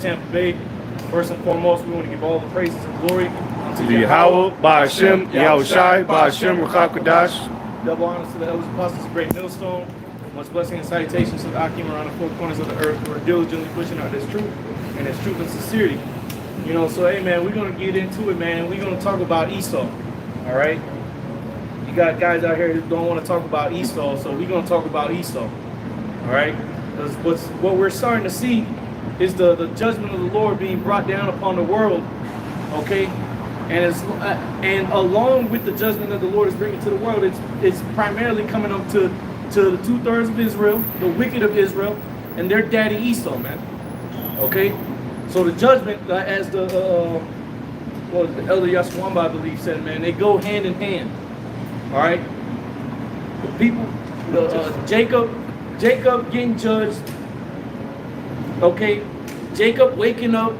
Tampa Bay. First and foremost, we want to give all the praises and glory unto Yahweh, Ba'Hashem, Yahushai, Ba'Hashem, Ruchakodash. Double honors to the elders, apostles, of great millstone. Much blessing and salutations to the Akim around the four corners of the earth who are diligently pushing out this truth and this truth and sincerity. You know, so hey man, we're gonna get into it, man. We're gonna talk about Esau. All right. You got guys out here who don't want to talk about Esau, so we're gonna talk about Esau. All right. Because what we're starting to see is the judgment of the Lord being brought down upon the world, okay? And along with the judgment that the Lord is bringing to the world, it's primarily coming up to the 2/3 of Israel, the wicked of Israel, and their daddy Esau, man. Okay, so the judgment, as the Elder Yashwamba, I believe, said, man, they go hand in hand. All right, the people, Jacob getting judged. Okay, Jacob waking up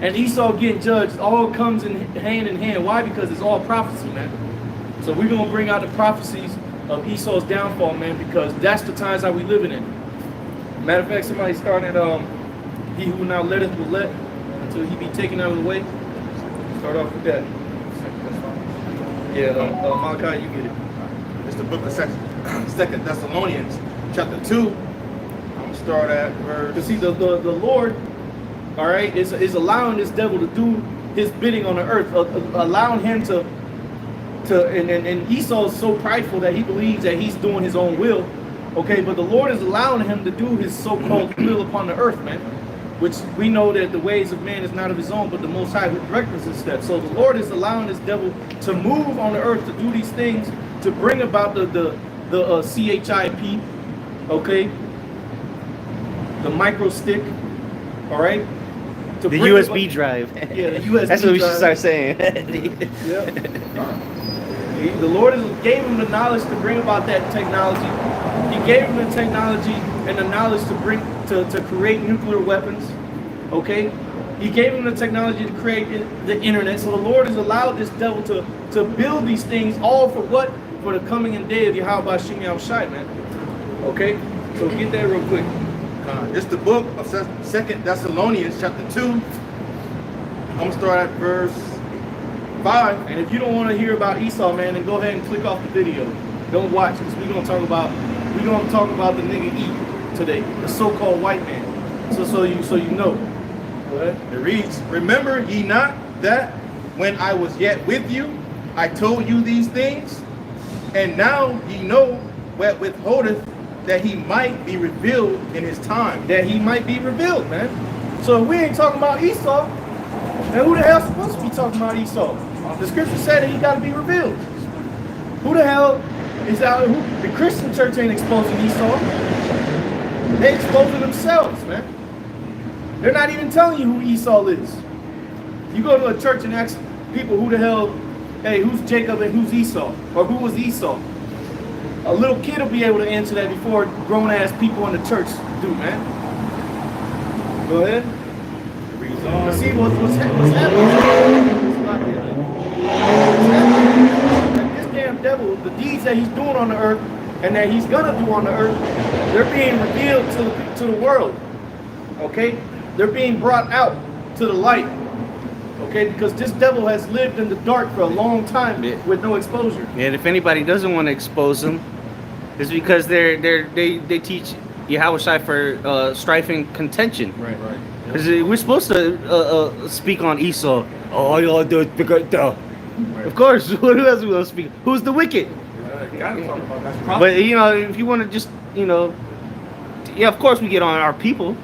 and Esau getting judged all comes in hand. Why? Because it's all prophecy, man. So we're going to bring out the prophecies of Esau's downfall, man, because that's the times that we living in. Matter of fact, somebody started, he who now letteth will let until he be taken out of the way. Start off with that. Yeah, Malachi, you get it. It's the book of 2 Thessalonians, chapter 2. Start at verse. You see, the Lord, all right, is allowing this devil to do his bidding on the earth, allowing him to and Esau is so prideful that he believes that he's doing his own will, okay, but the Lord is allowing him to do his so-called will upon the earth, man, which we know that the ways of man is not of his own, but the Most High who directs his steps. So the Lord is allowing this devil to move on the earth, to do these things, to bring about the CHIP, okay, the micro stick, all right? The USB drive. Yeah, the USB That's what we should drive. start saying. Yeah. The Lord gave him the knowledge to bring about that technology. He gave him the technology and the knowledge to bring to create nuclear weapons. Okay? He gave him the technology to create the internet. So the Lord has allowed this devil to build these things all for what? For the coming in day of Yahweh Ba'Hashem Yahushai, man. Okay? So get that real quick. It's the book of 2 Thessalonians, chapter 2. I'm going to start at verse 5. And if you don't want to hear about Esau, man, then go ahead and click off the video. Don't watch this. We're gonna talk about the nigga E today, the so-called white man. So you know. Go ahead. It reads, "Remember ye not that when I was yet with you, I told you these things? And now ye know what withholdeth, that he might be revealed in his time." That he might be revealed, man. So if we ain't talking about Esau, then who the hell's supposed to be talking about Esau? The scripture said that he got to be revealed. Who the hell is out? The Christian church ain't exposing Esau. They exposing themselves, man. They're not even telling you who Esau is. You go to a church and ask people who the hell, hey, who's Jacob and who's Esau? Or who was Esau? A little kid will be able to answer that before grown-ass people in the church do, man. Go ahead. Let's see what's happening. This damn devil, the deeds that he's doing on the earth and that he's gonna do on the earth, they're being revealed to the world. Okay? They're being brought out to the light. Okay, because this devil has lived in the dark for a long time with no exposure. And if anybody doesn't want to expose them, it's because they teach Yahushai for strife and contention. Right. Because we're supposed to speak on Esau. Oh, all y'all do is pick up the. Right. Of course, who else we gonna speak? Who's the wicked? But you know, if you want to just, you know, yeah, of course we get on our people.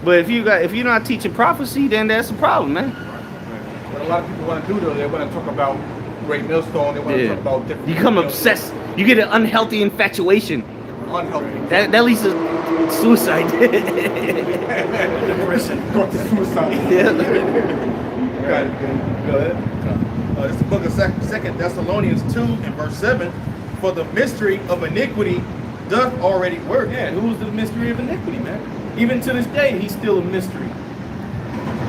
But if you're not teaching prophecy, then that's a problem, man. What a lot of people want to do, though, they want to talk about great millstone. They want to talk about different. You become obsessed. You get an unhealthy infatuation. Unhealthy. That leads to suicide. Depression. Suicide. Yeah. Go ahead. This is the book of 2 Thessalonians 2 and verse 7. "For the mystery of iniquity doth already work." Yeah, who's the mystery of iniquity, man? Even to this day, he's still a mystery.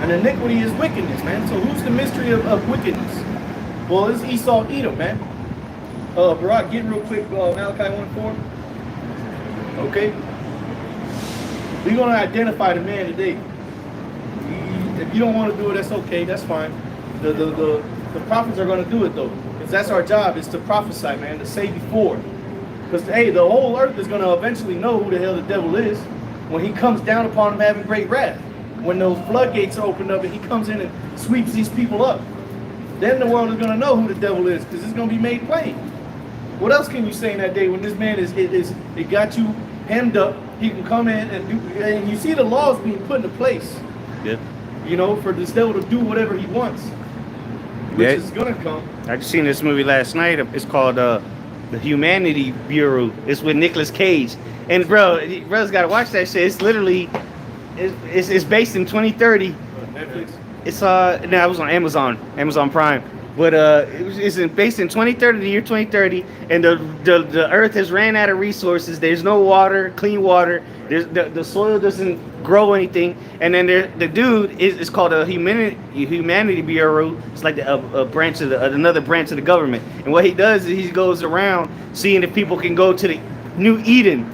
And iniquity is wickedness, man. So who's the mystery of wickedness? Well, it's Esau Edom, man. Barak, get real quick, Malachi 1:4. Okay? We're going to identify the man today. if you don't want to do it, that's okay. That's fine. The prophets are going to do it though, because that's our job, is to prophesy, man, to say before. Because hey, the whole earth is going to eventually know who the hell the devil is when he comes down upon them having great wrath. When those floodgates are opened up and he comes in and sweeps these people up, then the world is going to know who the devil is, because it's going to be made plain. What else can you say in that day when this man it got you hemmed up? He can come in and do, and you see the laws being put into place. Yeah. You know, for this devil to do whatever he wants, which is gonna come. I just seen this movie last night. It's called The Humanity Bureau. It's with Nicolas Cage, and bro's got to watch that shit. It's literally, it's based in 2030. Netflix. It's no, it was on Amazon Prime. But it's based in 2030, the year 2030, and the earth has ran out of resources. There's no water, clean water. The soil doesn't grow anything. And then the dude is called a humanity bureau. It's like a branch of another branch of the government. And what he does is he goes around seeing if people can go to the New Eden.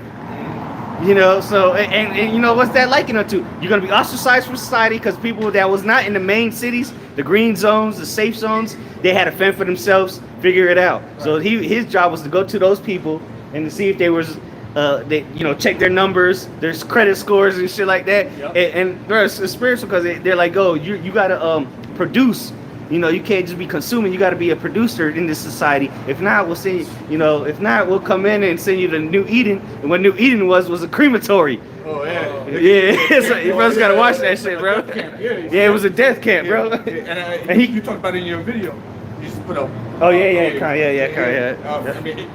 You know, so and you know what's that likened unto? You're gonna be ostracized from society because people that was not in the main cities, the green zones, the safe zones, they had to fend for themselves, figure it out. Right. So his job was to go to those people and to see if they was they check their numbers, their credit scores and shit like that. Yep. And bro, it's spiritual because they're like, oh, you gotta produce. You know, you can't just be consuming. You got to be a producer in this society. If not, we'll send you. If not, we'll come in and send you to New Eden. And what New Eden was a crematory. Oh yeah. Yeah. So you brothers got to watch that shit, bro. Yeah, it was a death camp, bro. And you talked about it in your video. You just put up. Oh yeah. I mean, you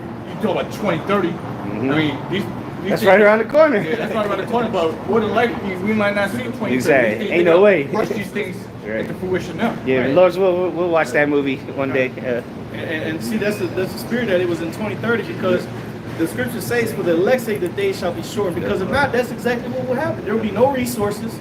talk about 2030. Mm-hmm. I mean, these that's right around the corner. Yeah, that's right around the corner. But what in life we might not see in 2030. Exactly. Ain't no way. Rush these things into fruition now. Yeah, right? Lord, we'll watch that movie one day. And see, that's the spirit that it was in 2030, because the scripture says, for the elect's sake, the days shall be short. Because if not, that's exactly what will happen. There will be no resources.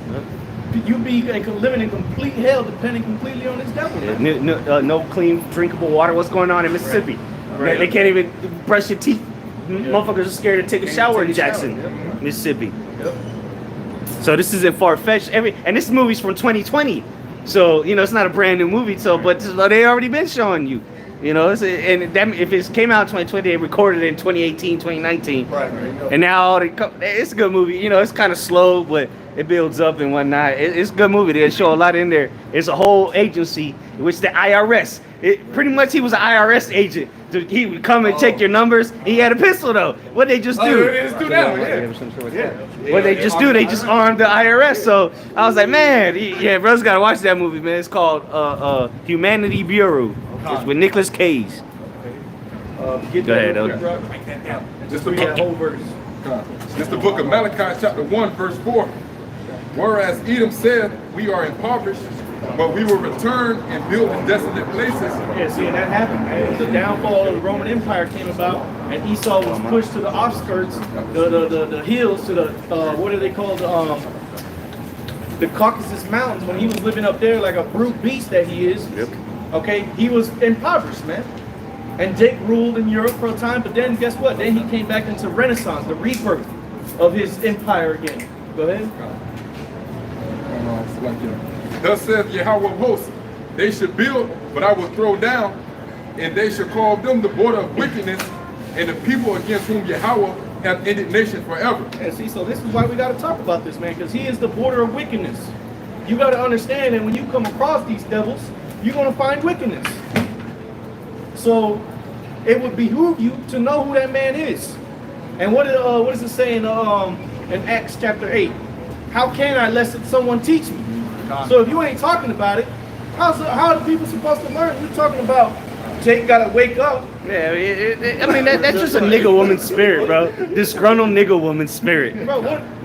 You'll be living in complete hell, depending completely on this devil. Yeah, no clean, drinkable water. What's going on in Mississippi? Right. They can't even brush your teeth. Yeah. Motherfuckers are scared to take a shower in Jackson, Mississippi. Yep. So this isn't far-fetched. And this movie's from 2020. So, it's not a brand new movie. So, but they already been showing you. If it came out in 2020, they recorded it in 2018, 2019. Right. And now it's a good movie. It's kind of slow, but it builds up and whatnot. It's a good movie. They show a lot in there. It's a whole agency, which the IRS. Pretty much he was an IRS agent. He would come and check your numbers. He had a pistol though. What they just do? What they just do? They just armed the IRS. So I was like, man, brothers gotta watch that movie, man. It's called Humanity Bureau. It's with Nicolas Cage. Go ahead, Just read that whole verse. It's the book of Malachi, chapter 1, verse 4. Whereas Edom said, we are impoverished, but we will return and build in desolate places. Yeah, see, and that happened, man. The downfall of the Roman Empire came about, and Esau was pushed to the outskirts, the hills, to the, what do they call the Caucasus Mountains, when he was living up there like a brute beast that he is. Yep. Okay, he was impoverished, man. And Jake ruled in Europe for a time, but then guess what? Then he came back into Renaissance, the rebirth of his empire again. Go ahead. Thus saith Yahweh of hosts, they should build, but I will throw down, and they shall call them the border of wickedness, and the people against whom Yahweh hath indignation forever. Yeah, see, so this is why we got to talk about this, man, because he is the border of wickedness. You got to understand that when you come across these devils, you're going to find wickedness. So it would behoove you to know who that man is. And what does it say in Acts chapter 8? How can I lest someone teach me? So if you ain't talking about it, how are the people supposed to learn? You're talking about Jake got to wake up. Yeah, I mean, that's just a nigga woman spirit, bro. Disgruntled nigga woman spirit. Bro,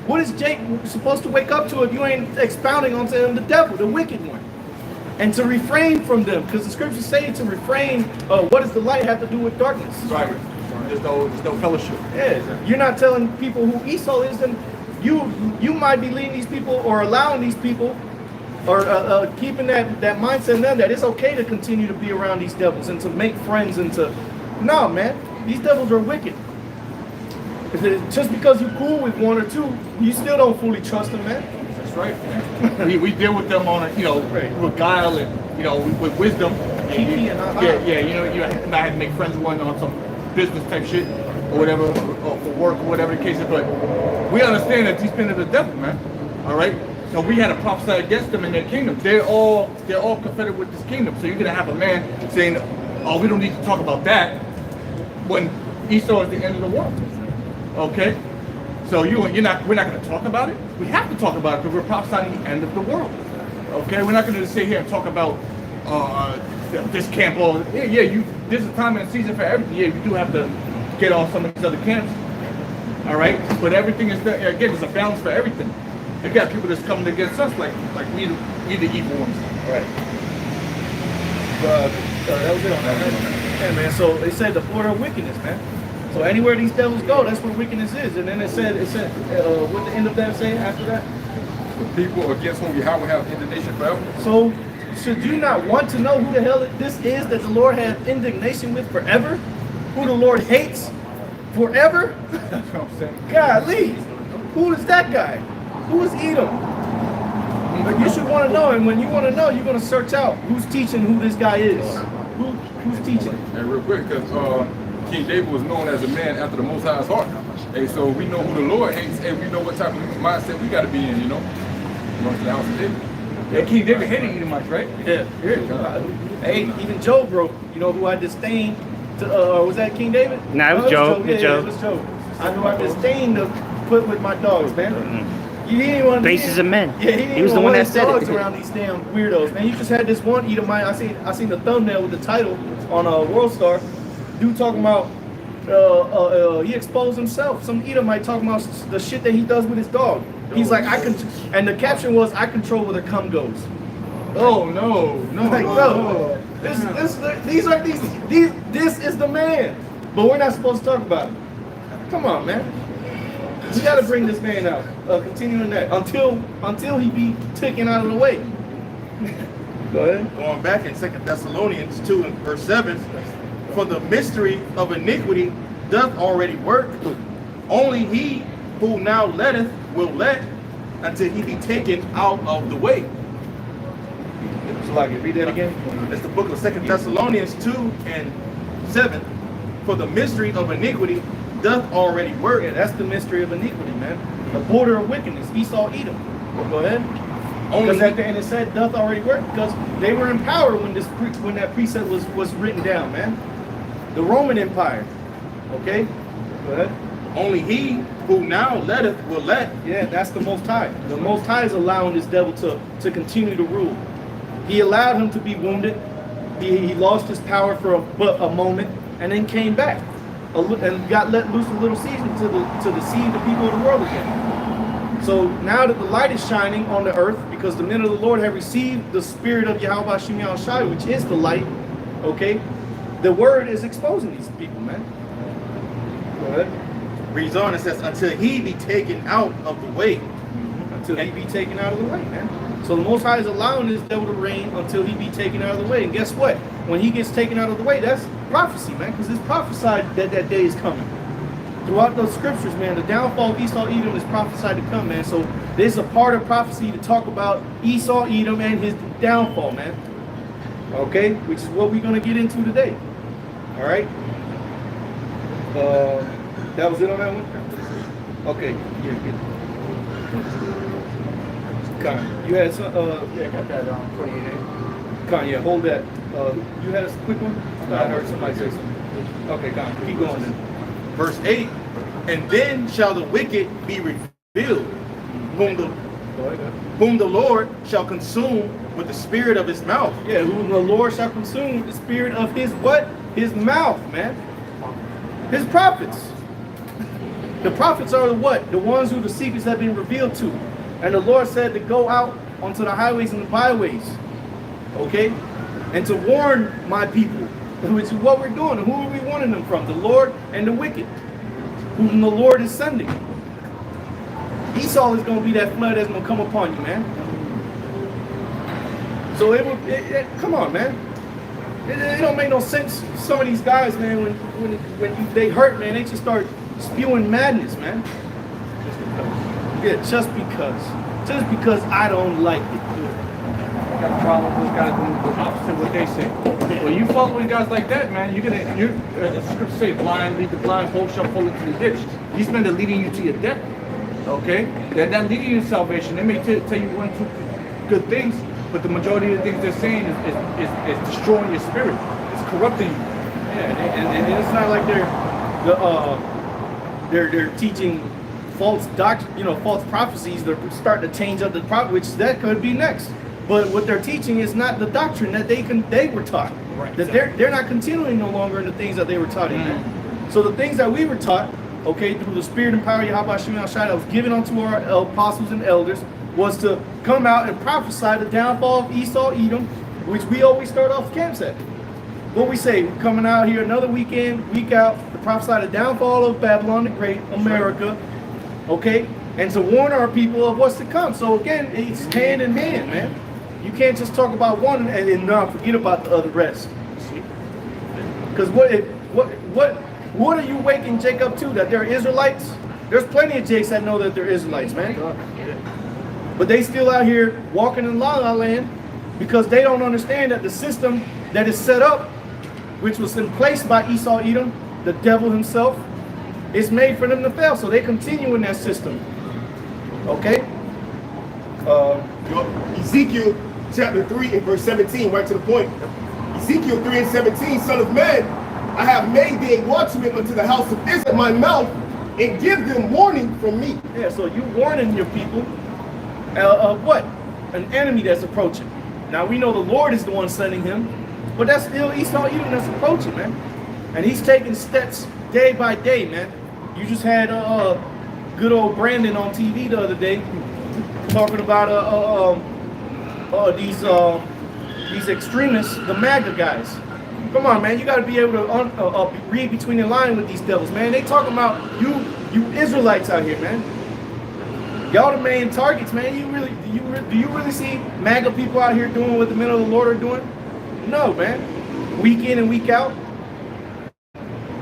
what is Jake supposed to wake up to if you ain't expounding onto him the devil, the wicked one? And to refrain from them, because the scriptures say to refrain. What does the light have to do with darkness? Right. There's no fellowship. Yeah, you're not telling people who Esau is, then you might be leading these people or allowing these people or keeping that mindset in them that it's okay to continue to be around these devils and to make friends and to. No, man, these devils are wicked. Just because you're cool with one or two, you still don't fully trust them, man. right? we deal with them on with guile and with wisdom. Yeah, you might have to make friends with one on some business type shit or whatever, or for work or whatever the case is. But we understand that these men are the devil, man. All right. So we had to prophesy against them in their kingdom. They're all confederate with this kingdom. So you're gonna have a man saying, "Oh, we don't need to talk about that," when Esau is the end of the world. Okay. So we're not gonna talk about it. We have to talk about it because we're prophesying the end of the world. Okay. We're not gonna sit here and talk about this camp or there's a time and a season for everything. Yeah, you do have to get off some of these other camps. All right. But everything is again, there's a balance for everything. You got people that's coming against us like we the evil ones. Right. That was it on that. Yeah, man. So they said the border of wickedness, man. So anywhere these devils go, that's where wickedness is. And then it said, what the end of that say after that? The people against whom Yahweh have indignation forever. So should you not want to know who the hell this is that the Lord has indignation with forever? Who the Lord hates forever? That's what I'm saying. Golly, who is that guy? Who is Edom? But you should want to know, and when you want to know, you're going to search out who's teaching who this guy is. Who's teaching? And real quick, because King David was known as a man after the Most High's heart. And so we know who the Lord hates, and we know what type of mindset we got to be in, Going to the house of David. Yeah, King David hated Edomites, right? Yeah. Hey, even Job wrote, who I disdain to, was that King David? Nah, it was Job. Yeah, it was Job. I know I disdain to put with my dogs, man. He didn't want Faces of men. Yeah, he was the one that said dogs it. around these damn weirdos, man. You just had this one Edomite. I seen the thumbnail with the title on World Star. Dude talking about he exposed himself. Some Edomite talking about the shit that he does with his dog. He's like, and the caption was, "I control where the cum goes." Oh no. Like, no. This is the man. But we're not supposed to talk about it. Come on, man. We got to bring this man out. Continuing that until he be taken out of the way. Go ahead. Going back in 2 Thessalonians 2 and verse 7, for the mystery of iniquity doth already work. Only he who now letteth will let until he be taken out of the way. So like, read that again. That's the book of 2 Thessalonians 2 and 7. For the mystery of iniquity doth already work. Yeah, that's the mystery of iniquity, man. The border of wickedness, Esau, Edom. Go ahead. Because at the end it said doth already work because they were in power when that precept was written down, man. The Roman Empire. Okay? Go ahead. Only he who now letteth will let. Yeah, that's the Most High. The Most High is allowing this devil to continue to rule. He allowed him to be wounded. He lost his power for a moment and then came back. And got let loose a little season to deceive the people of the world again. So now that the light is shining on the earth, because the men of the Lord have received the spirit of Yahweh Shem Shai, which is the light, okay, the word is exposing these people, man. Go ahead. Reads on, it says, until he be taken out of the way. Until he be taken out of the way, man. So the Most High is allowing this devil to reign until he be taken out of the way. And guess what? When he gets taken out of the way, that's prophecy, man, because it's prophesied that that day is coming. Throughout those scriptures, man, the downfall of Esau, Edom is prophesied to come, man. So there's a part of prophecy to talk about Esau, Edom, and his downfall, man. Okay? Which is what we're going to get into today. All right? That was it on that one? Okay. Con, you had some, Yeah, I got that 28. Con, yeah, hold that. You had a quick one? I heard somebody say something. Okay, Con, keep going then. Verse 8, and then shall the wicked be revealed, whom the Lord shall consume with the spirit of his mouth. Yeah, whom the Lord shall consume with the spirit of his what? His mouth, man. His prophets. The prophets are the what? The ones who the secrets have been revealed to. And the Lord said to go out onto the highways and the byways. Okay? And to warn my people. Which is what we're doing. And who are we warning them from? The Lord and the wicked. Whom the Lord is sending. Esau is going to be that flood that's going to come upon you, man. So come on, man. It don't make no sense. Some of these guys, man, when they hurt, man, they just start spewing madness, man. Yeah, just because. just because I don't like it. Got a problem with guys doing the opposite of what they say. When you follow with guys like that, man, the scripture say, blind lead the blind, both shall fall into the ditch. These men are leading you to your death. Okay? They're not leading you to salvation. They may tell you one, two good things, but the majority of the things they're saying is destroying your spirit. It's corrupting you. Yeah, and it's not like they're teaching false false prophecies. They're starting to change up the prophet, which that could be next. But what they're teaching is not the doctrine that they were taught. Right. That they're not continuing no longer in the things that they were taught in. So the things that we were taught, okay, through the spirit and power of Yahweh Shem Shai that was given unto our apostles and elders, was to come out and prophesy the downfall of Esau, Edom, which we always start off camps at. What we say, we're coming out here another week in, week out, to prophesy the downfall of Babylon the Great, America, okay, and to warn our people of what's to come. So again, it's hand in hand, man. You can't just talk about one and not forget about the other rest. Because what are you waking Jacob to? That they're Israelites? There's plenty of Jakes that know that they're Israelites, man. But they still out here walking in La La Land because they don't understand that the system that is set up, which was in place by Esau Edom, the devil himself, is made for them to fail. So they continue in that system. Okay? Ezekiel chapter 3 and verse 17, right to the point. Ezekiel 3 and 17, son of man, I have made thee a watchman unto the house of Israel, my mouth, and give them warning from me. Yeah, so you warning your people of what? An enemy that's approaching. Now we know the Lord is the one sending him, but that's still Esau Edom that's approaching, man. And he's taking steps day by day, man. You just had good old Brandon on TV the other day talking about these extremists, the MAGA guys. Come on, man, you got to be able to read between the lines with these devils, man. They talking about you Israelites out here, man. Y'all the main targets, man. Do you really see MAGA people out here doing what the men of the Lord are doing? No, man. Week in and week out.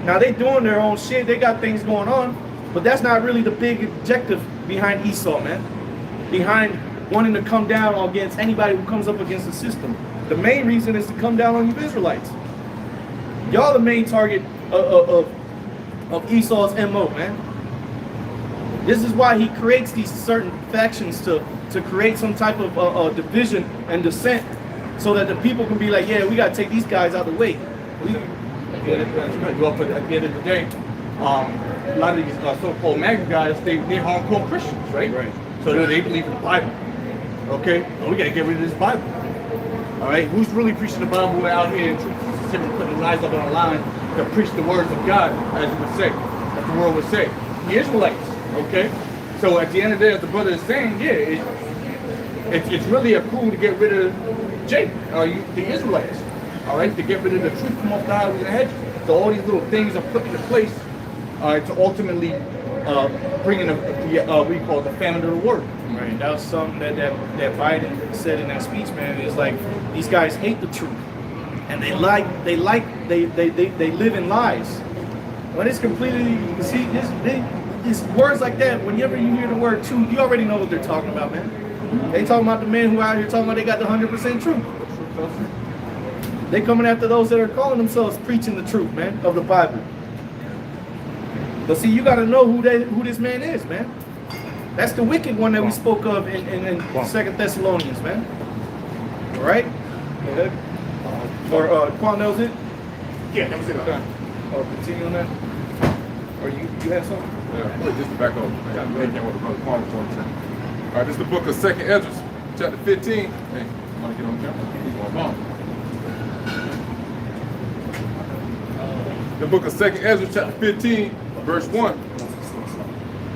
Now they doing their own shit. They got things going on, but that's not really the big objective behind Esau, man. Behind wanting to come down against anybody who comes up against the system. The main reason is to come down on you Israelites. Y'all the main target of Esau's MO, man. This is why he creates these certain factions to create some type of division and dissent, so that the people can be like, yeah, we got to take these guys out of the way. Well, but at the end of the day, a lot of these so-called MAGA guys, they're hardcore Christians, right? Right. So they believe in the Bible. Okay, well, we got to get rid of this Bible. All right, who's really preaching the Bible out here and putting their lives up on the line to preach the words of God, as it would say, as the world would say? The Israelites. Okay, so at the end of the day, as the brother is saying, yeah, it's really a coup to get rid of Jake, the Israelites. All right, to get rid of the truth from off the highways and hedges. So all these little things are put into place to ultimately bring in what we call the famine of the word. Right. That was something that Biden said in that speech, man. It's like these guys hate the truth, and they live in lies. But it's completely it's words like that. Whenever you hear the word truth, you already know what they're talking about, man. They talking about the men who out here talking about they got the 100% truth. They coming after those that are calling themselves preaching the truth, man, of the Bible. But see, you got to know who this man is, man. That's the wicked one that we spoke of in 2 Thessalonians, man. All right? Or Quan, that was it? Yeah, that was it. Or continue on that? Or you had something? Yeah, just to back up. I got to make what the brother Paul was going to say. All right, this is the book of 2nd Ezra, chapter 15. Hey, you want to get on camera? The book of 2nd Ezra, chapter 15, verse 1.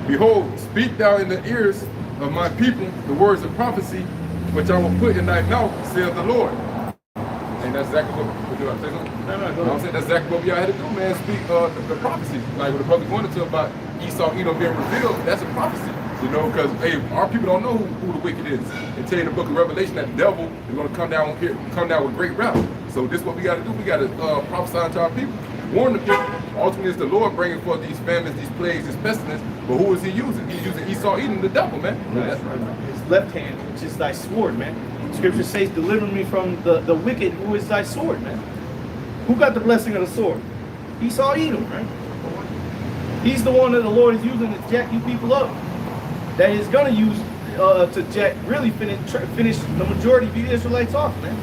Behold, speak thou in the ears of my people the words of prophecy, which I will put in thy mouth, saith the Lord. And that's exactly what do I say something? No, I'm saying that's exactly what we all had to do, man. Speak the prophecy. Like what the brother wanted to about Esau Edom being revealed, that's a prophecy. You know, because hey, our people don't know who the wicked is. They tell you in the book of Revelation that the devil is going to come down with great wrath. So this is what we got to do. We got to prophesy to our people. warn the people. Ultimately, it's the Lord bringing forth these famines, these plagues, these pestilence. But who is he using? He's using Esau, Edom, the devil, man. His left hand, which is thy sword, man. Scripture says, deliver me from the wicked, who is thy sword, man. Who got the blessing of the sword? Esau, Edom, right? He's the one that the Lord is using to jack you people up. That he's going to use to jack, really finish the majority of the Israelites off, man.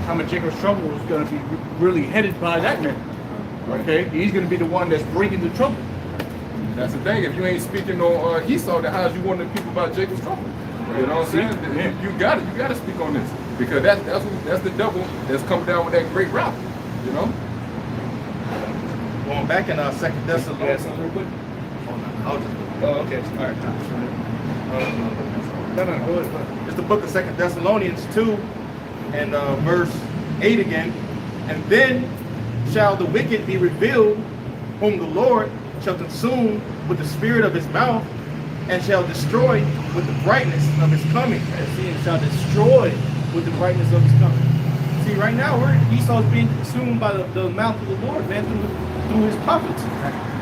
How much Jacob's trouble is going to be really headed by that man. Okay? He's going to be the one that's bringing the trouble. That's the thing. If you ain't speaking on Esau, then how's you warning people about Jacob's trouble? You know what I'm saying? Yeah. You got to speak on this because that's the devil that's coming down with that great wrath. You know. Going back in 2 Thessalonians. Oh, okay. All right. No, go ahead. It's the book of 2 Thessalonians 2 and verse 8 again. And then shall the wicked be revealed, whom the Lord shall consume with the spirit of his mouth, and shall destroy with the brightness of his coming. See, and shall destroy with the brightness of his coming. See, right now, Esau's being consumed by the mouth of the Lord, man, through his prophets.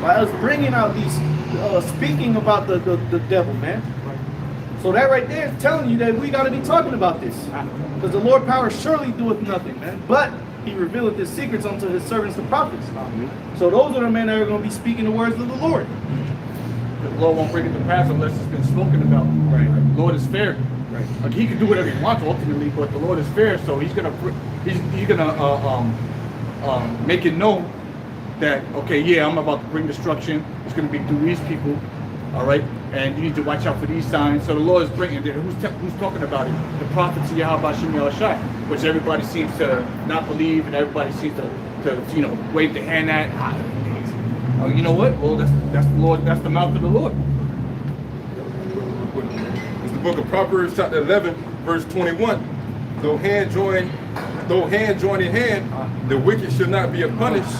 By us bringing out these, speaking about the devil, man. So that right there is telling you that we got to be talking about this. Because the Lord power surely doeth nothing, man. But he revealeth his secrets unto his servants, the prophets. So those are the men that are going to be speaking the words of the Lord. The Lord won't bring it to pass unless it's been spoken about. Right. The Lord is fair. Right. Like he can do whatever he wants ultimately, but the Lord is fair, so he's gonna make it known that okay, yeah, I'm about to bring destruction. It's gonna be through these people, all right, and you need to watch out for these signs. So the Lord is bringing it. Who's talking about it? The prophets of Yahweh Shem Yahushai, which everybody seems to not believe, and everybody seems to wave their hand at. Oh, you know what? Well, that's the Lord. That's the mouth of the Lord. It's the book of Proverbs, chapter 11, verse 21. Though hand join in hand, the wicked should not be unpunished,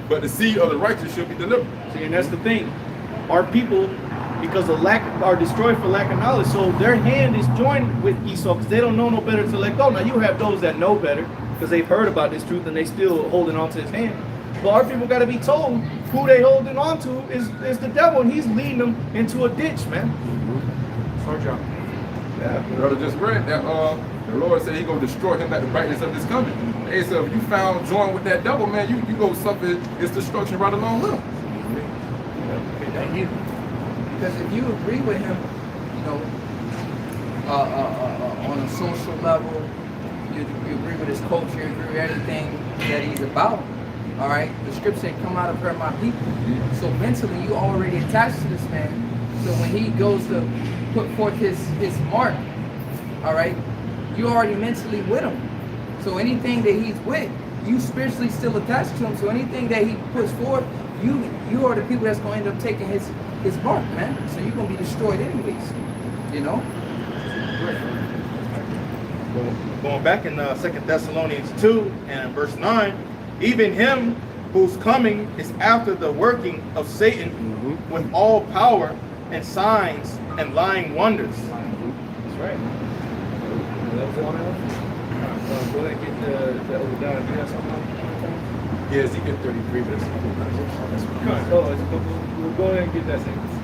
but the seed of the righteous should be delivered. See, and that's the thing. Our people, because of are destroyed for lack of knowledge. So their hand is joined with Esau because they don't know no better to let go. Now you have those that know better because they've heard about this truth and they still holding on to his hand. But our people got to be told who they holding on to is the devil, and he's leading them into a ditch, man. Sorry, John. Yeah, brother just read that the Lord said he gonna destroy him at the brightness of his coming. Hey, so if you found joined with that devil, man, you go suffer his destruction right along with him. Because if you agree with him, on a social level, you agree with his culture, you agree with everything that he's about. All right, the scripture said, "Come out of her, my people." So mentally, you already attached to this man. So when he goes to put forth his mark, all right, you already mentally with him. So anything that he's with, you spiritually still attached to him. So anything that he puts forth, you are the people that's going to end up taking his mark, man. So you're gonna be destroyed anyways, Going back in 2 Thessalonians 2 and verse 9, even him whose coming is after the working of Satan with all power and signs and lying wonders. That's right. Go ahead and get the down. You have something? Yeah, Ezekiel 33, but We'll go ahead and get that sentence.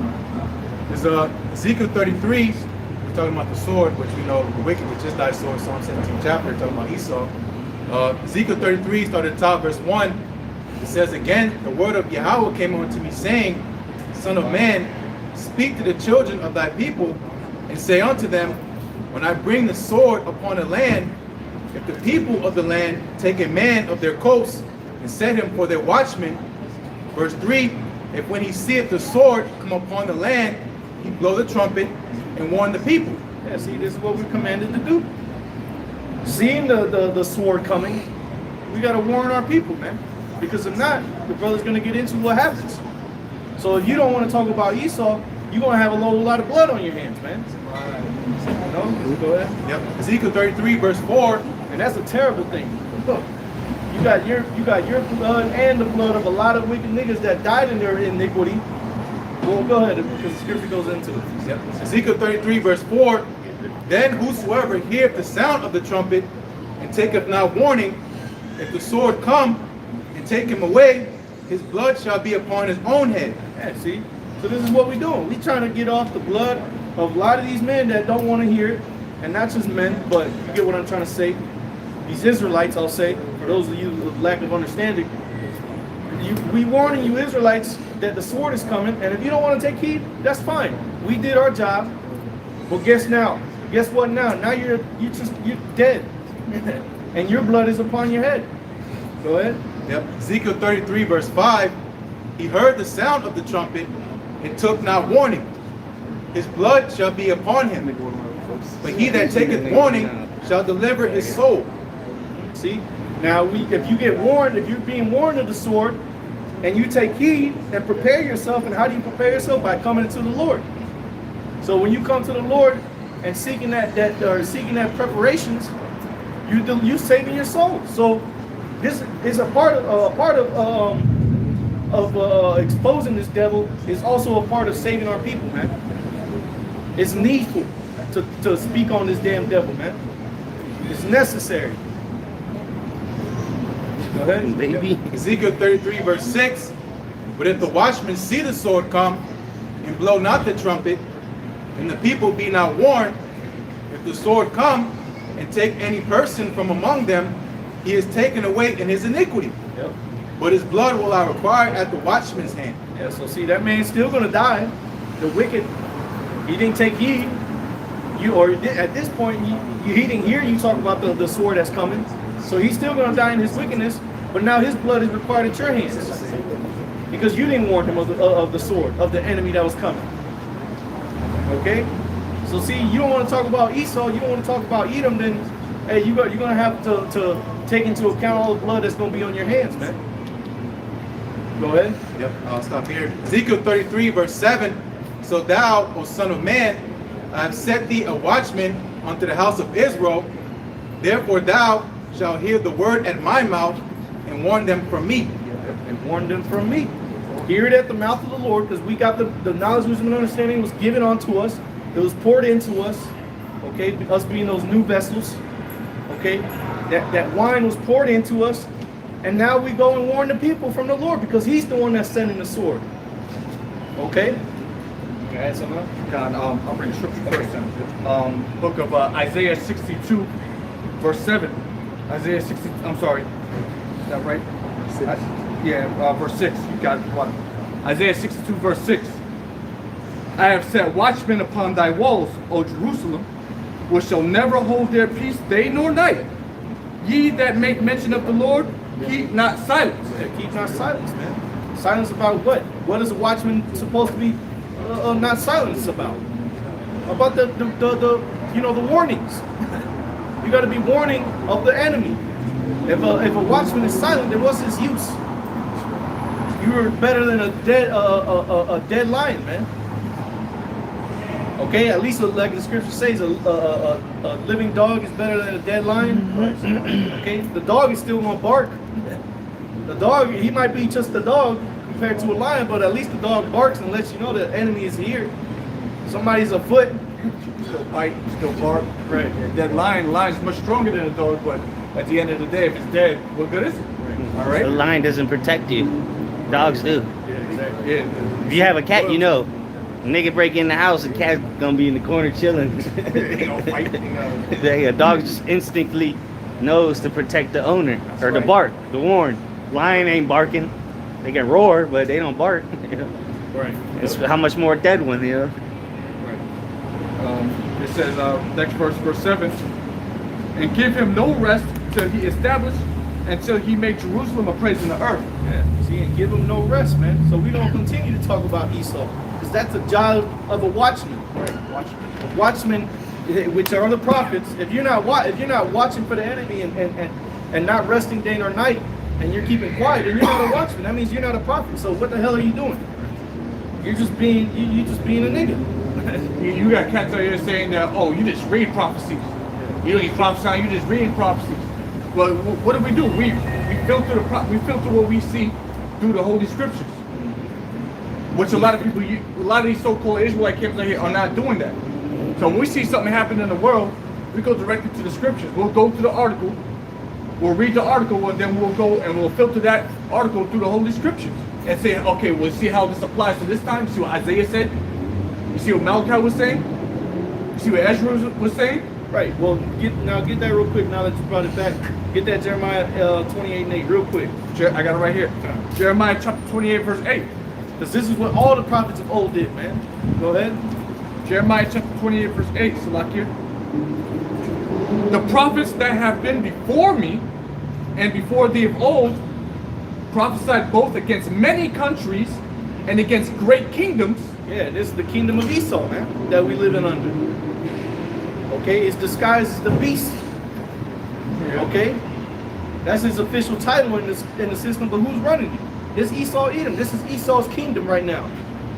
It's Ezekiel 33. We're talking about the sword, which we know the wicked, which is thy sword. Psalm 17 chapter, talking about Esau. Ezekiel 33 started at top, verse 1. It says, "Again, the word of Yahweh came unto me, saying, Son of man, speak to the children of thy people, and say unto them, when I bring the sword upon a land, if the people of the land take a man of their coasts and set him for their watchman," verse 3, "if when he seeth the sword come upon the land, he blow the trumpet and warn the people." Yeah, see, this is what we're commanded to do. Seeing the sword coming, we got to warn our people, man. Because if not, the brother's going to get into what happens. So if you don't want to talk about Esau, you're going to have a lot of blood on your hands, man. Go ahead. Yep. Ezekiel 33, verse 4. And that's a terrible thing. Look, you got your blood and the blood of a lot of wicked niggas that died in their iniquity. Well, go ahead, because the scripture goes into it. Yep. Ezekiel 33, verse 4. "Then whosoever heareth the sound of the trumpet and taketh not warning, if the sword come and take him away, his blood shall be upon his own head. Yeah, see? So this is what we're doing. We're trying to get off the blood of a lot of these men that don't want to hear it. And not just men, but you get what I'm trying to say. These Israelites, I'll say, for those of you with lack of understanding, we warning you Israelites that the sword is coming, and if you don't want to take heed, that's fine. We did our job. But guess what now? Now you're dead. And your blood is upon your head. Go ahead. Yep. Ezekiel 33 verse 5, he heard the sound of the trumpet and took not warning. His blood shall be upon him. But he that taketh warning shall deliver his soul. See? Now, if you get warned, if you're being warned of the sword, and you take heed and prepare yourself, and how do you prepare yourself? By coming to the Lord. So when you come to the Lord and seeking that preparations, you saving your soul. So this is a part of exposing this devil is also a part of saving our people, man. It's needful to speak on this damn devil, man. It's necessary. Go ahead, Baby. Ezekiel 33 verse 6, but if the watchmen see the sword come and blow not the trumpet, and the people be not warned, if the sword come and take any person from among them, he is taken away in his iniquity. Yep. But his blood will I require at the watchman's hand. Yeah, so see, that man's still gonna die. The wicked, he didn't take heed. At this point, he didn't hear you talk about the sword that's coming. So he's still gonna die in his wickedness, but now his blood is required at your hands. Because you didn't warn him of the sword, of the enemy that was coming. Okay? So see, you don't want to talk about Esau, you don't want to talk about Edom, then hey, you're gonna have to take into account all the blood that's gonna be on your hands, man. Go ahead. Yep, I'll stop here. Ezekiel 33 verse 7, so thou, O son of man, I have set thee a watchman unto the house of Israel, therefore thou shalt hear the word at my mouth and warn them from me. And warn them from me. Hear it at the mouth of the Lord, because we got the knowledge, wisdom, and understanding was given unto us. It was poured into us. Okay, us being those new vessels. Okay, that wine was poured into us, and now we go and warn the people from the Lord, because He's the one that's sending the sword. Okay. Can I add something else? God, I'll bring the scripture first then. Book of Isaiah 62, verse 7. Isaiah 60, I'm sorry. Is that right? Verse 6. You got what? Isaiah 62, verse 6. I have set watchmen upon thy walls, O Jerusalem, which shall never hold their peace day nor night. Ye that make mention of the Lord, keep not silence. Yeah, keep not silence, man. Silence about what? What is a watchman supposed to be not silence about? About the warnings. You got to be warning of the enemy. If a watchman is silent, then what's his use? You are better than a dead lion, man. Okay, at least like the scripture says, a living dog is better than a dead lion. Okay, the dog is still gonna bark. The dog, he might be just a dog compared to a lion, but at least the dog barks and lets you know the enemy is here. Somebody's afoot. Still bite, still bark. Right. That lion's much stronger than a dog, but at the end of the day, if it's dead, what good is it? All The right? lion doesn't protect you. Dogs do. Yeah, exactly. Yeah. If you have a cat, you know. Nigga break in the house, the cat's gonna be in the corner chilling. They gonna fight. A dog just instinctively knows to protect the owner, or the right. bark, the warn. Lion ain't barking. They can roar, but they don't bark. You know? Right. It's how much more a dead one, you know? Right. It says, next verse 7, and give him no rest till he establish, until he make Jerusalem a praise in the earth. Yeah. See, and give them no rest, man. So we don't continue to talk about Esau, because that's a job of a watchman. Right. Watchmen, which are the prophets. If you're not watching for the enemy and not resting day nor night, and you're keeping quiet, then you're not a watchman. That means you're not a prophet. So what the hell are you doing? You're just being a nigga. You got cats out here saying that, oh, you just read prophecies. You ain't prophesying, you just reading prophecies. Well, what do? We filter what we see through the Holy Scriptures. Which a lot of these so-called Israelite camps out here are not doing that. So when we see something happen in the world, we go directly to the Scriptures. We'll go to the article, we'll read the article and then we'll go and we'll filter that article through the Holy Scriptures and say, okay, we'll see how this applies to this time. See what Isaiah said. You see what Malachi was saying. You see what Ezra was saying. Right. Well, get that real quick. Now that you brought it back, get that Jeremiah 28:8 real quick. I got it right here. Jeremiah chapter 28 verse 8. Because this is what all the prophets of old did, man. Go ahead. Jeremiah chapter 28 verse 8. Salakia. The prophets that have been before me and before thee of old prophesied both against many countries and against great kingdoms. Yeah, this is the kingdom of Esau, man, that we living under. Okay, it's disguised as the beast. Okay, that's his official title in the system. But who's running it? It's Esau Edom. This is Esau's kingdom right now.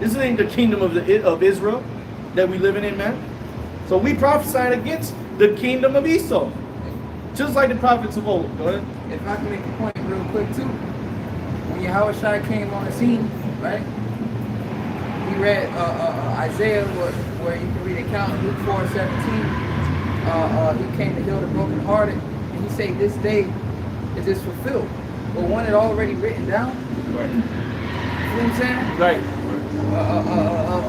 This ain't the kingdom of Israel that we living in, man. So we prophesied against the kingdom of Esau, just like the prophets of old. Go ahead. If I can make a point real quick too, when Yahushua came on the scene, right? We read Isaiah, where you can read account in Luke 4:17. He came to heal the brokenhearted, and he said, "This day is this fulfilled." But one had already written down. Right. You know what I'm saying? Right.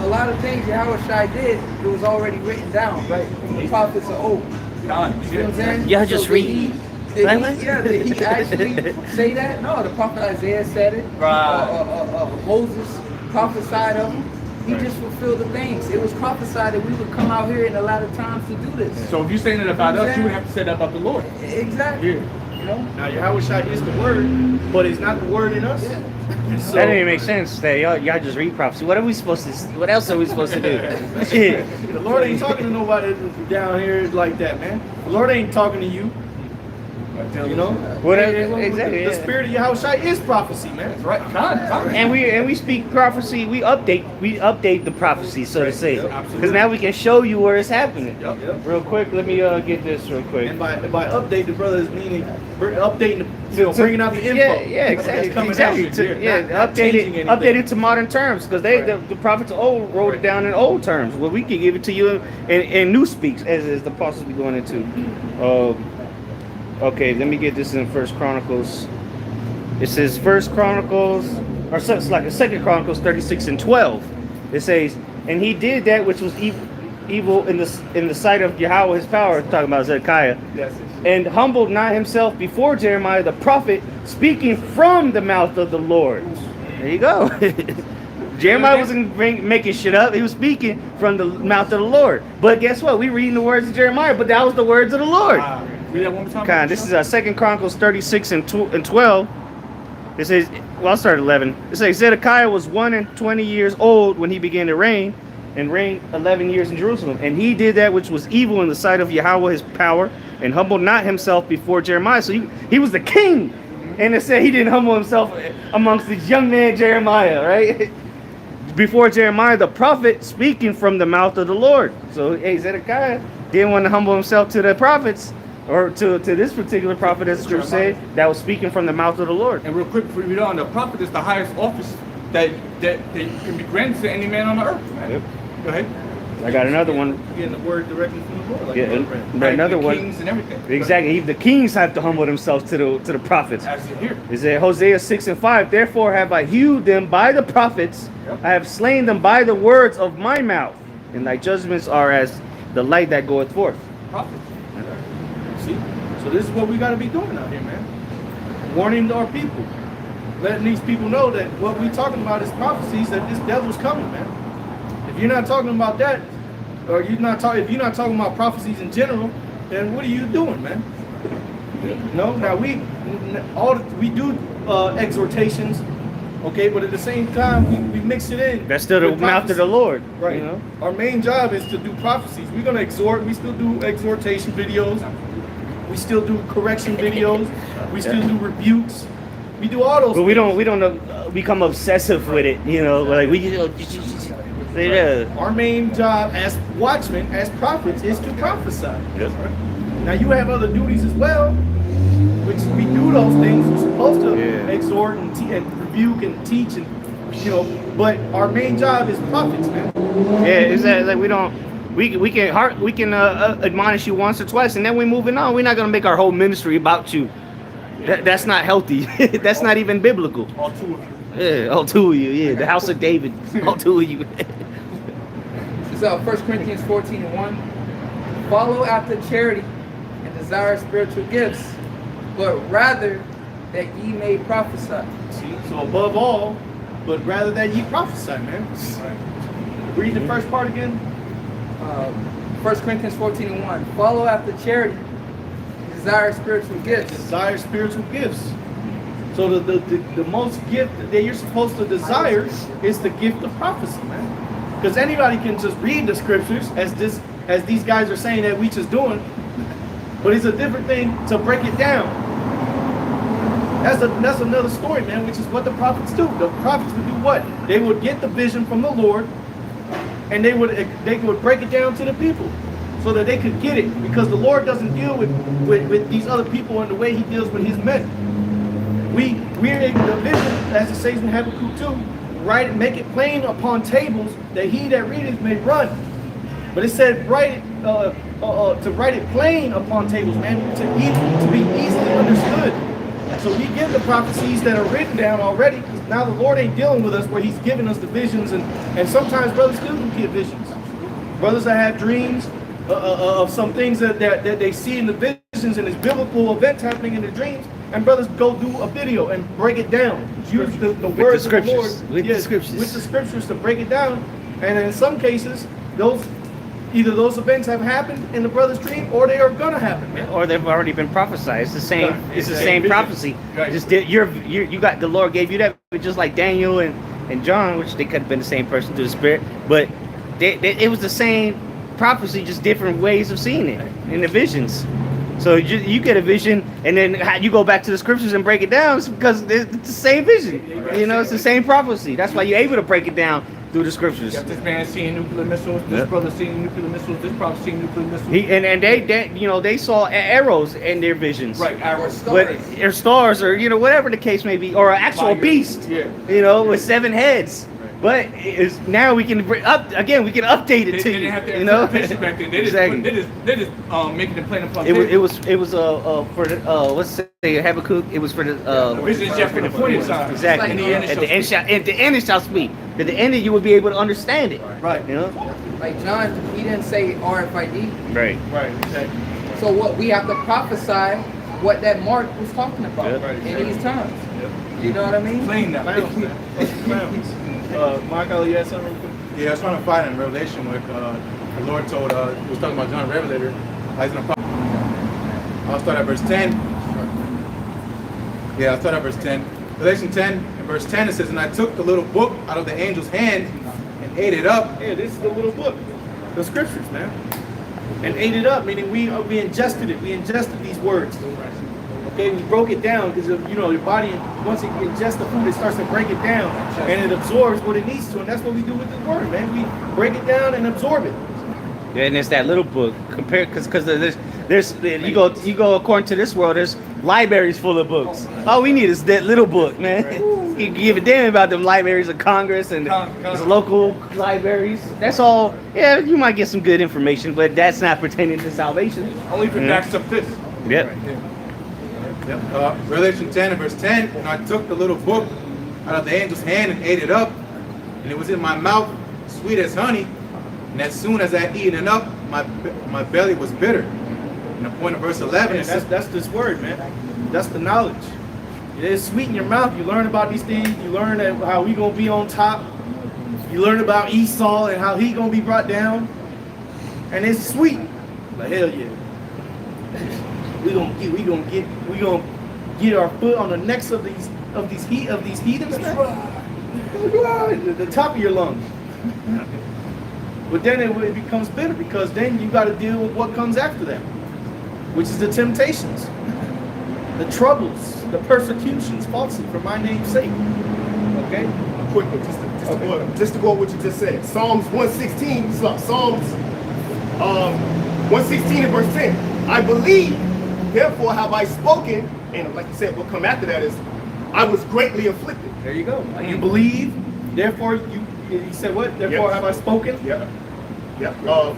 A lot of things Yahushua did, it was already written down, right? From the prophets of old. You know what I'm saying? Yeah, just read. Did he actually say that? No, the prophet Isaiah said it. Moses prophesied of him. He just fulfilled the things. It was prophesied that we would come out here in a lot of times to do this. So if you're saying it about us, you would have to say that about the Lord. Exactly. Yeah. You know? Now Yahushua is the word, but it's not the word in us. Yeah. So, That didn't even make sense. That y'all just read prophecy. What are we supposed to? What else are we supposed to do? Shit. the Lord ain't talking to nobody down here like that, man. The Lord ain't talking to you. You know, Exactly. The spirit of Yahushua is prophecy, man. That's right. Con. And we speak prophecy. We update the prophecy, so to say, because now we can show you where it's happening. Yep. Real quick, let me get this real quick. And by update, the brother is meaning updating, bringing out the info. Yeah, exactly. That's coming Exactly. out. Not changing anything. Update it to modern terms, because the prophets of old wrote it down in old terms. Well, we can give it to you in new speaks, as the apostles be going into. Okay, let me get this in First Chronicles. It says First Chronicles, or it's like a Second Chronicles 36:12. It says, and he did that which was evil in the sight of Yahweh his power, talking about Zedekiah, Yes. and humbled not himself before Jeremiah the prophet, speaking from the mouth of the Lord. There you go. Jeremiah wasn't making shit up. He was speaking from the mouth of the Lord. But guess what? We reading the words of Jeremiah, but that was the words of the Lord. Read that one more time. This is Second Chronicles 36 and 12. It says, well, I'll start at 11. It says, Zedekiah was 21 years old when he began to reign, and reigned 11 years in Jerusalem. And he did that which was evil in the sight of Yahweh his power, and humbled not himself before Jeremiah. So he was the king. And it said he didn't humble himself amongst this young man Jeremiah, right? Before Jeremiah the prophet, speaking from the mouth of the Lord. So hey, Zedekiah didn't want to humble himself to the prophets, or to this particular prophet, as the scripture said, that was speaking from the mouth of the Lord. And real quick, before we read on, the prophet is the highest office that can be granted to any man on the earth. Man. Yep. Go ahead. I got another one. Getting the word directly from the Lord. Like Yeah, another the one. Kings and everything. Exactly. The kings have to humble themselves to the prophets. As you hear. Is it Hosea 6:5? Therefore have I hewed them by the prophets, I have slain them by the words of my mouth, and thy judgments are as the light that goeth forth. Prophet. See? So this is what we got to be doing out here, man. Warning our people. Letting these people know that what we're talking about is prophecies, that this devil's coming, man. If you're not talking about that, or if you're not talking about prophecies in general, then what are you doing, man? No, now we do exhortations, okay, but at the same time we mix it in. That's still the with mouth of the prophecy. Lord. Right. You know? Our main job is to do prophecies. We're gonna exhort. We still do exhortation videos. We still do correction videos. We still do rebukes. We do all those. But we things. don't become obsessive with it. You know, like we just Our main job as watchmen, as prophets, is to prophesy. Yes. Now you have other duties as well, which we do those things. We're supposed to exhort and rebuke and teach, and But our main job is prophets, man. Yeah, it's like we can admonish you once or twice, and then we're moving on. We're not gonna make our whole ministry about you. That's not healthy. That's not even biblical. All two of you. Yeah, all two of you. Yeah, the house of David. All two of you. It's 1 Corinthians 14:1. Follow after charity and desire spiritual gifts, but rather that ye may prophesy. See, so above all, but rather that ye prophesy, man. Read the first part again. 1 Corinthians 14:1. Follow after charity and desire spiritual gifts. Desire spiritual gifts. So the most gift that you're supposed to desire is the gift of prophecy, man. Because anybody can just read the scriptures as these guys are saying that we just doing, but it's a different thing to break it down. That's another story, man, which is what the prophets do. The prophets would do what? They would get the vision from the Lord, and they would break it down to the people so that they could get it, because the Lord doesn't deal with these other people in the way he deals with his men. We're in the vision, as it says in Habakkuk 2, make it plain upon tables that he that readeth may run. But it said to write it plain upon tables, man, to be easily understood. So we give the prophecies that are written down already, because now the Lord ain't dealing with us where he's giving us the visions, and sometimes brothers still do get visions. Brothers that have dreams of some things that they see in the visions, and it's biblical events happening in the dreams, and brothers go do a video and break it down. Use the words of the Lord with the scriptures to break it down. And in some cases, either those events have happened in the brother's dream, or they are gonna happen, man. Or they've already been prophesied. It's the same. It's the same prophecy. Right. Just you got the Lord gave you that, just like Daniel and John, which they could have been the same person through the Spirit, but it was the same prophecy, just different ways of seeing it in the visions. So you get a vision, and then you go back to the scriptures and break it down. It's because it's the same vision. You know, it's the same prophecy. That's why you're able to break it down through the scriptures. You got this man seeing nuclear missiles, this brother seeing nuclear missiles, this prophet seeing nuclear missiles. And they saw arrows in their visions. Right, arrows. Or stars, or whatever the case may be, or an actual beast. Yeah. With 7 heads. But now we can update it to They you. didn't have to You know, back then. They exactly. They just making it plain upon It paper. was for the let's say Habakkuk. It was for the vision just for the point time. exactly. In the end, At the end it shall speak. At the end you will be able to understand it. Right. You know. Like John, he didn't say RFID. Right. Right, exactly. So what we have to prophesy what that mark was talking about in these times. You know what I mean? Plain now. Mark, you had something real quick? Yeah, I was trying to find in Revelation where the Lord told, he was talking about John the Revelator. I'll start at verse 10. Yeah, I'll start at verse 10. Revelation 10 and verse 10, it says, and I took the little book out of the angel's hand and ate it up. Yeah, this is the little book, the scriptures, man. And ate it up, meaning we ingested it. We ingested these words. Okay, we broke it down because your body, once it ingests the food, it starts to break it down and it absorbs what it needs to, and that's what we do with the word, man. We break it down and absorb it. Yeah, and it's that little book compared because there's you go according to this world, there's libraries full of books. All we need is that little book, man. You can give a damn about them libraries of Congress and those local libraries. That's all. Yeah, you might get some good information, but that's not pertaining to salvation. Only if it backs up this. Yep. Revelation 10 and verse 10, and I took the little book out of the angel's hand and ate it up, and it was in my mouth, sweet as honey, and as soon as I had eaten it up, my belly was bitter. And the point of verse 11 Yeah, is that's this word, man. That's the knowledge. It is sweet in your mouth. You learn about these things. You learn that how we gonna be on top. You learn about Esau and how he gonna be brought down, and it's sweet. But hell yeah. We gonna get our foot on the necks of these heathens, man. The top of your lungs. But then it becomes bitter, because then you got to deal with what comes after that, which is the temptations, the troubles, the persecutions falsely for my name's sake. Okay. Quick one, just to go with what you just said. Psalms 116. Psalms 116 and verse 10. I believe, therefore have I spoken, and like you said, what come after that is, I was greatly afflicted. There you go. You believe, therefore he said what? Therefore have I spoken?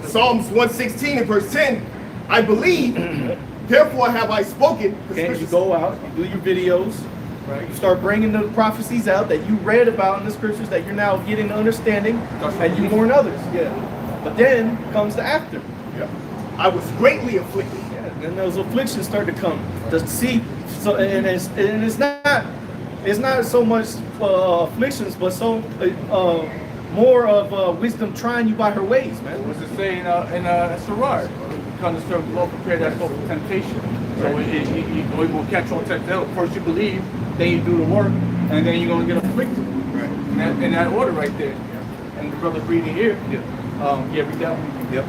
Psalms 116 and verse 10. I believe, Therefore have I spoken. The Okay, you scriptures- go out, you do your videos, right? You start bringing the prophecies out that you read about in the scriptures that you're now getting understanding, and you warn others. Yeah. But then comes the after. Yeah. I was greatly afflicted. Yeah. Then those afflictions start to come. To see, so and it's not so much afflictions, but so more of wisdom trying you by her ways, man. What's it say in Sirach? Come to serve the Lord, prepare that soul for temptation. So we will catch on temptation. First you believe, then you do the work, and then you're going to get afflicted. Right. In that order right there. And the brother's reading here. Yeah, read that one. Yep.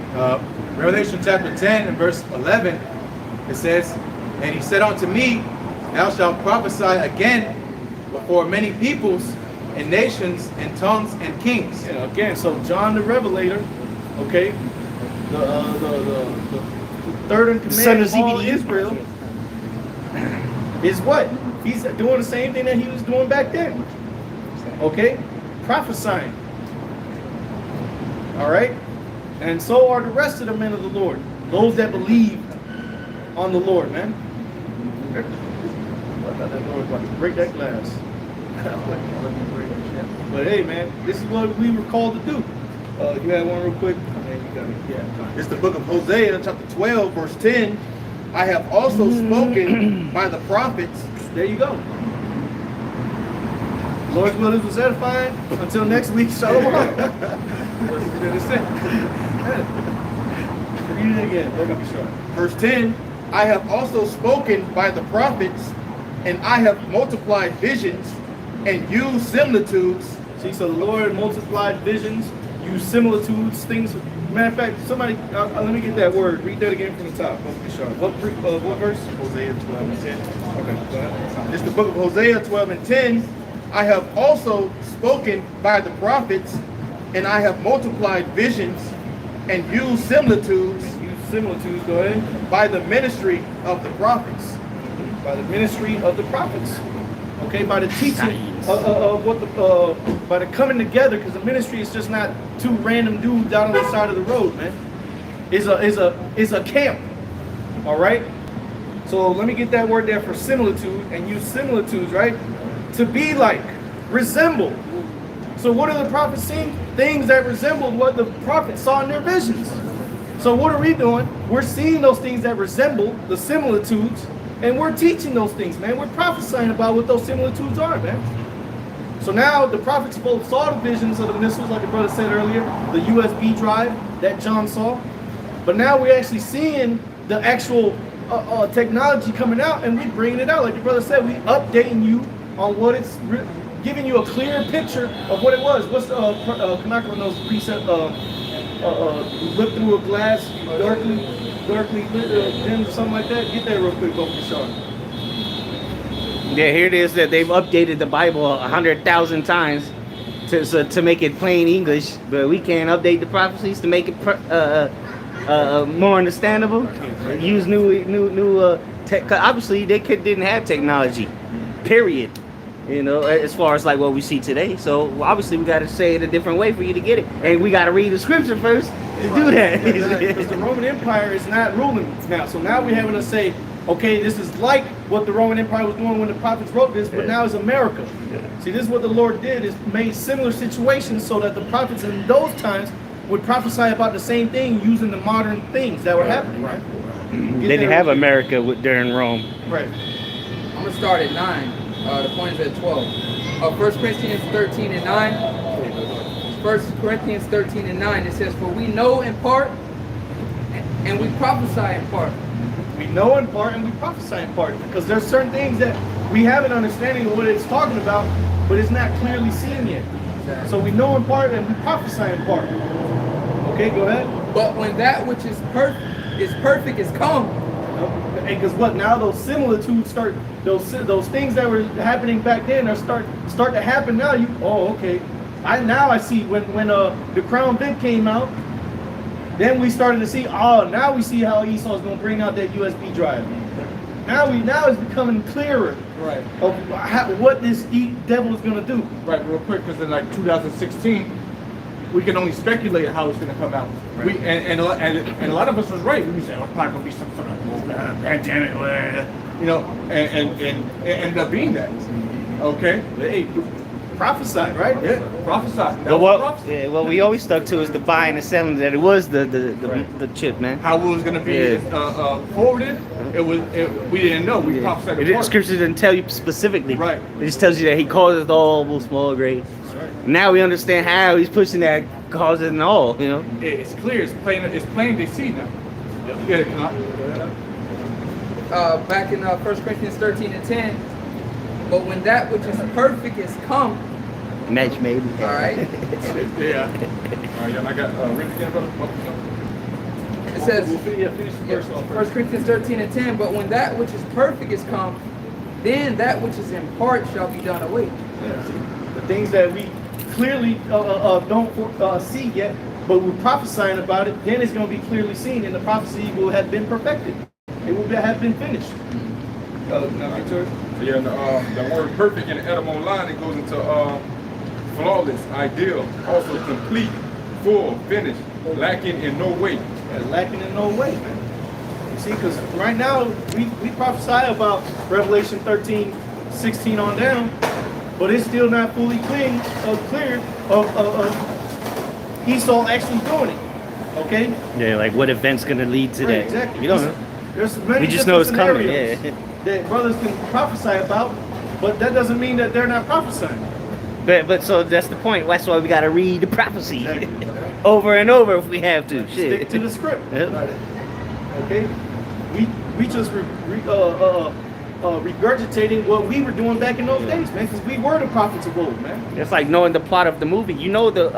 Revelation chapter 10 and verse 11, it says, "And he said unto me, Thou shalt prophesy again before many peoples and nations and tongues and kings." Yeah, again, so John the Revelator, okay, the third in Son command of of all Zebedee. Israel, is what? He's doing the same thing that he was doing back then. Okay? Prophesying. All right? And so are the rest of the men of the Lord. Those that believe on the Lord, man. I thought that Lord was about to break that glass. But hey, man, this is what we were called to do. You had one real quick? Man, you got it. Yeah. It's the book of Hosea, chapter 12, verse 10. "I have also spoken by the prophets." There you go. Lord's will is edifying. Until next week, shalom. What did it say? Read it again. They're gonna be short. Verse 10, "I have also spoken by the prophets, and I have multiplied visions and used similitudes." See, so the Lord multiplied visions, used similitudes, things. Matter of fact, somebody, let me get that word. Read that again from the top. Let's be sure. What verse? Hosea 12 and 10. Okay, go ahead. It's the book of Hosea 12 and 10. "I have also spoken by the prophets, and I have multiplied visions and used similitudes Use similitudes. Go ahead. by the ministry of the prophets." By the ministry of the prophets. Okay, by the teaching of what the by the coming together, because the ministry is just not two random dudes out on the side of the road, man. Is a camp. All right. So let me get that word there for similitude and use similitudes, right? To be like, resemble. So what are the prophets seeing? Things that resembled what the prophets saw in their visions. So what are we doing? We're seeing those things that resemble the similitudes, and we're teaching those things, man. We're prophesying about what those similitudes are, man. So now the prophets both saw the visions of the missiles, like the brother said earlier, the USB drive that John saw. But now we're actually seeing the actual technology coming out, and we bringing it out. Like the brother said, we updating you on what it's giving you a clear picture of what it was. What's the Kanaka on those precept? Look through a glass, darkly lit, dim, something like that. Get that real quick, go for Sean. Yeah, here it is that they've updated the Bible 100,000 times to make it plain English, but we can't update the prophecies to make it more understandable. Use new tech. 'Cause obviously, they didn't have technology. Period. You know, as far as like what we see today. So obviously, we got to say it a different way for you to get it, and we got to read the scripture first to do that. Because the Roman Empire is not ruling now. So now we're having to say, okay, this is like what the Roman Empire was doing when the prophets wrote this, but now it's America. See, this is what the Lord did, is made similar situations so that the prophets in those times would prophesy about the same thing using the modern things that were happening, right? They didn't have America during Rome. Right. I'm gonna start at 9. The point is at 12. 1 Corinthians 13 and 9. 1 Corinthians 13 and 9. It says, "For we know in part, and we prophesy in part." We know in part and we prophesy in part, because there's certain things that we have an understanding of what it's talking about, but it's not clearly seen yet. So we know in part and we prophesy in part. Okay, go ahead. "But when that which is perfect is come." Because what now? Those similitudes start. Those things that were happening back then are start to happen now. Okay. I see when the Crown Vic came out. Then we started to see. Now we see how Esau's going to bring out that USB drive. Now it's becoming clearer. Right. Of what this devil is going to do. Right, real quick, because in like 2016, we can only speculate how it's going to come out. We and a lot of us was right. We said, "Oh, it's probably going to be some sort of pandemic," you know, and it ended up being that. Okay. Hey, prophesied, right? Yeah, prophesied. But what we always stuck to is the buying and selling, that it was the chip, man. How it was going to be forwarded, we didn't know. We prophesied it. The scripture didn't tell you specifically. Right. It just tells you that he causes all small grades. Right. Now we understand how he's pushing that causes and all, you know. It's clear. It's plain. They see now. Yeah. Back in 1 Corinthians 13 and 10, but when that which is perfect is come, Match maybe. all right, Yeah. All right, I got read it again, brother. it says, Finish the verse off 1 Corinthians 13 and 10, but when that which is perfect is come, then that which is in part shall be done away. Yeah, see, the things that we clearly don't see yet, but we're prophesying about it, then it's going to be clearly seen, and the prophecy will have been perfected. It will have been finished. Yeah, the word perfect in the etymology line, it goes into flawless, ideal, also complete, full, finished, lacking in no way. Yeah, lacking in no way, man. You see, because right now we prophesy about Revelation 13, 16 on down, but it's still not fully clear of Esau actually doing it. Okay? Yeah, like what event's gonna lead to Right, that? exactly. We don't know. There's many We just know it's different coming. scenarios Yeah. that brothers can prophesy about, but that doesn't mean that they're not prophesying. But so that's the point. That's why we gotta read the prophecy Exactly. over and over if we have to. Stick Shit. to the script. Yep. Okay? We just regurgitating what we were doing back in those days, man, because we were the prophets of old, man. It's like knowing the plot of the movie. You know the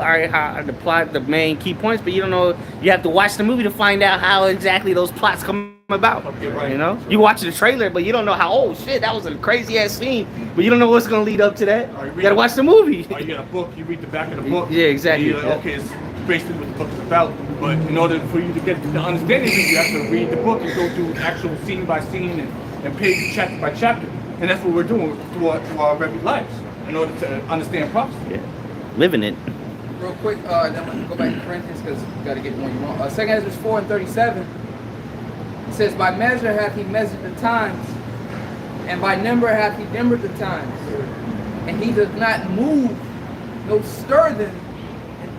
plot, the main key points, but you don't know. You have to watch the movie to find out how exactly those plots come about. Okay, right. You know, you watch the trailer, but you don't know how. Oh shit, that was a crazy ass scene, but you don't know what's gonna lead up to that. Or you You gotta watch the movie. Or you get a book, you read the back of the book. Yeah, exactly. And you're like, okay, it's basically what the book is about. But in order for you to get the understanding of it, you have to read the book and go through actual scene by scene and page chapter by chapter. And that's what we're doing through our everyday lives in order to understand prophecy. Yeah, living it. Real quick, then I'm going to go back to Corinthians because you got to get one you want. 2 Ezra 4 and 37, it says, by measure hath he measured the times, and by number hath he numbered the times. And he does not move, no stir them,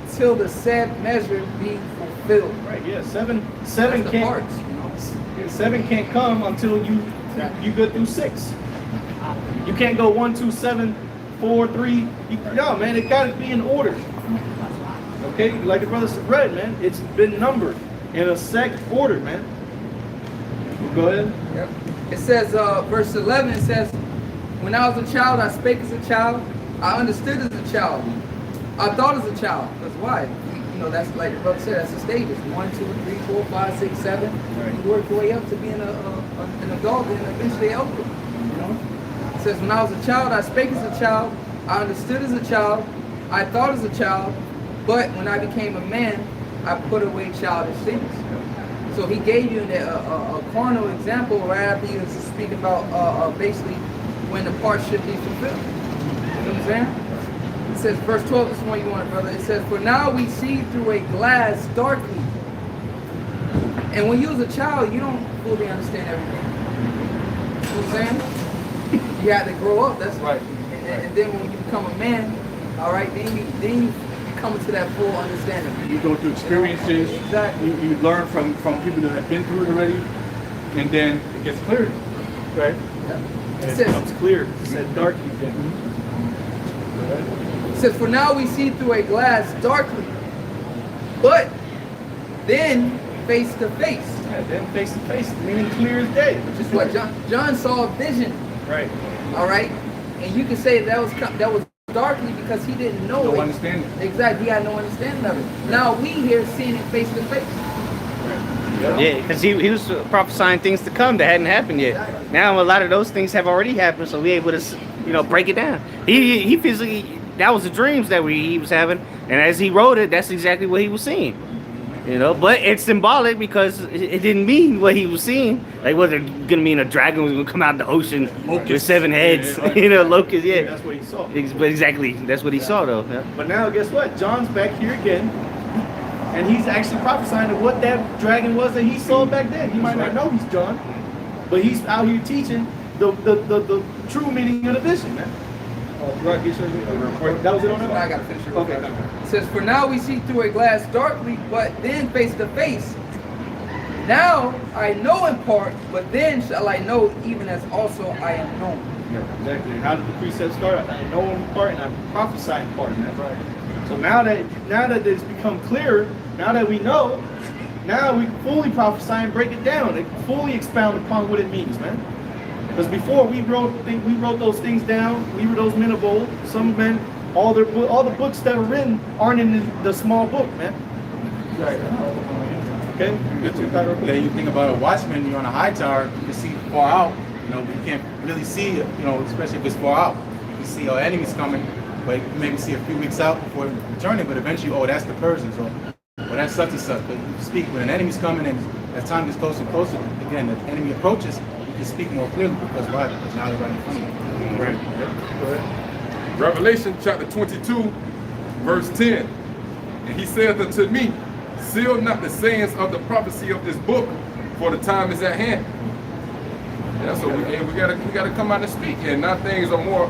until the said measure be fulfilled. Right, yeah. Seven That's the can't parts, you know. 7 can't come until you go through 6. You can't go 1, 2, 7, 4, 3. No, man, it got to be in order. Okay, like the brother read, man, it's been numbered in a set order, man. Go ahead. Yep. It says, verse 11, it says, when I was a child, I spake as a child, I understood as a child, I thought as a child. That's why. You know, that's like the brother said, that's the stages. 1, 2, 3, 4, 5, 6, 7. Right. You work your way up to being an adult and eventually elder. You know? It says, when I was a child, I spake as a child, I understood as a child, I thought as a child, but when I became a man, I put away childish things. So he gave you a carnal example right after he was speaking about basically when the part should be fulfilled. You know what I'm saying? It says, verse 12, this is one you wanted, brother. It says, for now we see through a glass darkly. And when you was a child, you don't fully understand everything. You know what I'm saying? You had to grow up, that's right. And then when you become a man, all right, then you come into that full understanding. You go through experiences, Exactly. you learn from people that have been through it already, and then it gets clear, right? Yeah. It It says, becomes clear. It's that dark you get. It says, for now we see through a glass darkly, but then face to face. Yeah, then face to face, meaning clear as day. Which is what John saw a vision, Right. all right? And you can say that was darkly because he didn't know No it. understanding. Exactly, he had no understanding of it. Now we here seeing it face to face. Yeah, because he was prophesying things to come that hadn't happened yet. Now a lot of those things have already happened, so we're able to, break it down. He physically, that was the dreams that he was having, and as he wrote it, that's exactly what he was seeing. You know, but it's symbolic because it didn't mean what he was seeing. Like, was it gonna mean a dragon was gonna come out of the ocean with 7 heads? Yeah, right. You know, locust. Yeah, That's what he saw. But exactly, that's what he saw, though. Yeah. But now, guess what? John's back here again, and he's actually prophesying of what that dragon was that he saw back then. He might not know he's John, but he's out here teaching the true meaning of the vision, man. Right, that was it on that one? I gotta finish it. Okay. It says, "For now we see through a glass darkly, but then face to face. Now I know in part, but then shall I know, even as also I am known." Yeah, exactly. And how did the precept start? I know in part and I prophesy in part. And that's right. So now that it's become clearer, now that we know, now we can fully prophesy and break it down and fully expound upon what it means, man. Because before we wrote those things down, we were those men of old. Some men, all the books that were written aren't in the small book, man. Right. Okay. Then you think about a watchman, you're on a high tower, you can see far out. You know, you can't really see, you know, especially if it's far out. You can see our enemies coming, but you maybe see a few weeks out before returning, but eventually, oh, that's the Persians, or well, that's such and such. But you speak when an enemy's coming, and as time gets closer and closer, again, the enemy approaches, you can speak more clearly because why? Because now they're right in front of you. Right. Go ahead. Revelation chapter 22, verse 10. And he saith unto me, seal not the sayings of the prophecy of this book, for the time is at hand. Yeah, so we gotta come out and speak. And now things are more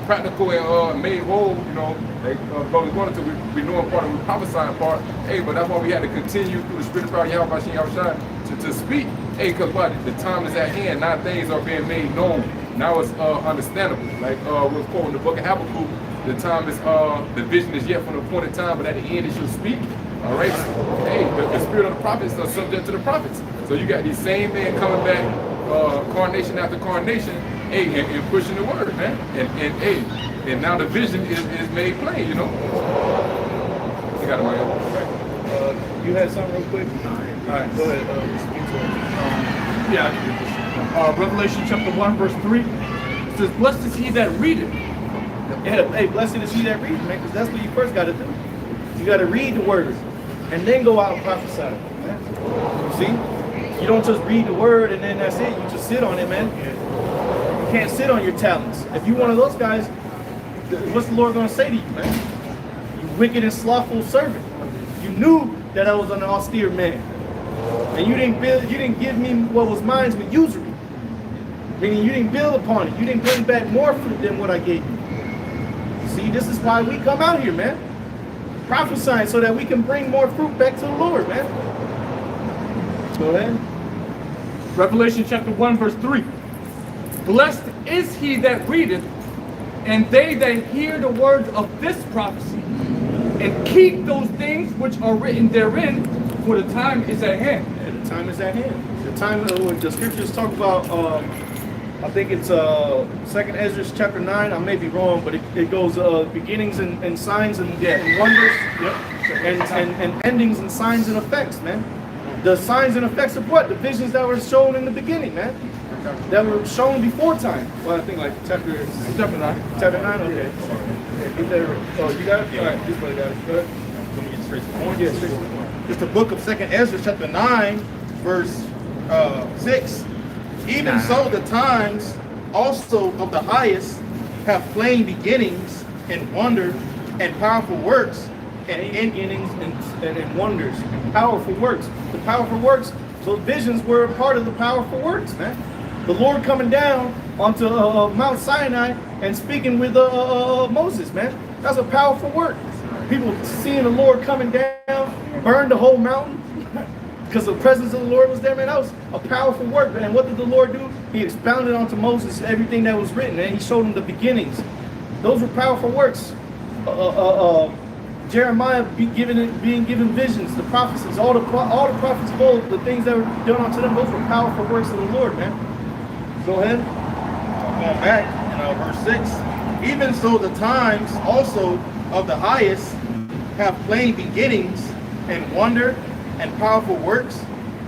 practical and made whole, you know. Brother wanted to, we know in part and we prophesying part. Hey, but that's why we had to continue through the spirit of power, Yahweh to speak. Hey, because what? The time is at hand. Now things are being made known. Now it's understandable. Like we're quoting the book of Habakkuk, the time is the vision is yet for the appointed time, but at the end it shall speak. All right. Hey, the spirit of the prophets are subject to the prophets. So you got these same men coming back, carnation after carnation, hey, and pushing the word, man. And now the vision is made plain, you know. You got it, Mario. You had something real quick? All right, go ahead. Speak to it. Yeah, I can do this. Revelation chapter 1, verse 3. It says, "Blessed is he that readeth." Yeah, hey, blessed is he that reads, man, because that's what you first got to do. You got to read the word and then go out and prophesy. Man. You see? You don't just read the word and then that's it. You just sit on it, man. You can't sit on your talents. If you're one of those guys, what's the Lord going to say to you, man? You wicked and slothful servant. You knew that I was an austere man, and you didn't give me what was mine with usury. Meaning you didn't build upon it. You didn't bring back more fruit than what I gave you. See, this is why we come out here, man. Prophesying so that we can bring more fruit back to the Lord, man. Go ahead. Revelation chapter 1, verse 3. "Blessed is he that readeth, and they that hear the words of this prophecy, and keep those things which are written therein, for the time is at hand." Yeah, the time is at hand. The time when the scriptures talk about, I think it's 2nd Ezra chapter 9. I may be wrong, but it goes beginnings and signs and wonders, and endings and signs and effects, man. The signs and effects of what? The visions that were shown in the beginning, man. That were shown before time. Well, I think like chapter 9. Chapter 9, okay. Oh, you got it? All right, this brother got it. Go ahead. Let me get straight to the point. Yeah, straight to the point. It's the book of 2nd Ezra, chapter 9, verse 6. Even so, the times also of the highest have plain beginnings and wonder and powerful works and beginnings and wonders and powerful works. The powerful works, so visions were a part of the powerful works, man. The Lord coming down onto Mount Sinai and speaking with Moses, man. That's a powerful work. People seeing the Lord coming down, burned the whole mountain because the presence of the Lord was there, man. That was a powerful work, man. And what did the Lord do? He expounded onto Moses everything that was written, and he showed him the beginnings. Those were powerful works. Jeremiah being given visions, the prophecies, all the prophets told the things that were done unto them. Those were powerful works of the Lord, man. Go ahead. Going back in verse 6. Even so, the times also of the highest have plain beginnings and wonder and powerful works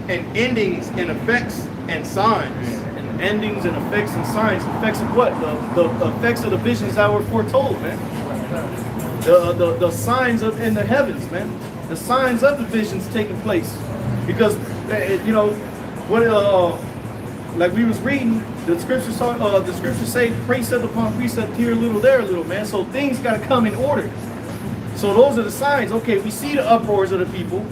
and endings and effects and signs. And endings and effects and signs. Effects of what? The effects of the visions that were foretold, man. The signs in the heavens, man. the signs of the visions taking place. Because, you know, what like we was reading, the scriptures say precept upon precept, here a little, there a little, man. So things got to come in order. So those are the signs. Okay, we see the uproars of the people.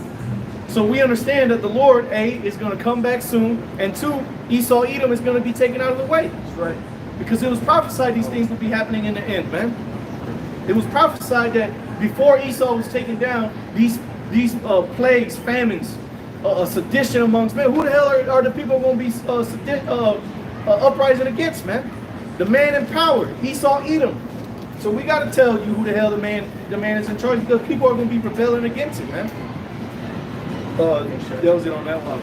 So we understand that the Lord, A, is going to come back soon, and 2, Esau, Edom is going to be taken out of the way. That's right. Because it was prophesied these things would be happening in the end, man. It was prophesied that before Esau was taken down, these plagues, famines, sedition amongst men. Who the hell are the people going to be uprising against, man? The man in power, Esau, Edom. So we got to tell you who the hell the man is in charge, because people are going to be rebelling against it, man. That was it on that one.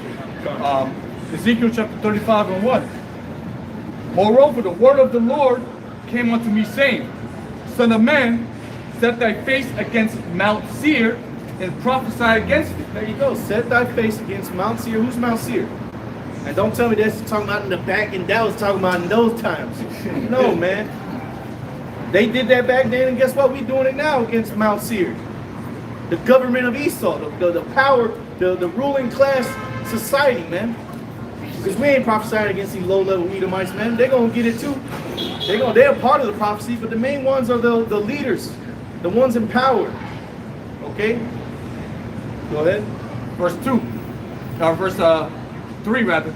Ezekiel chapter 35 and 1. Moreover, the word of the Lord came unto me, saying, Son of man, set thy face against Mount Seir and prophesy against it. There you go. Set thy face against Mount Seir. Who's Mount Seir? And don't tell me that's talking about in the back and that was talking about in those times. No, man. They did that back then, and guess what? We're doing it now against Mount Seir. The government of Esau, the power, the ruling class society, man. Because we ain't prophesying against these low-level Edomites, man. They're going to get it too. They're a part of the prophecy, but the main ones are the leaders, the ones in power. Okay? Go ahead. Verse 3 rather.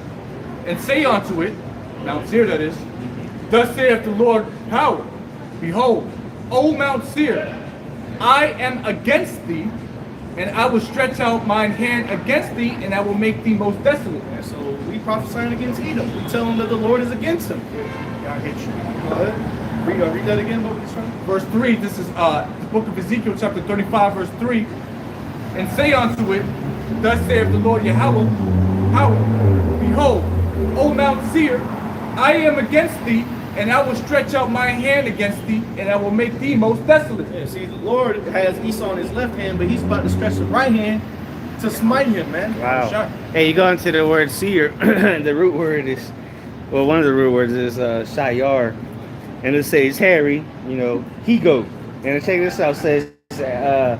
And say unto it, Mount Seir that is, Thus saith the Lord power, Behold, O Mount Seir, I am against thee, and I will stretch out mine hand against thee, and I will make thee most desolate. And so we prophesying against Edom. We tell them that the Lord is against them. God hate you. Go ahead. Read that again, what was from? Verse 3, this is the book of Ezekiel chapter 35, verse 3. And say unto it, Thus saith the Lord Yahweh, Behold, O Mount Seir, I am against thee, and I will stretch out my hand against thee, and I will make thee most desolate. Yeah, see, the Lord has Esau on his left hand, but he's about to stretch the right hand to smite him, man. Wow. Hey, you go into the word seer, the root word is, well, one of the root words is shayar, and it says hairy, you know, he-goat. And check this out, it says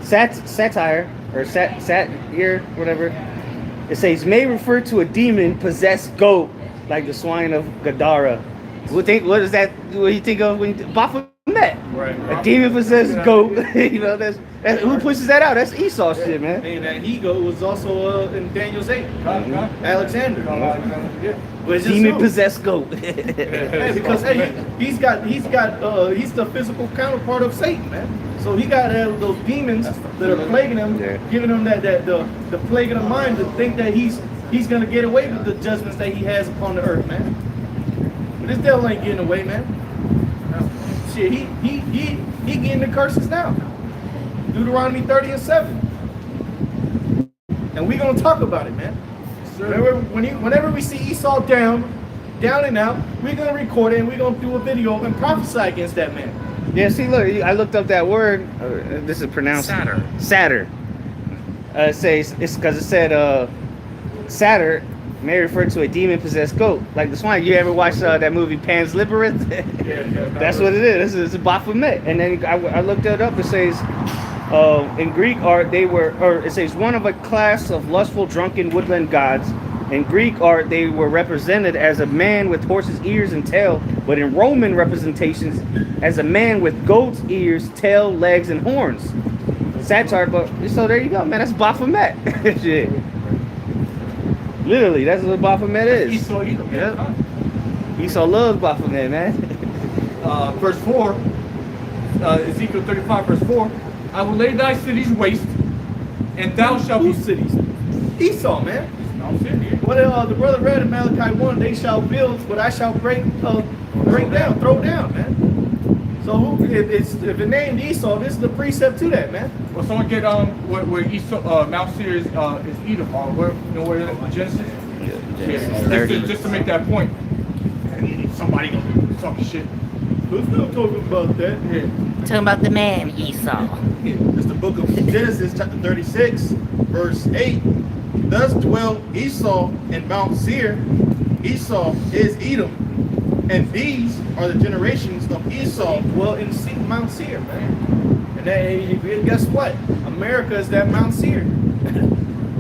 satire, or satyr, whatever. It says, may refer to a demon-possessed goat, like the swine of Gadara. What is that? What you think of when Baphomet? Right. A demon-possessed goat. You know, that's who pushes that out? That's Esau shit, man. And that he-goat was also in Daniel's 8. Alexander. Yeah. Demon-possessed goat. Hey, because hey, he's the physical counterpart of Satan, man. So he got those demons that are plaguing him, giving him the plague of the mind to think that he's gonna get away with the judgments that he has upon the earth, man. But this devil ain't getting away, man. Shit, he getting the curses now. Deuteronomy 30 and 7. And we're gonna talk about it, man. Whenever we see Esau down and out, we're gonna record it and we're gonna do a video and prophesy against that man. Yeah, see, look, I looked up that word. This is pronounced Satyr. It's because it said Satyr may refer to a demon-possessed goat, like the swine. You ever watch that movie Pan's Labyrinth? That's what it is. It's a Baphomet. And then I looked it up. It says in Greek art it says one of a class of lustful, drunken woodland gods. In Greek art, they were represented as a man with horse's ears and tail, but in Roman representations, as a man with goat's ears, tail, legs, and horns. Satire, but so there you go, man. That's Baphomet. Shit. Literally, that's what Baphomet is. Esau, Edom. Yep. Esau loves Baphomet, man. Verse 4, Ezekiel 35, verse 4. I will lay thy cities waste, and thou shalt be... Whose cities? Esau, man. What the brother read in Malachi 1, they shall build, but I shall break down, throw down, man. So if it named Esau, this is the precept to that, man. Well, someone get where Esau, Mount Seir is Edom. Where Genesis? Yeah. Just to make that point. Somebody gonna talk shit. Who's still talking about that? Yeah. Talking about the man Esau. It's the book of Genesis, chapter 36, verse 8. Thus dwelt Esau in Mount Seir. Esau is Edom. And these are the generations of Esau. Well, in Mount Seir, man. And then, guess what? America is that Mount Seir.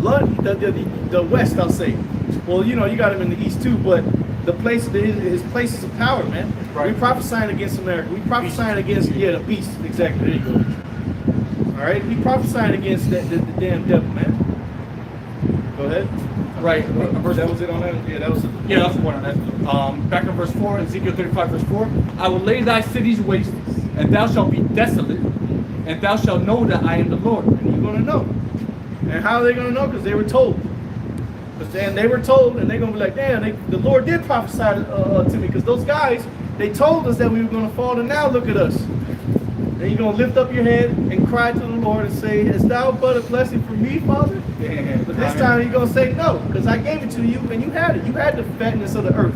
The West, I'll say. Well, you know, you got him in the East too, but the place, his places of power, man. Right. We prophesying against America. We prophesying against, the beast. Exactly. There you go. All right. We prophesying against the damn devil, man. Go ahead. Right. That was it on that. Yeah, that was it. Yeah, that's the one on that. Back in verse 4, Ezekiel 35, verse 4. I will lay thy cities waste, and thou shalt be desolate, and thou shalt know that I am the Lord. And you're gonna know. And how are they gonna know? Because they were told. And they were told, and they're gonna be like, damn, the Lord did prophesy to me. Because those guys, they told us that we were gonna fall, and now look at us. And you're gonna lift up your head and cry to the Lord and say, "Hast thou but a blessing for me, Father?" Yeah. But this time you're gonna say no, because I gave it to you, and you had it. You had the fatness of the earth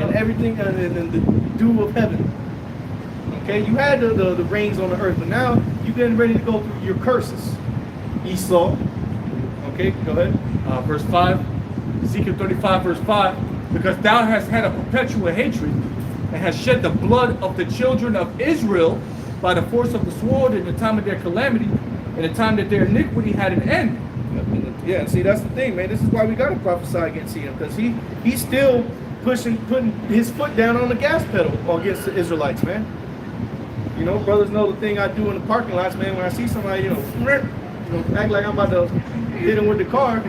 and everything, and the dew of heaven. Okay, you had the rains on the earth, but now you're getting ready to go through your curses, Esau. Okay, go ahead. Verse 5, Ezekiel 35, verse 5. Because thou hast had a perpetual hatred, and hast shed the blood of the children of Israel by the force of the sword in the time of their calamity, in the time that their iniquity had an end. Yeah, see, that's the thing, man. This is why we gotta prophesy against him, because he's still putting his foot down on the gas pedal against the Israelites, man. You know, brothers know the thing I do in the parking lots, man. When I see somebody, act like I'm about to hit him with the car.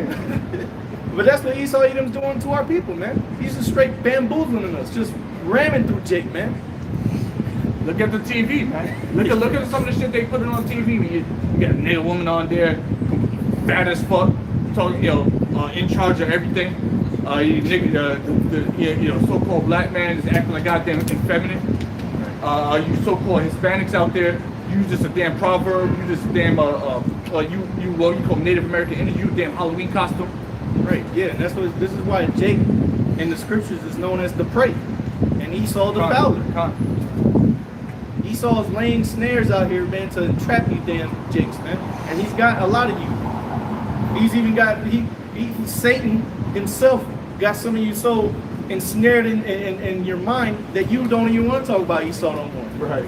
But that's what Esau Edom's doing to our people, man. He's just straight bamboozling us, just ramming through Jake, man. Look at the TV, man. Look at some of the shit they put on TV. You got a native woman on there, fat as fuck, in charge of everything. You so-called black man is acting like goddamn effeminate. You so-called Hispanics out there, you just a damn proverb. You just a damn you call Native American Indian. You a damn Halloween costume. Right. Yeah. And this is why Jake in the scriptures is known as the prey, and Esau the fowler. Esau's laying snares out here, man, to trap you damn Jakes, man. And he's got a lot of you. He's even got Satan himself got some of you so ensnared in your mind that you don't even want to talk about Esau no more. Right.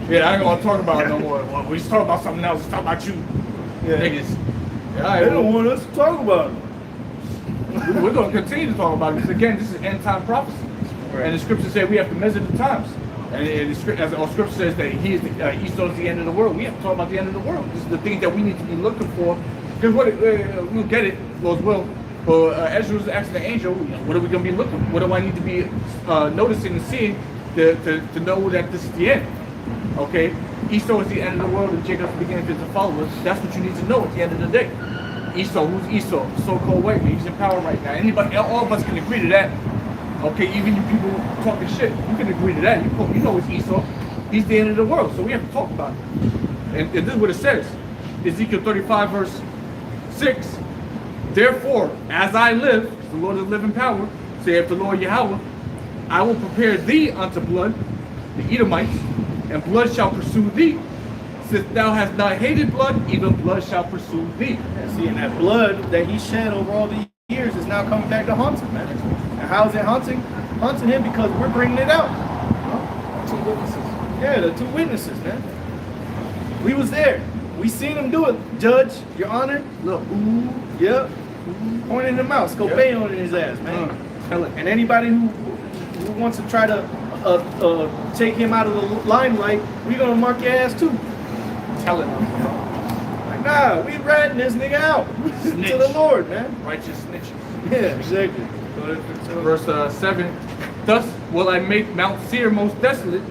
Yeah, I ain't gonna talk about it no more. Well, we just talk about something else. Talk about you, niggas. Yeah, they don't want us to talk about it. We're gonna continue to talk about it because again, this is end time prophecy, and the scripture says we have to measure the times. And as our scripture says that he is Esau is the end of the world. We have to talk about the end of the world. This is the thing that we need to be looking for. Because we'll get it, Lord's will. But Ezra was asking the angel, what are we going to be looking for? What do I need to be noticing and seeing to know that this is the end? Okay? Esau is the end of the world and Jacob is the beginning of his followers. That's what you need to know at the end of the day. Esau, who's Esau? So-called white man. He's in power right now. All of us can agree to that. Okay, even you people talking shit, you can agree to that. You know it's Esau. He's the end of the world, so we have to talk about it. And this is what it says. Ezekiel 35, verse 6. Therefore, as I live, the Lord is living power, saith the Lord Yahweh, I will prepare thee unto blood, the Edomites, and blood shall pursue thee. Since thou hast not hated blood, even blood shall pursue thee. Yeah, see, and that blood that he shed over all these years is now coming back to haunt him, man. And how is it haunting? Haunting him because we're bringing it out. Two witnesses. Yeah, the two witnesses, man. We was there. We seen him do it. Judge, Your Honor. Look, ooh, yep. Pointing him out, Scopay on his ass, man. And anybody who wants to try to take him out of the limelight, we gonna mark your ass too. Tell it. Like, nah, we ratting this nigga out to the Lord, man. Righteous snitches. Yeah, exactly. Verse 7. Thus will I make Mount Seir most desolate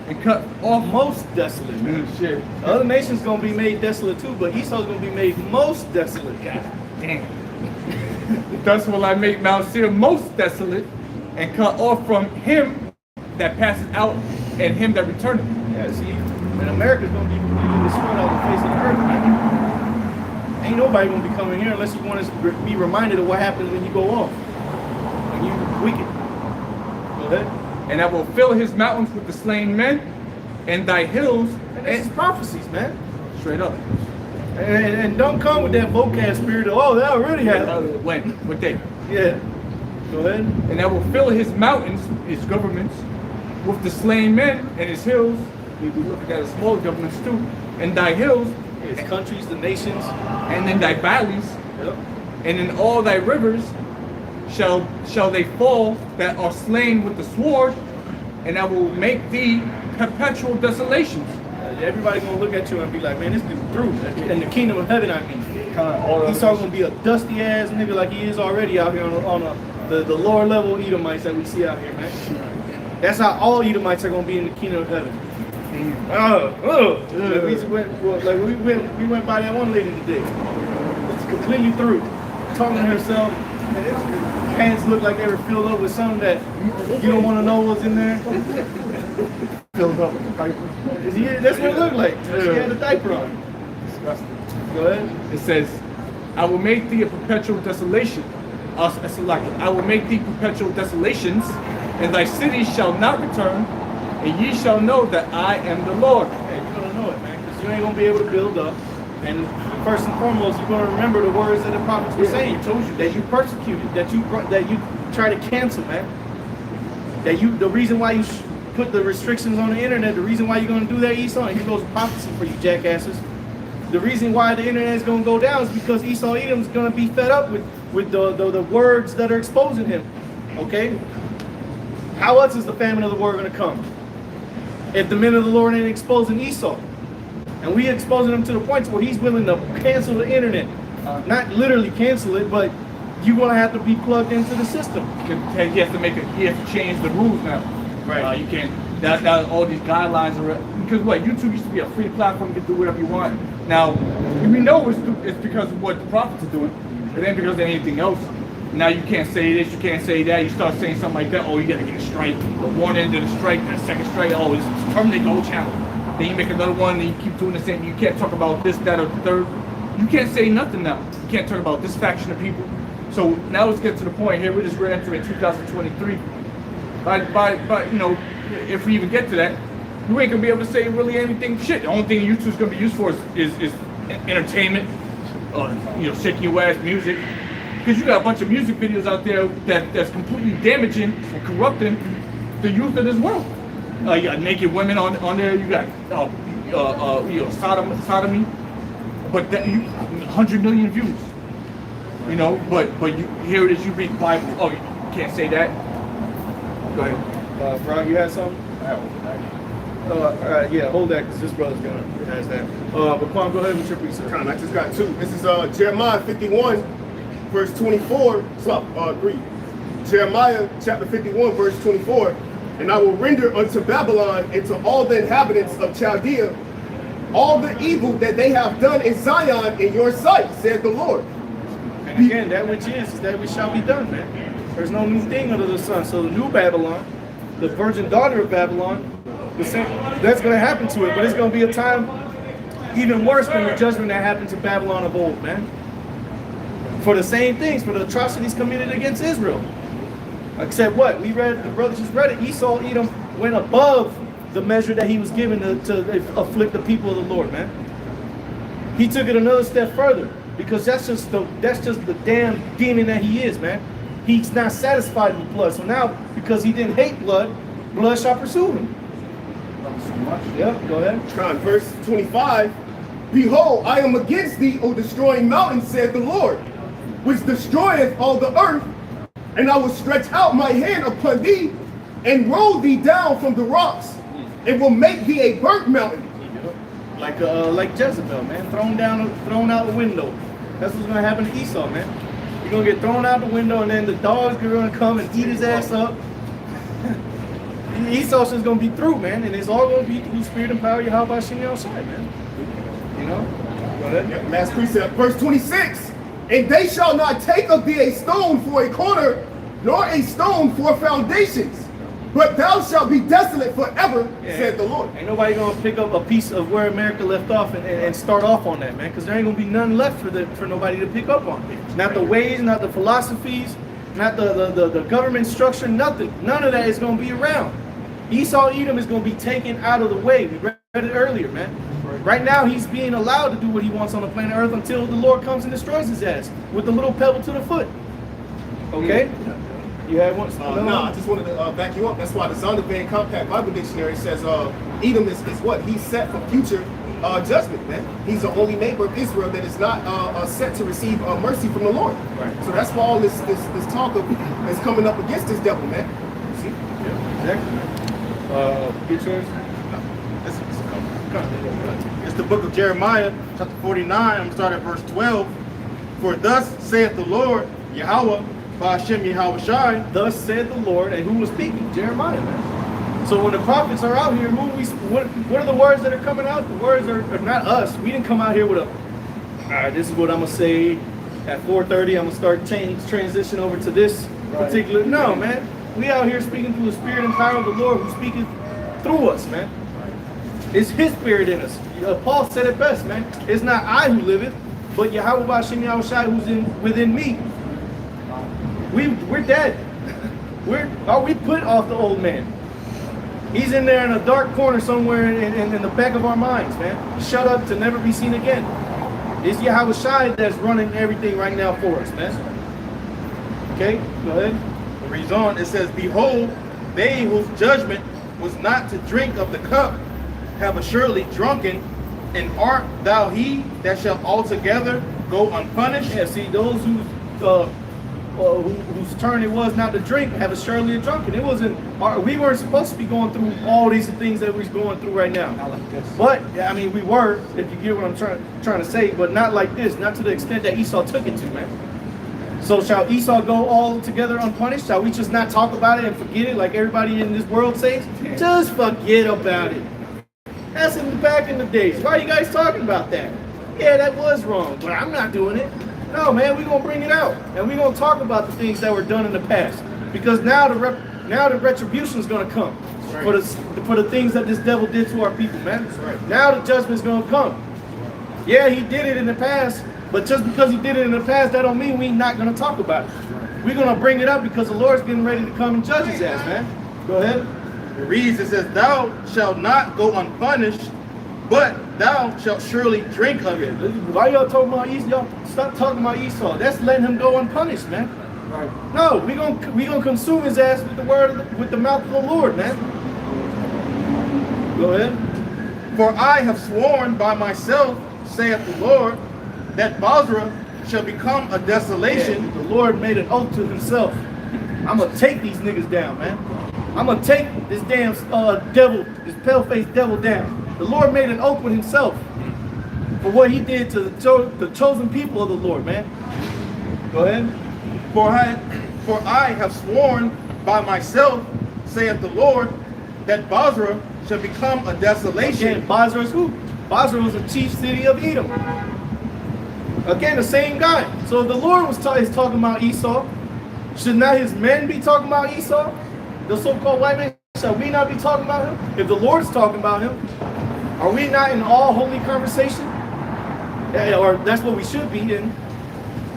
and cut off Most desolate, man. shit. The other nation's gonna be made desolate too, but Esau's gonna be made most desolate. God Damn. Thus will I make Mount Seir most desolate and cut off from him that passes out and him that returneth. Yeah, see, and America's gonna be completely destroyed off the face of the earth, man. Ain't nobody gonna be coming here unless you want to be reminded of what happens when you go off. When you wicked. Go ahead. And I will fill his mountains with the slain men, and thy hills. And this is prophecies, man. Straight up. And don't come with that vocab spirit of, oh, that already happened. When? What day? Yeah. Go ahead. And I will fill his mountains, his governments, with the slain men, and his hills we look at the smaller governments too. And thy hills, His countries, the nations. and in thy valleys, Yep. and in all thy rivers shall they fall that are slain with the sword, and I will make thee perpetual desolations. Everybody gonna look at you and be like, man, this dude through. In the kingdom of heaven, I mean. All Esau gonna be a dusty ass nigga like he is already out here the lower level Edomites that we see out here, man. That's how all Edomites are gonna be in the kingdom of heaven. We went by that one lady today. It's completely through, talking to herself. Pants look like they were filled up with something that you don't want to know what's in there. filled up with diapers. Yeah, that's what it looked like. She had a diaper on. Disgusting. Go ahead. It says, I will make thee a perpetual desolation. I will make thee perpetual desolations, and thy cities shall not return, and ye shall know that I am the Lord. Hey, you're gonna know it, man, because you ain't gonna be able to build up. And first and foremost, you're gonna remember the words that the prophets were saying. He told you that you persecuted, that you try to cancel, man. The reason why you put the restrictions on the internet, the reason why you're gonna do that, Esau, and here goes prophecy for you jackasses. The reason why the internet is gonna go down is because Esau Edom is gonna be fed up with the words that are exposing him. Okay? How else is the famine of the word gonna come? If the men of the Lord ain't exposing Esau. And we exposing him to the point where he's willing to cancel the internet. Not literally cancel it, but you're gonna have to be plugged into the system. He has to change the rules now. Right. You can't. That all these guidelines are because YouTube used to be a free platform. You can do whatever you want. Now we know it's because of what the prophets are doing. It ain't because of anything else. Now you can't say this, you can't say that. You start saying something like that. Oh, you gotta get a strike. One end of the strike, and a second strike. Oh, it's terminate the whole channel. Then you make another one, and you keep doing the same. You can't talk about this, that, or the third. You can't say nothing now. You can't talk about this faction of people. So now let's get to the point here. We're entering 2023. But if we even get to that, you ain't gonna be able to say really anything shit. The only thing YouTube's gonna be used for is entertainment, shaking your ass music. Because you got a bunch of music videos out there that's completely damaging and corrupting the youth of this world. You got naked women on there. You got sodomy, but that 100 million views. But you here it is. You read the Bible. Oh, you can't say that. Go ahead. Frog, you had something? Yeah, hold that because this brother's gonna ask that. But Quan, go ahead with your research. I just got two. This is Jeremiah 51, verse 24. Read. Jeremiah chapter 51, verse 24. And I will render unto Babylon and to all the inhabitants of Chaldea all the evil that they have done in Zion in your sight, said the Lord. And again, that which is that which shall be done, man. There's no new thing under the sun. So the new Babylon, the virgin daughter of Babylon, that's going to happen to it. But it's going to be a time even worse than the judgment that happened to Babylon of old, man. For the same things, for the atrocities committed against Israel. Except what? The brother just read it. Esau Edom went above the measure that he was given to afflict the people of the Lord, man. He took it another step further because that's just the damn demon that he is, man. He's not satisfied with blood. So now, because he didn't hate blood, blood shall pursue him. So much. Yep, go ahead. Verse 25. Behold, I am against thee, O destroying mountain, said the Lord, which destroyeth all the earth, and I will stretch out my hand upon thee, and roll thee down from the rocks, and will make thee a burnt mountain. Like Jezebel, man, thrown out the window. That's what's gonna happen to Esau, man. You're gonna get thrown out the window, and then the dogs are gonna come and eat his ass up. Esau's just gonna be through, man, and it's all gonna be through spirit and power. Yahweh Shem outside, man. Go ahead. Last precept, verse 26. And they shall not take of thee a stone for a corner, nor a stone for foundations, but thou shalt be desolate forever, said the Lord. Ain't nobody gonna pick up a piece of where America left off and start off on that, man, because there ain't gonna be none left for nobody to pick up on. Not the ways, not the philosophies, not the government structure, nothing. None of that is gonna be around. Esau Edom is gonna be taken out of the way. We read it earlier, man. Right now, he's being allowed to do what he wants on the planet Earth until the Lord comes and destroys his ass with a little pebble to the foot. Okay? You had one? No, I just wanted to back you up. That's why the Zondervan Compact Bible Dictionary says Edom is what? He's set for future judgment, man. He's the only neighbor of Israel that is not set to receive mercy from the Lord. Right. So that's why all this talk of is coming up against this devil, man. See? Yeah, exactly. Get yours? It's the book of Jeremiah, chapter 49. I'm going to start at verse 12. For thus saith the Lord, Yahweh, Ba'ashem Yahweh Shai. Thus said the Lord, and who was speaking? Jeremiah, man. So when the prophets are out here, what are the words that are coming out? The words are not us. We didn't come out here with all right, this is what I'm going to say. At 4:30, I'm going to start transition over to this particular. No, man. We out here speaking through the spirit and power of the Lord who's speaking through us, man. It's his spirit in us. Paul said it best, man. It's not I who liveth, but Yahweh Ba'ashem Yahweh Shai who's within me. We're dead. We put off the old man. He's in there in a dark corner somewhere in the back of our minds, man. Shut up to never be seen again. It's Yahweh Shai that's running everything right now for us, man. Okay, go ahead. It reads on, it says, Behold, they whose judgment was not to drink of the cup have assuredly drunken, and art thou he that shall altogether go unpunished? Yeah, see, those whose turn it was not to drink have assuredly drunken. It wasn't. We weren't supposed to be going through all these things that we're going through right now. But I mean, we were. If you get what I'm trying to say, but not like this. Not to the extent that Esau took it to, man. So shall Esau go all together unpunished? Shall we just not talk about it and forget it like everybody in this world says? Just forget about it. That's back in the days. Why are you guys talking about that? Yeah, that was wrong, but I'm not doing it. No, man, we're going to bring it out. And we're going to talk about the things that were done in the past. Because now the retribution is going to come for the things that this devil did to our people, man. Now the judgment is going to come. Yeah, he did it in the past, but just because he did it in the past, that don't mean we're not going to talk about it. We're going to bring it up because the Lord's getting ready to come and judge his ass, man. Go ahead. It reads, it says, Thou shalt not go unpunished, but thou shalt surely drink of it. Why y'all talking about Esau? Y'all stop talking about Esau. That's letting him go unpunished, man. Right. No, we gonna consume his ass with the word with the mouth of the Lord, man. Go ahead. For I have sworn by myself, saith the Lord, that Basra shall become a desolation. Yeah, the Lord made an oath to himself. I'm gonna take these niggas down, man. I'm gonna take this damn devil, this pale-faced devil down. The Lord made an oath with himself for what he did to the chosen people of the Lord, man. Go ahead. For I have sworn by myself, saith the Lord, that Basra shall become a desolation. Again, Basra is who? Basra was the chief city of Edom. Again, the same guy. So if the Lord is talking about Esau, should not his men be talking about Esau? The so-called white man, shall we not be talking about him? If the Lord's talking about him, are we not in all holy conversation? Or that's what we should be in.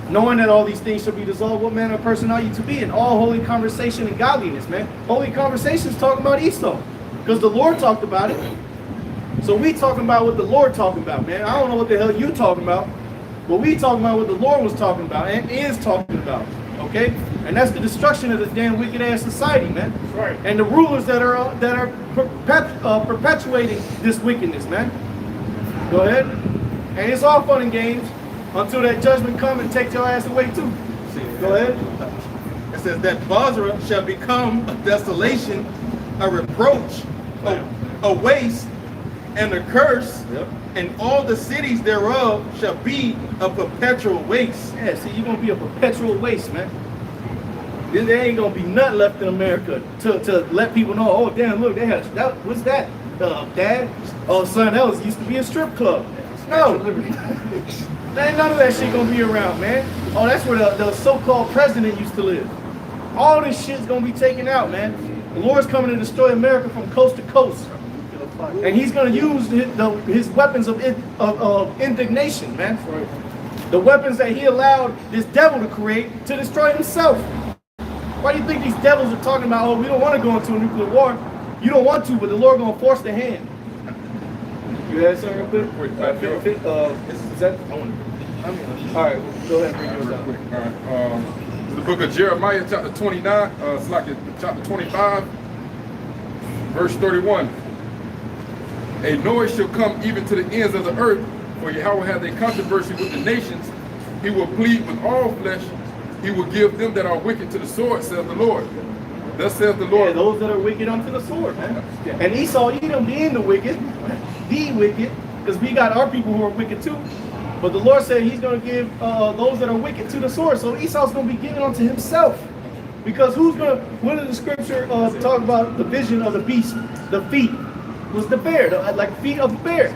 Knowing that all these things should be dissolved, what manner of person are you to be in all holy conversation and godliness, man? Holy conversation is talking about Esau. Because the Lord talked about it. So we talking about what the Lord talking about, man. I don't know what the hell you talking about. But we talking about what the Lord was talking about and is talking about. Okay? And that's the destruction of this damn wicked ass society, man. Right. And the rulers that are perpetuating this wickedness, man. Go ahead. And it's all fun and games until that judgment come and take your ass away too. Go ahead. It says that Basra shall become a desolation, a reproach, a waste, and a curse, and all the cities thereof shall be a perpetual waste. Yeah, see, you're gonna be a perpetual waste, man. There ain't gonna be nothing left in America to let people know. Oh, damn! Look, they had that. What's that, Dad? Oh, son, that used to be a strip club. No, there ain't none of that shit gonna be around, man. Oh, that's where the so-called president used to live. All this shit's gonna be taken out, man. The Lord's coming to destroy America from coast to coast, and He's gonna use His weapons of indignation, man. The weapons that He allowed this devil to create to destroy himself. Why do you think these devils are talking about, oh, we don't want to go into a nuclear war? You don't want to, but the Lord going to force the hand. You had something real quick? Is that? All right, go ahead and bring yours up. All right. The book of Jeremiah, chapter 29, it's like chapter 25, verse 31. A noise shall come even to the ends of the earth, for Yahweh hath a controversy with the nations. He will plead with all flesh. He will give them that are wicked to the sword, says the Lord. Thus says the Lord. Yeah, those that are wicked unto the sword, man. And Esau, Edom being the wicked, because we got our people who are wicked too. But the Lord said he's going to give those that are wicked to the sword. So Esau's going to be given unto himself. Because when did the scripture talk about the vision of the beast? The feet was the bear, like feet of the bear.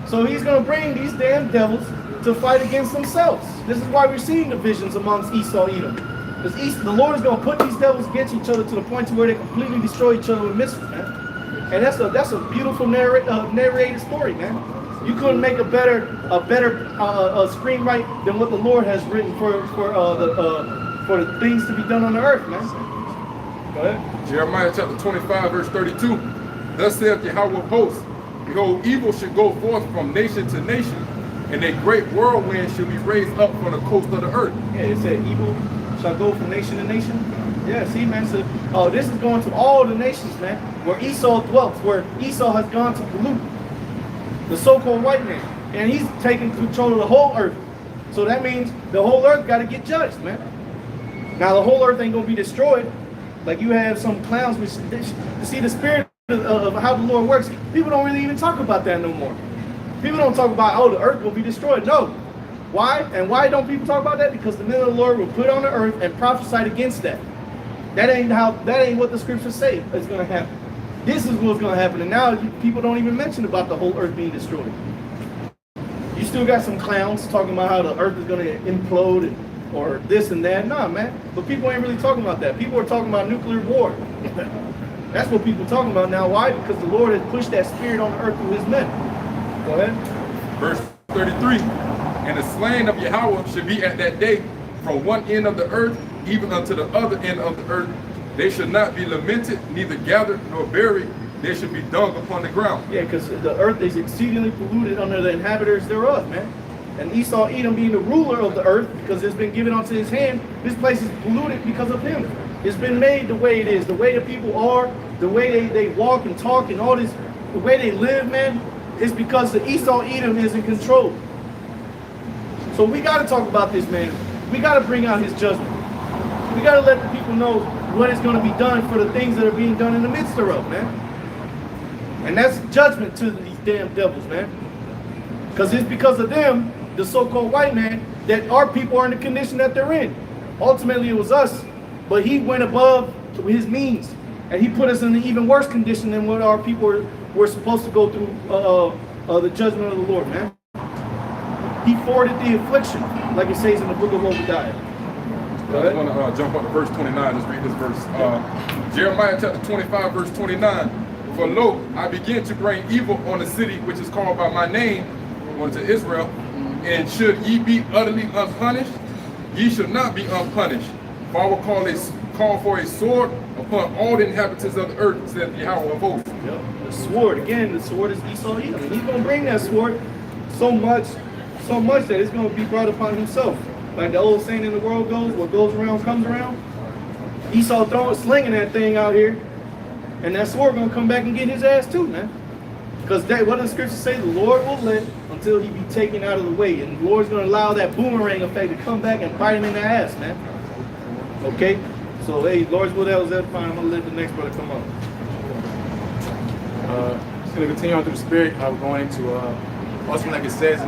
So he's going to bring these damn devils to fight against themselves. This is why we're seeing the visions amongst Esau, Edom. Because the Lord is going to put these devils against each other to the point to where they completely destroy each other with missiles, man. And that's a beautiful narrated story, man. You couldn't make a better screenwrite than what the Lord has written for the things to be done on the earth, man. Go ahead. Jeremiah chapter 25, verse 32. Thus saith Yahweh of hosts, behold, evil shall go forth from nation to nation, and a great whirlwind shall be raised up from the coast of the earth. Yeah, it said evil shall go from nation to nation. Yeah, see, man. So, this is going to all the nations, man. Where Esau dwelt, where Esau has gone to pollute the so-called white man, and he's taking control of the whole earth. So that means the whole earth got to get judged, man. Now the whole earth ain't gonna be destroyed. Like you have some clowns which to see the spirit of how the Lord works. People don't really even talk about that no more. People don't talk about, oh, the earth will be destroyed. No. Why? And why don't people talk about that? Because the men of the Lord will put on the earth and prophesied against that. That ain't what the scriptures say is gonna happen. This is what's going to happen. And now people don't even mention about the whole earth being destroyed. You still got some clowns talking about how the earth is going to implode or this and that. Nah, man. But people ain't really talking about that. People are talking about nuclear war. That's what people are talking about now. Why? Because the Lord has pushed that spirit on the earth through his men. Go ahead. Verse 33. And the slain of Yahweh should be at that day from one end of the earth even unto the other end of the earth. They should not be lamented, neither gathered nor buried. They should be dung upon the ground. Yeah, because the earth is exceedingly polluted under the inhabitants thereof, man. And Esau, Edom being the ruler of the earth, because it's been given unto his hand, this place is polluted because of him. It's been made the way it is, the way the people are, the way they walk and talk and all this, the way they live, man, is because the Esau, Edom is in control. So we got to talk about this, man. We got to bring out his judgment. We got to let the people know what is going to be done for the things that are being done in the midst thereof, man. And that's judgment to these damn devils, man. Because it's because of them, the so-called white man, that our people are in the condition that they're in. Ultimately, it was us, but he went above his means, and he put us in an even worse condition than what our people were supposed to go through the judgment of the Lord, man. He forwarded the affliction, like it says in the book of Obadiah. I just want to jump up to verse 29. Just read this verse. Jeremiah chapter 25, verse 29. For lo, I begin to bring evil on the city which is called by my name, unto Israel. And should ye be utterly unpunished, ye shall not be unpunished. For I will call for a sword upon all the inhabitants of the earth, saith Yahweh of hosts. Yep. The sword, again, the sword is Esau Edom. And he's going to bring that sword so much that it's going to be brought upon himself. Like the old saying in the world goes, what goes around comes around. Esau slinging that thing out here, and that sword gonna come back and get his ass too, man. Because what does the scripture say? The Lord will let until he be taken out of the way, and the Lord's gonna allow that boomerang effect to come back and bite him in the ass, man. Okay, so hey, Lord's will, that was that fine. I'm gonna let the next brother come up. Just gonna continue on through the spirit. We're going into also, like it says in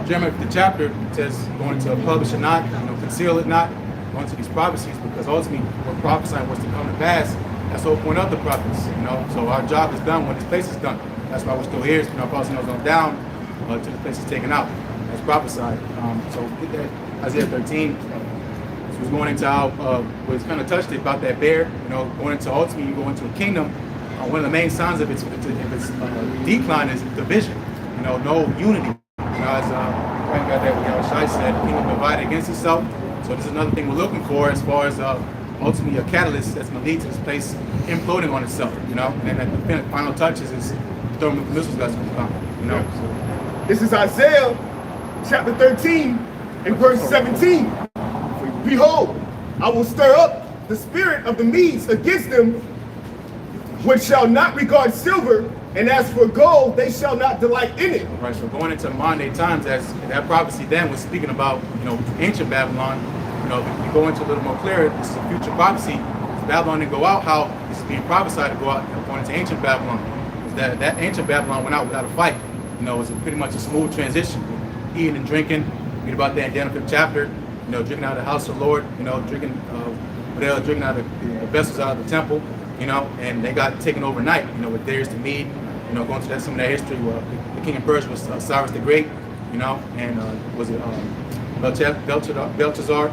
Jeremiah the chapter, it says going to publish it not, conceal it not, going to these prophecies, because ultimately we're prophesying what's to come to pass. That's the whole point of the prophets, So our job is done when this place is done. That's why we're still here. Prophecy goes on down till the place is taken out. That's prophesied. So with that, Isaiah 13. So was going into how was kind of touched about that bear. Going into ultimately you go into a kingdom. One of the main signs of its decline is division. No unity. As Frank got that, what Shai said, the kingdom divided against itself. So this is another thing we're looking for as far as ultimately a catalyst that's going to lead to this place imploding on itself, And at the final touches is thermal missiles that's going to come, So. This is Isaiah chapter 13 and verse 17. Behold, I will stir up the spirit of the Medes against them, which shall not regard silver, and as for gold, they shall not delight in it. Right, so going into modern day times, as that prophecy then was speaking about, ancient Babylon, if you go into a little more clear, this is a future prophecy. If Babylon didn't go out, how this is being prophesied to go out going into ancient Babylon. Is that ancient Babylon went out without a fight. It was pretty much a smooth transition. Eating and drinking, read about that in Daniel 5th chapter, drinking out of the house of the Lord, drinking out of the vessels out of the temple, and they got taken overnight, with Darius the Mede, going to some of that history where the king of Persia was Cyrus the Great, and was it Belshazzar,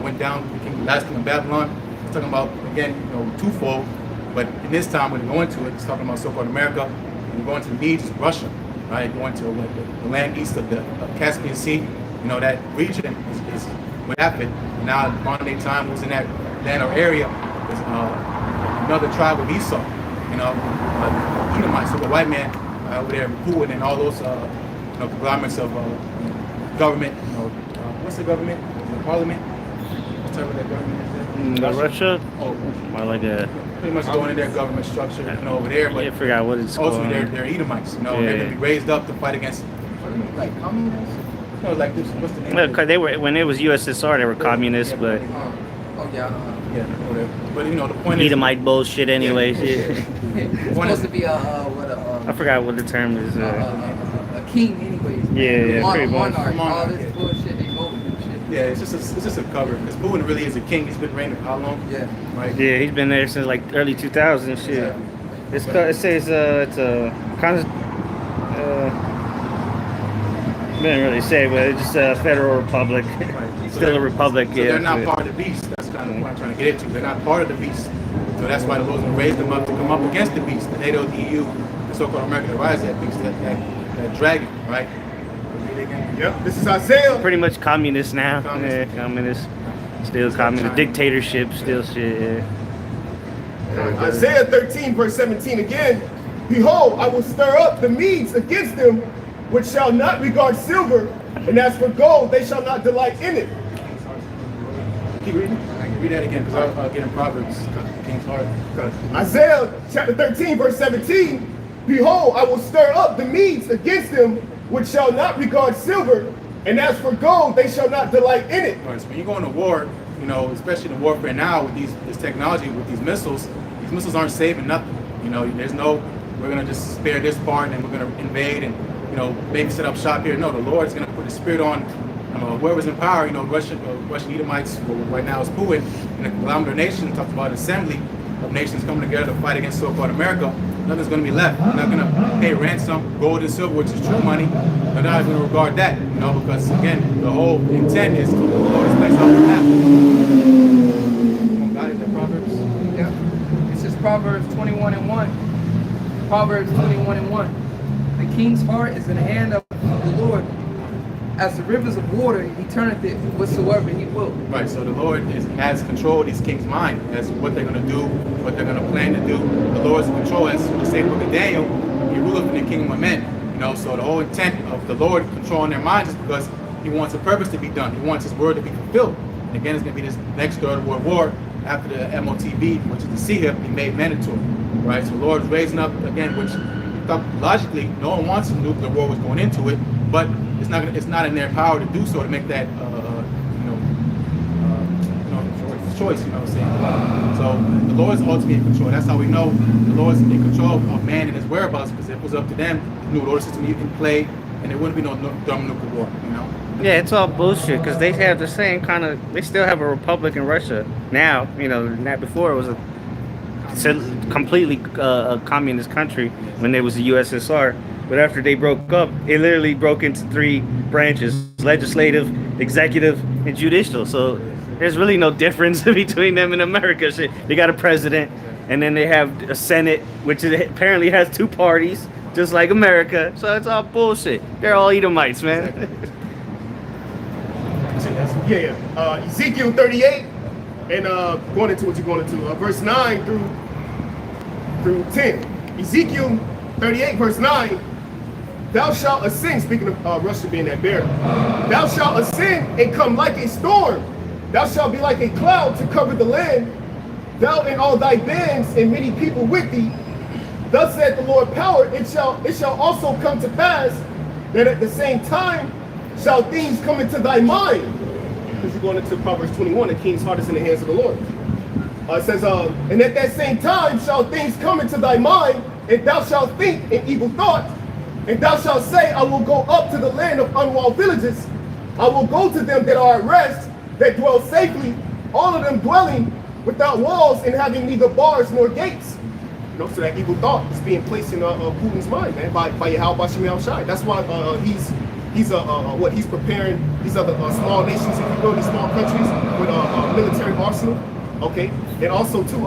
went down, became the last king of Babylon. It's talking about, again, twofold, but in this time when we go into it, it's talking about so-called America, and we go into the Medes, it's Russia, right? Going to the land east of the Caspian Sea, that region is what happened. Now, modern day time was in that land or area, is another tribe of Esau, Edomites, so the white man over there, Putin, and all those conglomerates of government. What's the government? The parliament? What type of that government is that? Russia? Oh, More like a. pretty much going in their government structure, over there. But I forgot what it's called. ultimately, they're Edomites. They're going to be raised up to fight against. Like communists? No, like this. What's the name? Well, 'cause they were when it was USSR, they were communists, but Oh yeah. Yeah, whatever. But the point is. Edomite bullshit, anyways. Yeah. It's supposed to be I forgot what the term is. a king, anyways. Yeah, pretty much. Monarch. All this bullshit they vote and shit. Yeah, it's just a cover because Putin really is a king. He's been reigning for how long? Yeah. Right. Yeah, he's been there since like early 2000s. Shit. Yeah. It says it's a didn't really say, but it's just a federal republic. Right. Still a republic. So yeah. they're not part of the beast. That's kind of what I'm trying to get into. They're not part of the beast. So that's why the Lord's going to raise them up to come up against the beast, the NATO, the EU, the so-called America, to rise that beast, that dragon, right? Yep, this is Isaiah. Pretty much communist now. Communist. Yeah, communist. Still communist. Dictatorship. Still shit. Yeah. Isaiah 13, verse 17 again. Behold, I will stir up the Medes against them, which shall not regard silver, and as for gold, they shall not delight in it. Keep reading. Read that again, because I'll get in Proverbs. King's heart. Isaiah chapter 13, verse 17. Behold, I will stir up the Medes against them, which shall not regard silver, and as for gold, they shall not delight in it. All right, so when you go into war, especially the warfare now with this technology, with these missiles aren't saving nothing. There's no, we're going to just spare this part and we're going to invade and, maybe set up shop here. No, the Lord's going to put the spirit on whoever's in power. Russian Edomites, right now is Putin, and the conglomerate nation talks about assembly of nations coming together to fight against so-called America. Nothing's going to be left. They're not going to pay ransom, gold and silver, which is true money. They're not going to regard that, because again, the whole intent is to the Lord's place off the map. God, is that Proverbs? Yeah. This is Proverbs 21:1. Proverbs 21:1. The king's heart is in the hand of the Lord. As the rivers of water, he turneth it whatsoever he will. Right, so the Lord has control of these kings' mind as what they're going to do, what they're going to plan to do. The Lord's in control, as the same book of Daniel, he ruleth in the kingdom of men. So the whole intent of the Lord controlling their minds is because he wants a purpose to be done. He wants his word to be fulfilled. And again, it's going to be this next Third World War after the MOTB, which is the CHIP, be made mandatory. Right, so the Lord is raising up, again, which logically, no one wants a nuclear war was going into it, but it's not in their power to do so, to make that choice. You know what I'm saying? So the Lord's ultimately in control. That's how we know the Lord's in control of man and his whereabouts, because if it was up to them, the New Order system you can play, and there wouldn't be no dumb nuclear war. Yeah, it's all bullshit because they have the same kind of. They still have a republic in Russia now. Not before it was a completely a communist country when there was the USSR. But after they broke up, it literally broke into three branches: legislative, executive, and judicial. So there's really no difference between them and America. Shit, they got a president, and then they have a Senate, which apparently has two parties, just like America. So it's all bullshit. They're all Edomites, man. Ezekiel 38, and going into what you're going into, verse 9 through 10. Ezekiel 38, verse 9. Thou shalt ascend, speaking of Russia being that bear, thou shalt ascend and come like a storm. thou shalt be like a cloud to cover the land, thou and all thy bands and many people with thee. Thus saith the Lord power, it shall also come to pass that at the same time shall things come into thy mind. Because you're going into Proverbs 21, the king's heart is in the hands of the Lord. It says, and at that same time shall things come into thy mind, and thou shalt think an evil thought, and thou shalt say, I will go up to the land of unwalled villages. I will go to them that are at rest, that dwell safely, all of them dwelling without walls and having neither bars nor gates. You know, so that evil thought is being placed in Putin's mind, man, by Yahweh Shemel Shai. That's why he's preparing these other small nations, if you will, these small countries with a military arsenal, okay, and also to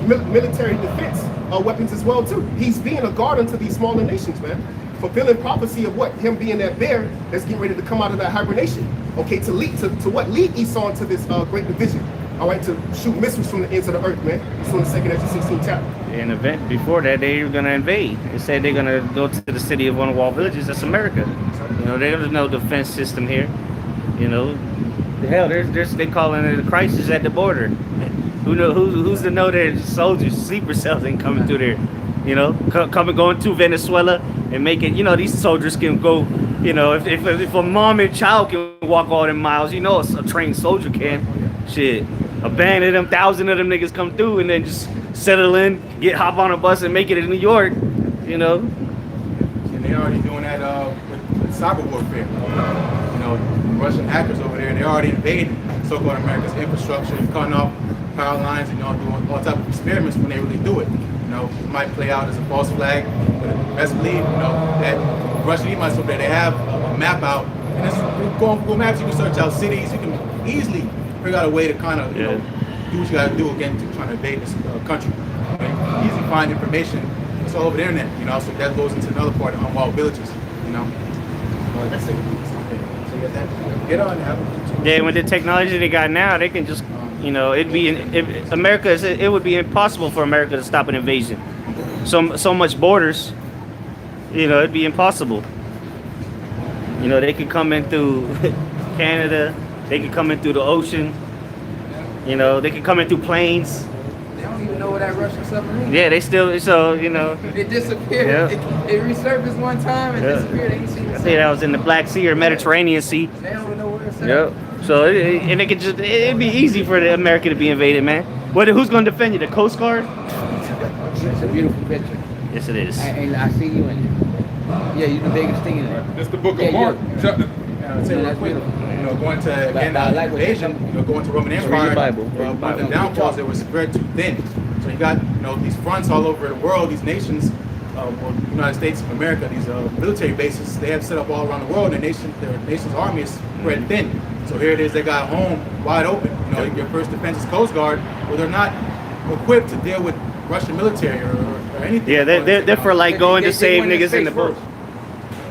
military defense weapons as well too. He's being a guard unto these smaller nations, man, fulfilling prophecy of what, him being that bear that's getting ready to come out of that hibernation, okay, to lead to what lead Esau into this great division. All right, to shoot missiles from the ends of the earth, man. It's on the 2nd Ezra 16 chapter. An event before that, they were gonna invade. They said they're gonna go to the city of unwalled villages. That's America. You know, there's no defense system here. You know, the hell, they calling it a crisis at the border. Who's to know that soldiers, sleeper cells ain't coming through there? You know, going to Venezuela and making. You know, these soldiers can go. You know, if a mom and child can walk all them miles, you know, a trained soldier can. Shit. A band of them, 1,000 of them niggas come through and then just settle in, hop on a bus and make it in New York, you know. And they're already doing that with cyber warfare. You know, Russian hackers over there, they're already invading so-called America's infrastructure, cutting off power lines, and doing all type of experiments when they really do it. You know, it might play out as a false flag, but best believe, you know, that Russian emails over there, they have a map out, and it's go on Google Maps, you can search out cities, you can easily figure out a way to kind of, you know, do what you got to do again to trying to invade this country. Okay? Easy to find information. It's all over the internet, you know. So that goes into another part of unwalled villages, you know. That's it. So get on now. Yeah, with the technology they got now, they can just, you know, it would be impossible for America to stop an invasion. So much borders, you know, it'd be impossible. You know, they could come in through Canada. They could come in through the ocean. You know, they could come in through planes. They don't even know where that Russian submarine. Yeah, they still, so, you know. It disappeared. Yeah. It resurfaced one time and disappeared. They ain't seen it. I think that was in the Black Sea or Mediterranean Sea. They don't even know where it's at. Yep. So, and it'd be easy for America to be invaded, man. Who's going to defend you? The Coast Guard? It's a beautiful picture. Yes, it is. And I see you in it. Yeah, you're the biggest thing in it. It's the book of Mark, chapter. That's beautiful. You know, going to again, invasion, you know, going to Roman Empire, your Bible. one of the downfalls, they were spread too thin. So you got, you know, these fronts all over the world, these nations, United States of America, these military bases, they have set up all around the world, and their nation's army is spread thin. So here it is, they got home wide open. You know, your first defense is Coast Guard, well, they're not equipped to deal with Russian military or anything. Yeah, they're for like going to save niggas in the boat.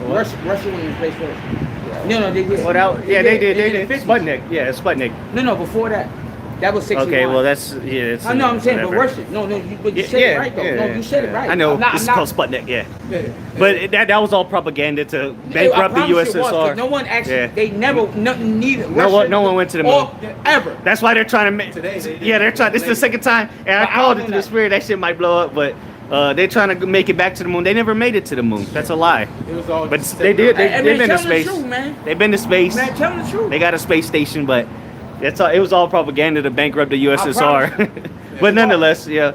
Russia went in space first. No, they did. They did. Sputnik. Yeah, Sputnik. No, before that. That was 61. Okay, well that's it's. I know. I'm saying, whatever. but Russia. No, you said it right though. Yeah, no, you said it right. I know. This is called Sputnik. Yeah. But that was all propaganda to bankrupt the USSR. No one actually. They never. Neither. No one went to the moon. Ever. That's why they're trying to make. They're trying. This is the second time, and I called it to the spirit. That shit might blow up, but. They're trying to make it back to the moon. They never made it to the moon. That's a lie. It was all but they did. They've been to space. They've been to space. Man, tell them the truth. They got a space station, but that's all. It was all propaganda to bankrupt the USSR. But nonetheless, that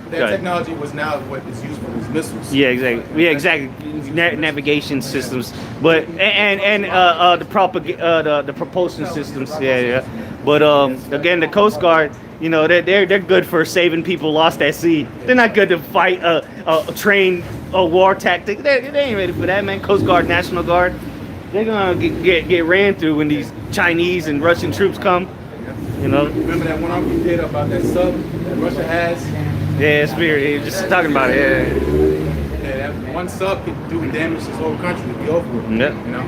technology was now what is used for these missiles. Yeah, exactly. Yeah, exactly. Navigation systems, but and the propulsion systems. Yeah. But again, the Coast Guard. You know, they're good for saving people lost at sea. They're not good to fight train war tactic. They ain't ready for that, man. Coast Guard, National Guard. They're gonna get ran through when these Chinese and Russian troops come. You know. Remember that one article we did about that sub that Russia has? Yeah, Spirit. Just talking about it. Yeah, that one sub could do damage to this whole country. It'd be over with. Yep. You know.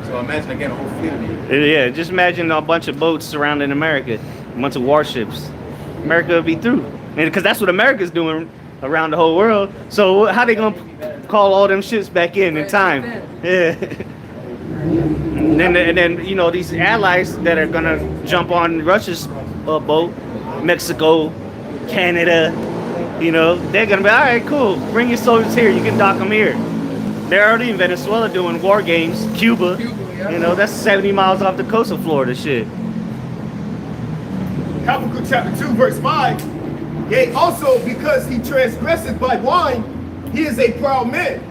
So imagine again a whole fleet of them. Yeah, just imagine a bunch of boats surrounding America, a bunch of warships. America will be through, because that's what America's doing around the whole world. So how they gonna call all them ships back in time? Yeah. And then you know these allies that are gonna jump on Russia's boat, Mexico, Canada, you know, they're gonna be all right, cool. Bring your soldiers here. You can dock them here. They're already in Venezuela doing war games. Cuba, yeah. you know, that's 70 miles off the coast of Florida. Shit. Habakkuk chapter 2, verse 5. Yea, also because he transgresseth by wine, he is a proud man.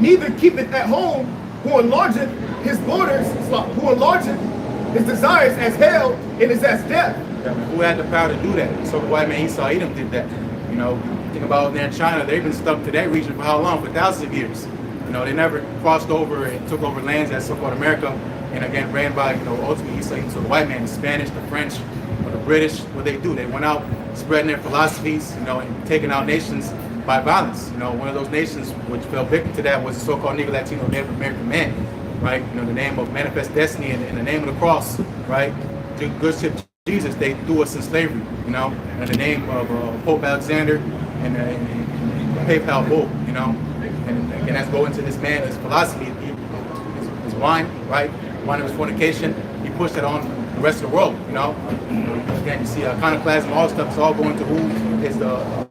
Neither keepeth at home, who enlargeth his borders, who enlargeth his desires as hell, and is as death. Who had the power to do that? So the white man Esau Edom did that. You know, think about there in China, they've been stuck to that region for how long? For thousands of years. You know, they never crossed over and took over lands as so-called America, and again ran by, you know, ultimately Esau Edom. So the white man, the Spanish, the French, or the British, what they do, they went out spreading their philosophies, you know, and taking out nations by violence. You know, one of those nations which fell victim to that was the so-called Negro Latino Native American man, right? You know, the name of Manifest Destiny and the name of the cross, right? The good ship Jesus, they threw us in slavery, you know, in the name of Pope Alexander and PayPal Bull, you know, and again, that's going to this man, his philosophy, his wine, right? Wine of his fornication, he pushed that on the rest of the world, you know. Again, you see iconoclasm, all stuff, it's all going to who is the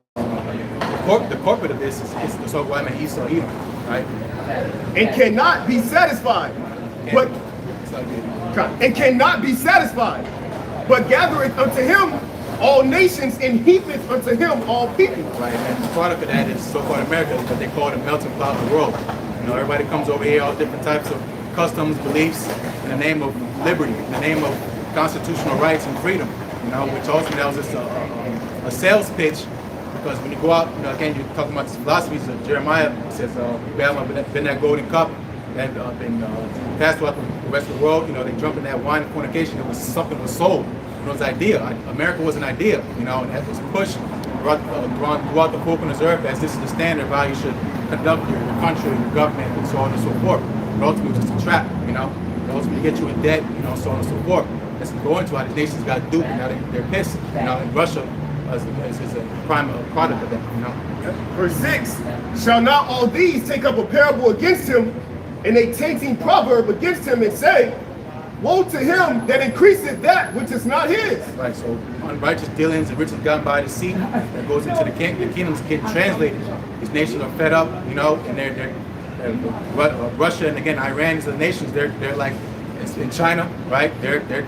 corporate of this is the so-called white man Esau Edom, right? And cannot be satisfied. But and cannot be satisfied, but gathereth unto him all nations and heapeth unto him all people. Right, and the product of that is so-called America, what they call the melting pot of the world. You know, everybody comes over here, all different types of customs, beliefs, in the name of liberty, in the name of constitutional rights and freedom. You know, which ultimately that was just a sales pitch. Because when you go out, you know, again, you're talking about these philosophies. Jeremiah says, been that golden cup that been passed throughout the rest of the world. You know, they drunk in that wine and fornication. It was something was sold. You know, it was an idea. America was an idea. You know, and that was pushed throughout the four corners of the earth as this is the standard of how you should conduct your country, your government, and so on and so forth. But ultimately, it was just a trap. You know, ultimately get you in debt. You know, so on and so forth. That's going to how the nations got duped. And now they're pissed. You know, and Russia is a prime product of that, you know. Verse 6, shall not all these take up a parable against him, and a tainting proverb against him, and say, woe to him that increaseth that which is not his. Right, so unrighteous dealings and riches gotten by deceit that goes into the kingdoms get translated. These nations are fed up, you know, and they're Russia and again Iran is the nations. They're like in China, right? They're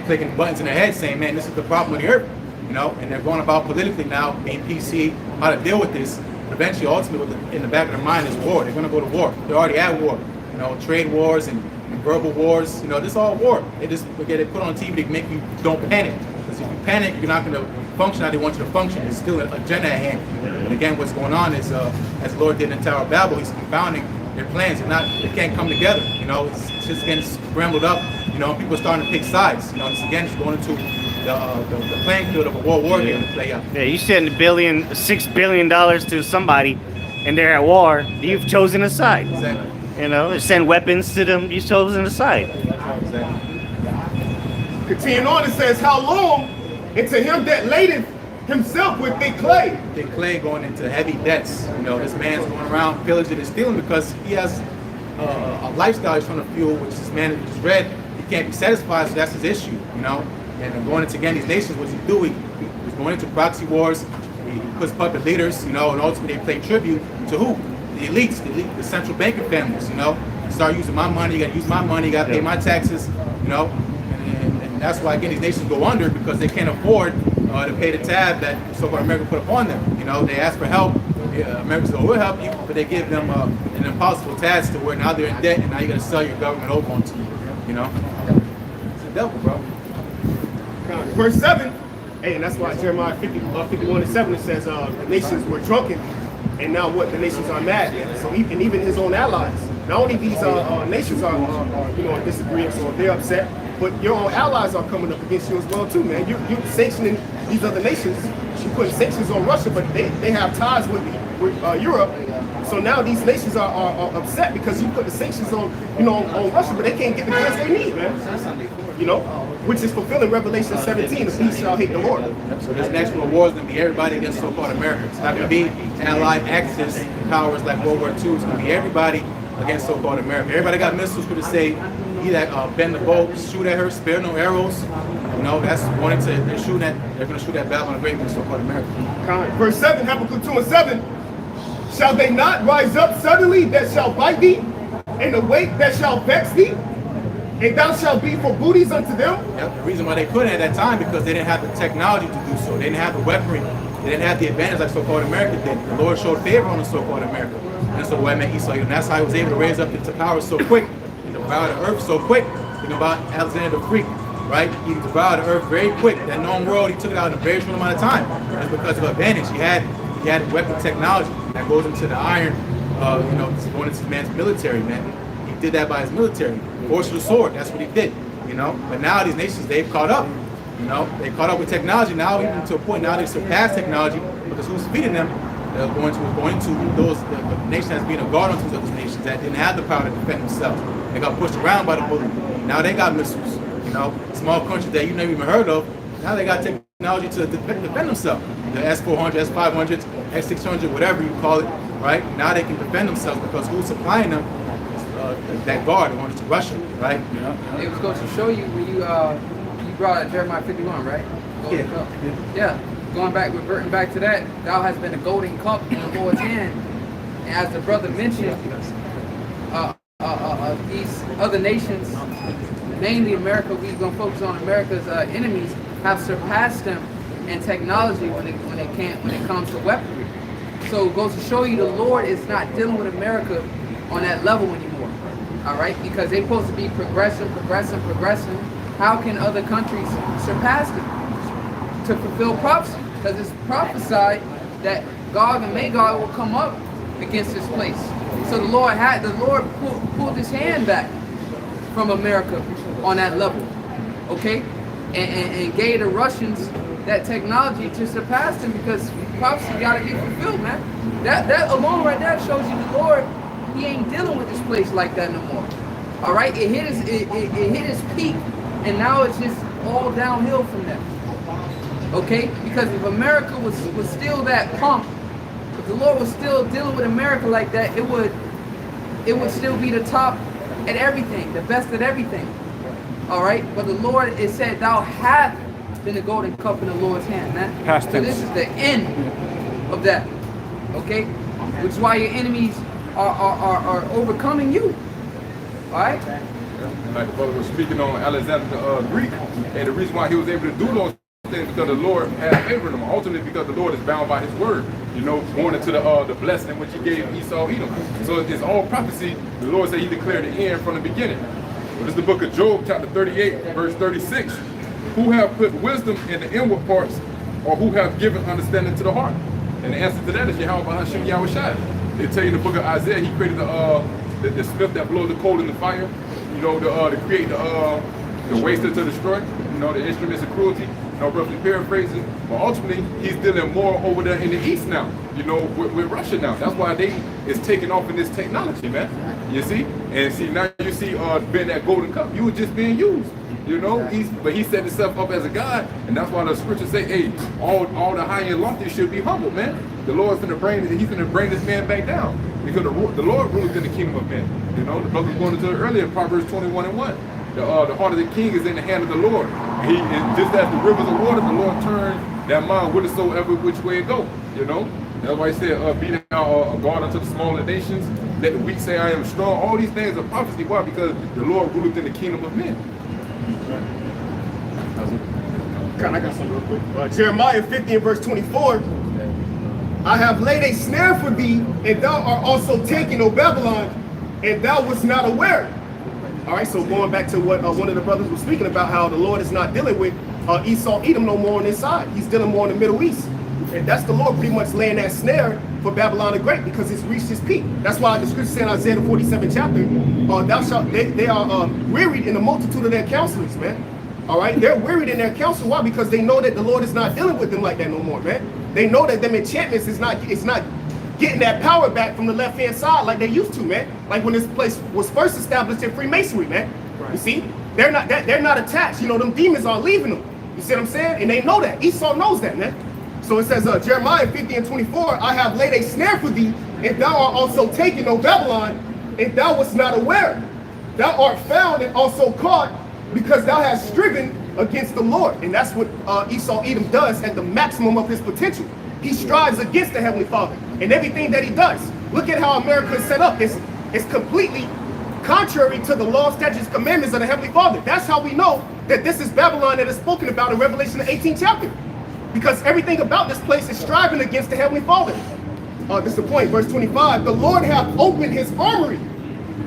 clicking buttons in their head saying, man, this is the problem with the earth. You know, and they're going about politically now, being PC, how to deal with this. But eventually, ultimately, in the back of their mind is war. They're going to go to war. They're already at war. You know, trade wars and verbal wars. You know, this is all war. They just get it put on TV to make you don't panic. Because if you panic, you're not going to function how they want you to function. There's still an agenda at hand. And again, what's going on is, as the Lord did in the Tower of Babel, He's confounding their plans. They can't come together. You know, it's just getting scrambled up. You know, people are starting to pick sides. You know, this again is going into the playing field of a world war game to play out. Yeah, you send $6 billion to somebody, and they're at war. You've chosen a side. Exactly. You know, send weapons to them. You've chosen a side. Exactly. Continuing on, it says, how long? And to him that ladeth himself with thick clay. Thick clay going into heavy debts. You know, this man's going around pillaging and stealing because he has a lifestyle he's trying to fuel, which this man just read. He can't be satisfied, so that's his issue. You know. And going into again these nations, what's he do? He was going into proxy wars. He puts puppet leaders, you know, and ultimately they play tribute to who? The elites, the central banking families, you know. Start using my money, you got to use my money, you got to pay my taxes, you know. And that's why again these nations go under because they can't afford to pay the tab that so-called America put upon them. You know, they ask for help. America says, we'll help you, but they give them an impossible task to where now they're in debt and now you got to sell your government over onto you, you know. It's the devil, bro. Verse 7, hey, and that's why Jeremiah 51:7 it says the nations were drunken, and now what? The nations are mad. So even his own allies. Not only these nations are you know in disagreement or they're upset, but your own allies are coming up against you as well too, man. You're sanctioning these other nations. You're putting sanctions on Russia, but they have ties with Europe. So now these nations are upset because you put the sanctions on on Russia, but they can't get the goods they need, man. You know, which is fulfilling Revelation 17, the beast shall hate the Lord. So this next world war is going to be everybody against so-called America. It's not going to be allied Axis powers like World War II. It's going to be everybody against so-called America. Everybody got missiles for to say, bend the bow, shoot at her, spare no arrows. You know, that's wanting to, they're going to shoot at Babylon the Great against so-called America. Verse 7, Habakkuk 2 and 7. Shall they not rise up suddenly that shall bite thee, and awake that shall vex thee? And thou shalt be for booties unto them? Yep. The reason why they couldn't at that time because they didn't have the technology to do so. They didn't have the weaponry. They didn't have the advantage like so-called America did. The Lord showed favor on the so-called America. And so what made Esau, and that's how he was able to raise up into power so quick, and devour the earth so quick. Think about Alexander the Greek, right? He devoured the earth very quick. That known world, he took it out in a very short amount of time. That's because of advantage. He had weapon technology that goes into the iron, going into man's military, man. He did that by his military. Force with the sword, that's what he did, you know. But now these nations, they've caught up, you know. They caught up with technology now, even to a point now they surpass technology because who's feeding them? They're going to those the nation that's being a guard unto those nations that didn't have the power to defend themselves. They got pushed around by the bully. Now they got missiles, you know. Small countries that you never even heard of. Now they got technology to defend themselves. The S-400, S-500s, S-600, whatever you call it, right? Now they can defend themselves because who's supplying them? That guard wanted to Russia, right? Yeah. It was going to show you when you brought out Jeremiah 51, right? Yeah. Reverting back to that, thou hast been a golden cup in the Lord's hand. And as the brother mentioned, these other nations, namely America, we're going to focus on America's enemies, have surpassed them in technology when it comes to weaponry. So it goes to show you the Lord is not dealing with America on that level anymore. All right, because they're supposed to be progressing. How can other countries surpass them to fulfill prophecy? Because it's prophesied that Gog and Magog will come up against this place. So the Lord pulled his hand back from America on that level, okay, and gave the Russians that technology to surpass them because prophecy got to be fulfilled, man. That alone right there shows you the Lord. He ain't dealing with this place like that no more. All right, it hit his peak, and now it's just all downhill from there. Okay, because if America was still that pump, if the Lord was still dealing with America like that, it would still be the top at everything, the best at everything. All right, but the Lord, it said, "Thou hast been a golden cup in the Lord's hand," man. Past so this is the end of that. Okay, which is why your enemies are overcoming you. All right. Like the brother was speaking on Alexander the Greek, and the reason why he was able to do those things because the Lord had favored him. Ultimately, because the Lord is bound by His word. You know, going into the blessing which He gave Esau, Edom. So it's all prophecy. The Lord said He declared the end from the beginning. This is the book of Job, chapter 38, verse 36. Who have put wisdom in the inward parts, or who have given understanding to the heart? And the answer to that is Yahweh Hashem Yahweh Shai. They tell you in the book of Isaiah, He created the smith that blows the coal in the fire, you know, to create the waster to destroy, you know, the instruments of cruelty, you know, roughly paraphrasing. But ultimately, He's dealing more over there in the east now, you know, with Russia now. That's why they is taking off in this technology, man. You see? And see, now you see being that golden cup, you were just being used. You know, but he set himself up as a God, and that's why the scriptures say, hey, all the high and lofty should be humble, man. The Lord's gonna bring this man back down. Because the Lord rules in the kingdom of men. You know, the brother was going into it earlier, Proverbs 21 and 1. The heart of the king is in the hand of the Lord. Just as the rivers of water, the Lord turns that mind whithersoever which way it go. You know, that's why He said, be thou a guard unto the smaller nations. Let the weak say, I am strong. All these things are prophecy. Why? Because the Lord ruleth in the kingdom of men. I got something real quick. Jeremiah 50 and verse 24. I have laid a snare for thee, and thou art also taken, O Babylon, and thou wast not aware. All right, so going back to what one of the brothers was speaking about, how the Lord is not dealing with Esau, Edom no more on this side. He's dealing more in the Middle East. And that's the Lord pretty much laying that snare for Babylon the Great because it's reached its peak. That's why the scripture said in Isaiah the 47th chapter, they are wearied in the multitude of their counselors, man. All right, they're wearied in their counsel. Why? Because they know that the Lord is not dealing with them like that no more, man. They know that them enchantments is not getting that power back from the left-hand side like they used to, man. Like when this place was first established in Freemasonry, man. Right. You see, they're not attached. You know, them demons are leaving them. You see what I'm saying? And they know that. Esau knows that, man. So it says, Jeremiah 50 and 24, I have laid a snare for thee, and thou art also taken, O Babylon, and thou wast not aware. Thou art found and also caught, because thou hast striven against the Lord. And that's what Esau Edom does at the maximum of his potential. He strives against the Heavenly Father in everything that he does. Look at how America is set up. It's completely contrary to the law, statutes, commandments of the Heavenly Father. That's how we know that this is Babylon that is spoken about in Revelation, the 18th chapter. Because everything about this place is striving against the Heavenly Father. This is the point, verse 25. The Lord hath opened his armory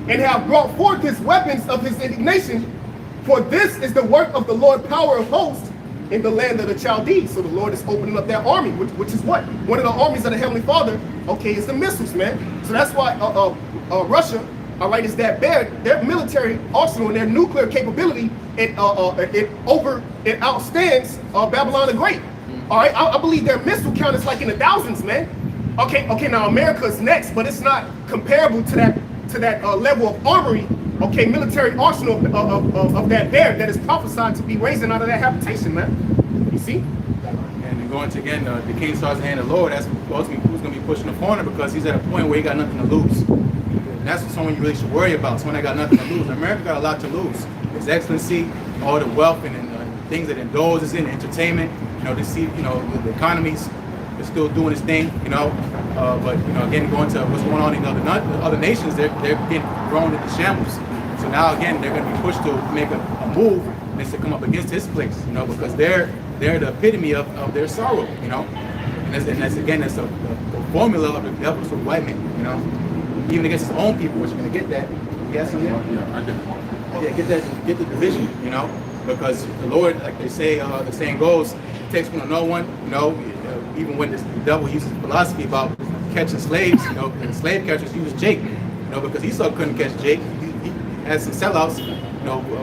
and hath brought forth his weapons of his indignation. For this is the work of the Lord, power of hosts, in the land of the Chaldees. So the Lord is opening up that army, which is what? One of the armies of the Heavenly Father, okay, is the missiles, man. So that's why Russia, all right, is that bad. Their military arsenal and their nuclear capability, it outstands Babylon the Great. All right, I believe their missile count is like in the thousands, man. Okay, now America's next, but it's not comparable to that level of armory, okay, military arsenal of that bear that is prophesied to be raising out of that habitation, man. You see? And then going to, again, the king starts to hand the Lord, that's ultimately who's going to be pushing the corner, because he's at a point where he got nothing to lose. And that's what someone you really should worry about, someone that got nothing to lose. America got a lot to lose. His Excellency, all the wealth and things that indulges in, entertainment, to see, the economies is still doing its thing, but, again, going to what's going on in other nations, they're getting thrown into shambles. So now, again, they're going to be pushed to make a move and it's to come up against his place, because they're the epitome of their sorrow, and that's the formula of the devil for white men, even against his own people, which you're going to get that. Yes, yeah, I did. Yeah, get the division, because the Lord, like they say, the saying goes, it takes one to know one, even when the devil uses philosophy about catching slaves, and slave catchers use Jake, because Esau couldn't catch Jake. He had some sellouts,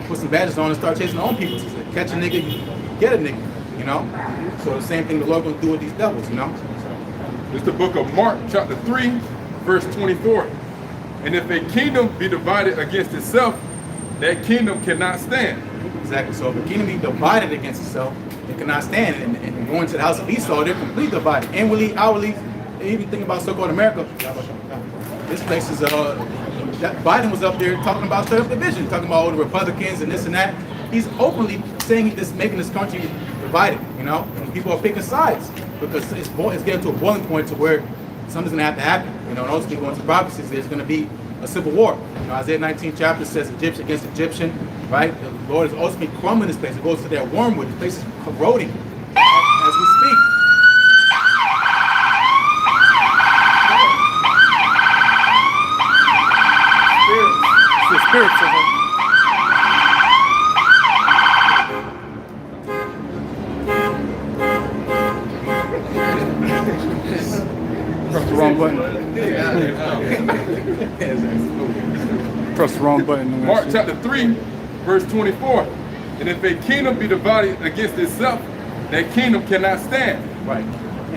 put some badges on and start chasing their own people. He said, catch a nigga, you get a nigga, So the same thing the Lord going to do with these devils, It's the book of Mark, chapter 3, verse 24. And if a kingdom be divided against itself, that kingdom cannot stand. Exactly. So if a kingdom be divided against itself, it cannot stand. And going to the house of Esau, they're completely divided. Inwardly, outwardly, even think about so-called America. This place is, Biden was up there talking about straight up division, talking about all the Republicans and this and that. He's openly saying this, making this country divided, and people are picking sides because it's getting to a boiling point to where something's going to have to happen. And also going to prophecies, there's going to be a civil war. Isaiah 19 chapter says Egyptian against Egyptian, right? The Lord is ultimately crumbling this place. It goes to that wormwood. The place is corroding as we speak. It's the spirits of it. Press the wrong button. Press the wrong button. Mark chapter 3, verse 24. And if a kingdom be divided against itself, that kingdom cannot stand. Right.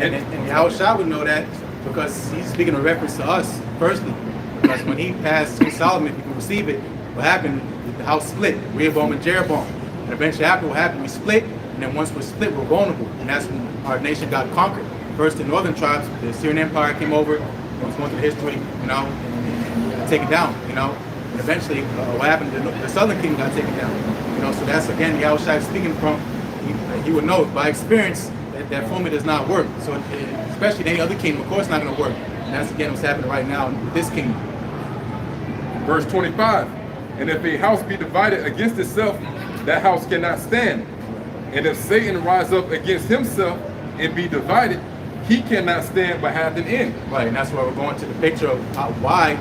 And Yahushua would know that because he's speaking in reference to us personally. Because when he passed King Solomon, if you can receive it, what happened? The house split, Rehoboam and Jeroboam. And eventually after what happened, we split. And then once we're split, we're vulnerable. And that's when our nation got conquered. First, the northern tribes, the Assyrian Empire came over. It was going through history, and taken down, And eventually, what happened? The southern kingdom got taken down. So that's again Yahushua speaking from. He would know by experience that formula does not work. So especially in any other kingdom, of course, it's not going to work. And that's again what's happening right now with this kingdom. Verse 25. And if a house be divided against itself, that house cannot stand. And if Satan rise up against himself and be divided, he cannot stand but have an end. Right, and that's why we're going to the picture of why,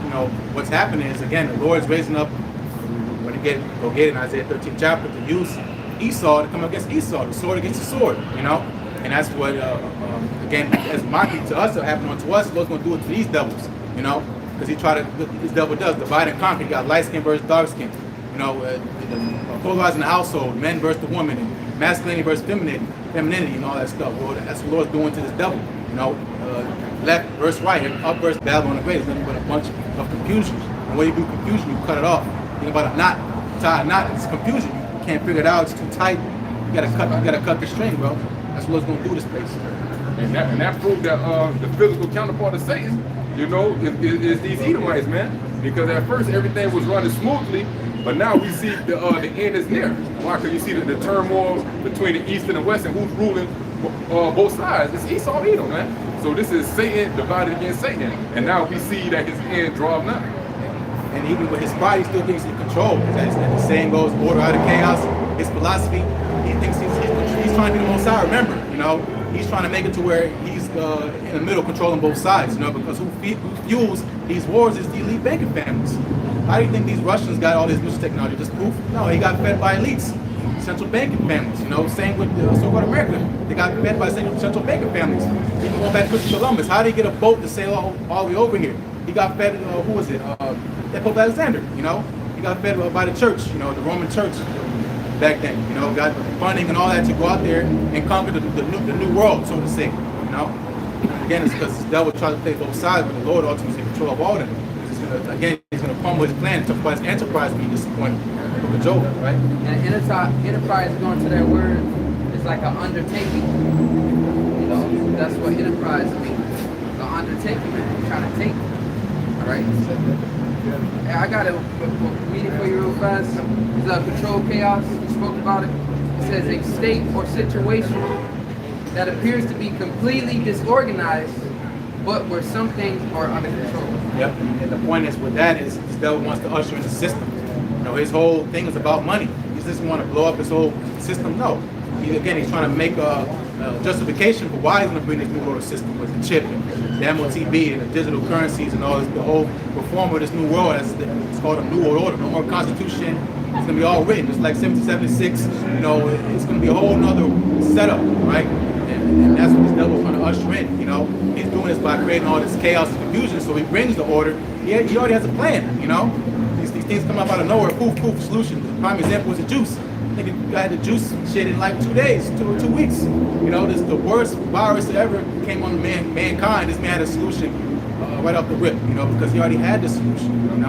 what's happening is, again, the Lord's raising up, when you go get in Isaiah 13 chapter, to use Esau to come against Esau, the sword against the sword, And that's what, again, as mockery to us, happening to us, the Lord's going to do it to these devils, Because this devil does, divide and conquer. You got light skin versus dark skin, polarizing the household, men versus the woman, and masculinity versus femininity, and all that stuff. Well, that's what the Lord's doing to this devil. Left versus right, up versus Babylon the Great. It's nothing but a bunch of confusion. And when you do confusion, you cut it off. Think about a knot, tie a knot. It's confusion. You can't figure it out. It's too tight. You gotta cut the string, bro. That's what Lord's gonna do this place. And that proved that the physical counterpart of Satan, is these Edomites, man. Because at first everything was running smoothly, but now we see the end is near. Why? Because you see the turmoil between the East and the West and who's ruling both sides. It's Esau and Edom, man. So this is Satan divided against Satan. And now we see that his end drawing nigh. And even with his pride, he still thinks he's in control. As the saying goes, order out of chaos. His philosophy, he thinks he's trying to be the most high. Remember, he's trying to make it to where he's in the middle, controlling both sides. Because who fuels these wars is the elite banking families. How do you think these Russians got all this news technology? Just proof? No, he got fed by elites, central banking families. Same with so-called America. They got fed by central banking families. Even going back to Christopher Columbus, how did he get a boat to sail all the way over here? He got fed. Who was it? Pope Alexander. He got fed by the church. The Roman church back then. Got funding and all that to go out there and conquer the new world, so to say. And again, it's because the devil tried to play both sides, but the Lord ultimately in control of all of them. He's going to pummel his plan. Talk about his enterprise being disappointed. Look at Job, right? And enterprise, going to that word, is like an undertaking. That's what enterprise means. The undertaking, man. You're trying to take. All right. I got to read it for you real fast. It's control chaos. We spoke about it. It says a state or situation that appears to be completely disorganized, but where some things are under control. Yep. And the point is with that is the devil wants to usher in the system. His whole thing is about money. He doesn't want to blow up his whole system. No. He's trying to make a justification for why he's going to bring this new world system with the chip and the MOTB and the digital currencies and all this, the whole reform of this new world. It's called a new world order. No more constitution. It's going to be all written, just like 1776. It's going to be a whole nother setup, right? And that's what this devil's trying to usher in. He's doing this by creating all this chaos and confusion. So he brings the order. He already has a plan. These things come up out of nowhere. Poof, solution. The prime example was the juice. I think you had the juice shit in like 2 days, 2 weeks. This is the worst virus that ever came on mankind. This man had a solution right off the rip. Because he already had the solution.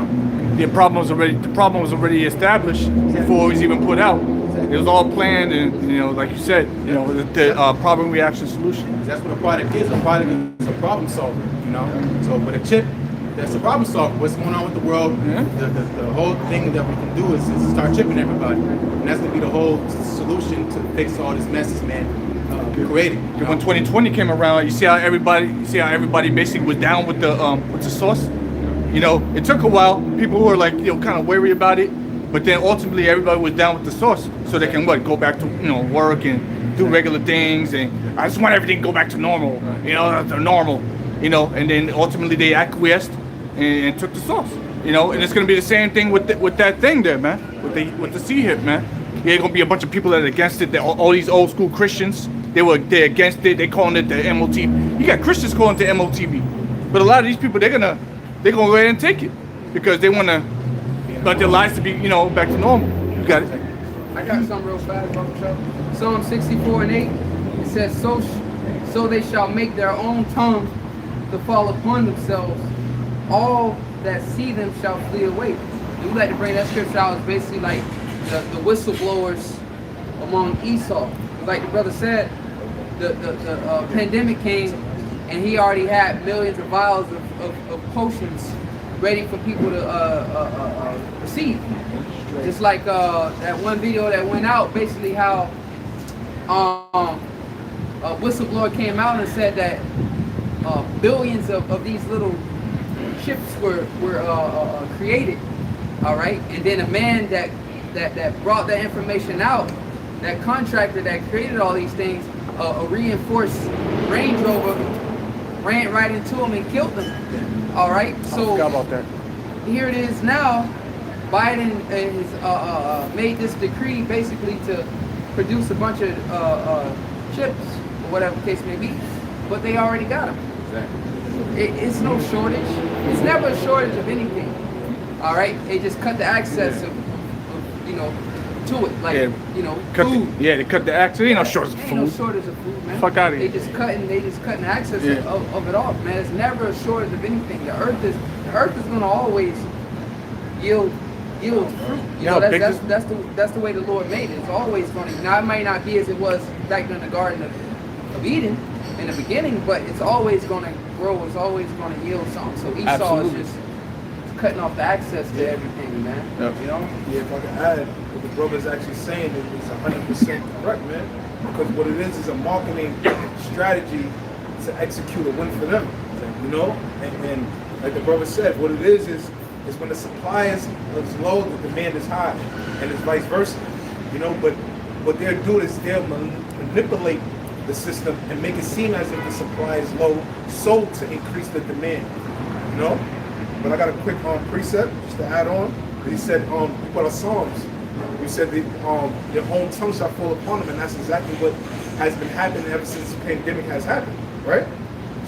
The problem was already established before it was even put out. It was all planned, and like you said, the problem, reaction, solution. That's what a product is. A product is a problem solver. So with a chip, that's a problem solver. What's going on with the world? The whole thing that we can do is start chipping everybody, and that's gonna be the whole solution to fix all this messes, man. Created. When 2020 came around, you see how everybody basically was down with the source. It took a while. People were like, kind of wary about it. But then ultimately everybody was down with the source, so they can go back to work and do regular things, and I just want everything to go back to normal, the normal, and then ultimately they acquiesced and took the source, and it's gonna be the same thing with that thing there, man, with the C-hip, man. There's gonna be a bunch of people that are against it. All these old school Christians, they're against it. They calling it the MOTB. You got Christians calling it the MOTB, but a lot of these people they're gonna go ahead and take it because they wanna. But their lives to be, back to normal. You got it. I got something real fast, Brother Chuck. Psalm 64:8. It says, so they shall make their own tongue to fall upon themselves. All that see them shall flee away. We like to bring that scripture out. It's basically like the whistleblowers among Esau. Like the brother said, the pandemic came, and he already had millions of vials of potions ready for people to receive. Just like that one video that went out, basically how a whistleblower came out and said that billions of these little chips were created, all right? And then a man that brought that information out, that contractor that created all these things, a reinforced Range Rover ran right into him and killed him. All right, so I forgot about that. Here it is now. Biden has made this decree basically to produce a bunch of chips, or whatever the case may be, but they already got them. Exactly. It's no shortage. It's never a shortage of anything. All right, they just cut the access of to it, like food. They cut the access. Ain't no shortage of food. Ain't no shortage of food, man. Fuck out of here. They just cutting the access of it off, man. It's never a shortage of anything. The earth is gonna always yield fruit. That's the way the Lord made it. It's always gonna. Now it might not be as it was back in the Garden of Eden in the beginning, but it's always gonna grow. It's always gonna yield something. So Esau is just cutting off the access to everything, man. You know? Yeah, if I can add, what the brother's actually saying is 100% correct, man. Because what it is a marketing strategy to execute a win for them. You know? And like the brother said, what it is when the supply is low, the demand is high. And it's vice versa. You know, but what they'll do is they'll manipulate the system and make it seem as if the supply is low, so to increase the demand. You know? But I got a quick precept just to add on. He said, you put our Psalms. You said your own tongue shall fall upon them, and that's exactly what has been happening ever since the pandemic has happened, right?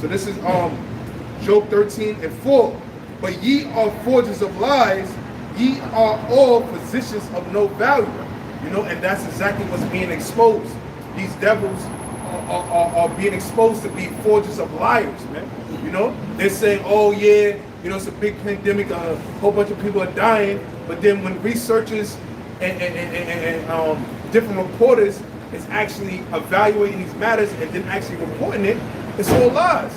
So this is Job 13:4. But ye are forgers of lies, ye are all physicians of no value. You know, and that's exactly what's being exposed. These devils are being exposed to be forgers of liars, man. You know, they're saying, oh yeah, you know, it's a big pandemic, a whole bunch of people are dying, but then when researchers and different reporters is actually evaluating these matters and then actually reporting it, it's all lies.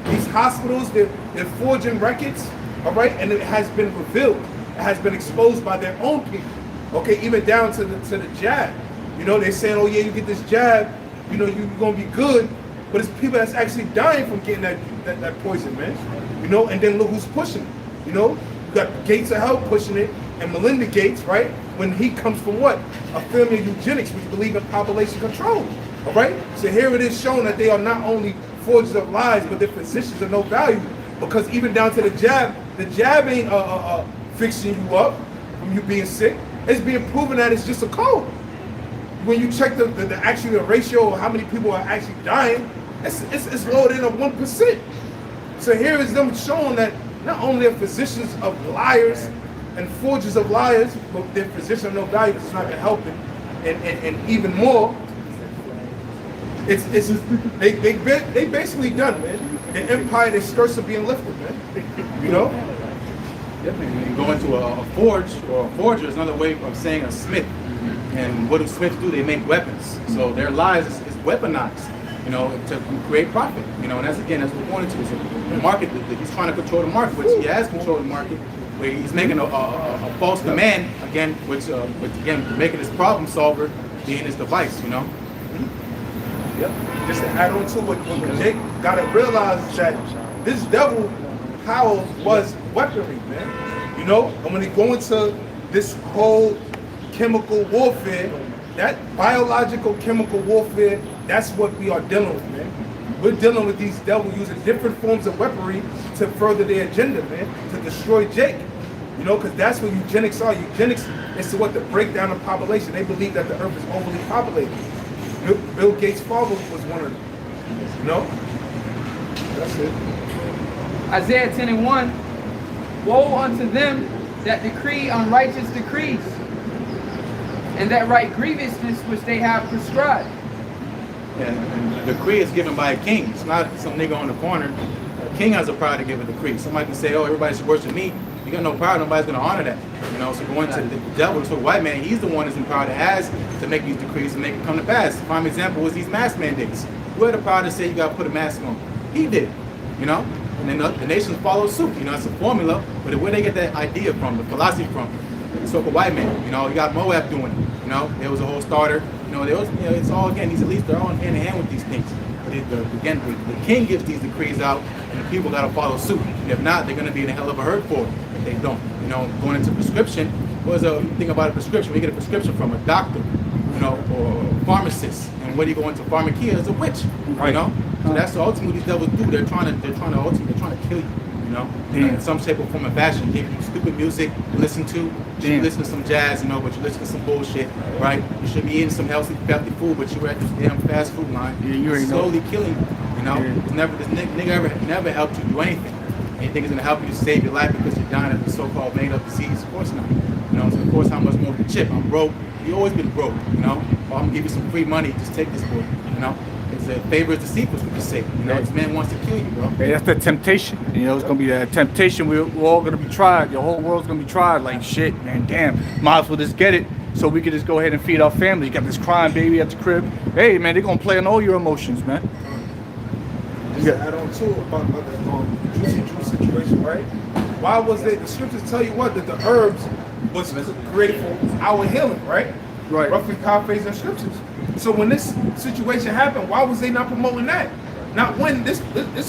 These hospitals, they're forging records, all right, and it has been revealed. It has been exposed by their own people, okay, even down to the jab. You know, they're saying, oh yeah, you get this jab, you know, you're gonna be good, but it's people that's actually dying from getting that poison, man. You know, and then look who's pushing it. You know, you got Gates of Health pushing it, and Melinda Gates, right? When he comes from what? A family of eugenics, which believe in population control. All right? So here it is shown that they are not only forgers of lies, but they're physicians of no value. Because even down to the jab ain't fixing you up from you being sick. It's being proven that it's just a code. When you check the ratio of how many people are actually dying, it's lower than 1%. So here is them showing that not only are physicians of liars and forgers of liars, but they're physicians of no value because it's not going to help them. And even more, they basically done, man. The empire, their skirts are being lifted, man. You know? Definitely. And going to a forge or a forger is another way of saying a smith. And what do smiths do? They make weapons. So their lies is weaponized, you know, to create profit. You know, and that's what we're going into. So the market, he's trying to control the market, which he has controlled the market, where he's making a false demand, again, which again, making his problem solver being his device, you know? Yep. Just to add on to what Jake got to realize that this devil power was weaponry, man. You know, and when they go into this whole chemical warfare, that biological chemical warfare, that's what we are dealing with, man. We're dealing with these devils using different forms of weaponry to further their agenda, man, to destroy Jake. You know, because that's what eugenics are. Eugenics is to what? The breakdown of population. They believe that the earth is overly populated. Bill Gates' father was one of them. You know? That's it. Isaiah 10:1. Woe unto them that decree unrighteous decrees, and that write grievousness which they have prescribed. And the decree is given by a king. It's not some nigga on the corner. A king has a power to give a decree. Somebody can say, oh, everybody should worship me. You got no power, nobody's going to honor that. You know, so going to the devil, to a white man, he's the one that's in power that has to make these decrees and make it come to pass. The prime example was these mask mandates. Who had the power to say you got to put a mask on? He did, you know? And then the nations follow suit. You know, it's a formula, but where they get that idea from, the philosophy from, the so-called white man. You know, you got Moab doing it. You know, there was a whole starter. You know, there was, you know, it's all, again, these elites, they're all hand in hand with these things. But again, the king gives these decrees out, and the people got to follow suit. And if not, they're going to be in a hell of a hurt for it if they don't. You know, going into prescription, what is a thing about a prescription? We get a prescription from a doctor, you know, or a pharmacist. And when you go into pharmakia, it's a witch, you know? So that's ultimately what these devils do. They're trying to kill you. You know, in some shape or form or fashion, give you stupid music to listen to. You should listen to some jazz, you know, but you listen to some bullshit, right? You should be eating some healthy food, but you're at this damn fast food line. Yeah, you slowly killing you. You know, this nigga never helped you do anything. And you think it's gonna help you to save your life because you're dying of the so-called made-up disease? Of course not. You know, so of course, how much more of the chip? I'm broke. You always been broke. You know, or I'm gonna give you some free money. Just take this boy. You know. It's a favor is deceitful, we can say. You know, this man wants to kill you, bro. Hey, that's the temptation. You know, it's gonna be that temptation. We're all gonna be tried. The whole world's gonna be tried. Like shit, man. Damn, might as well just get it so we can just go ahead and feed our family. You got this crying baby at the crib. Hey, man, they're gonna play on all your emotions, man. Just to add on to about the juicy juice situation, right? why was it, the scriptures tell you what, that the herbs was created for our healing, right? Right. Roughly paraphrasing the scriptures. So when this situation happened, why was they not promoting that? Not when this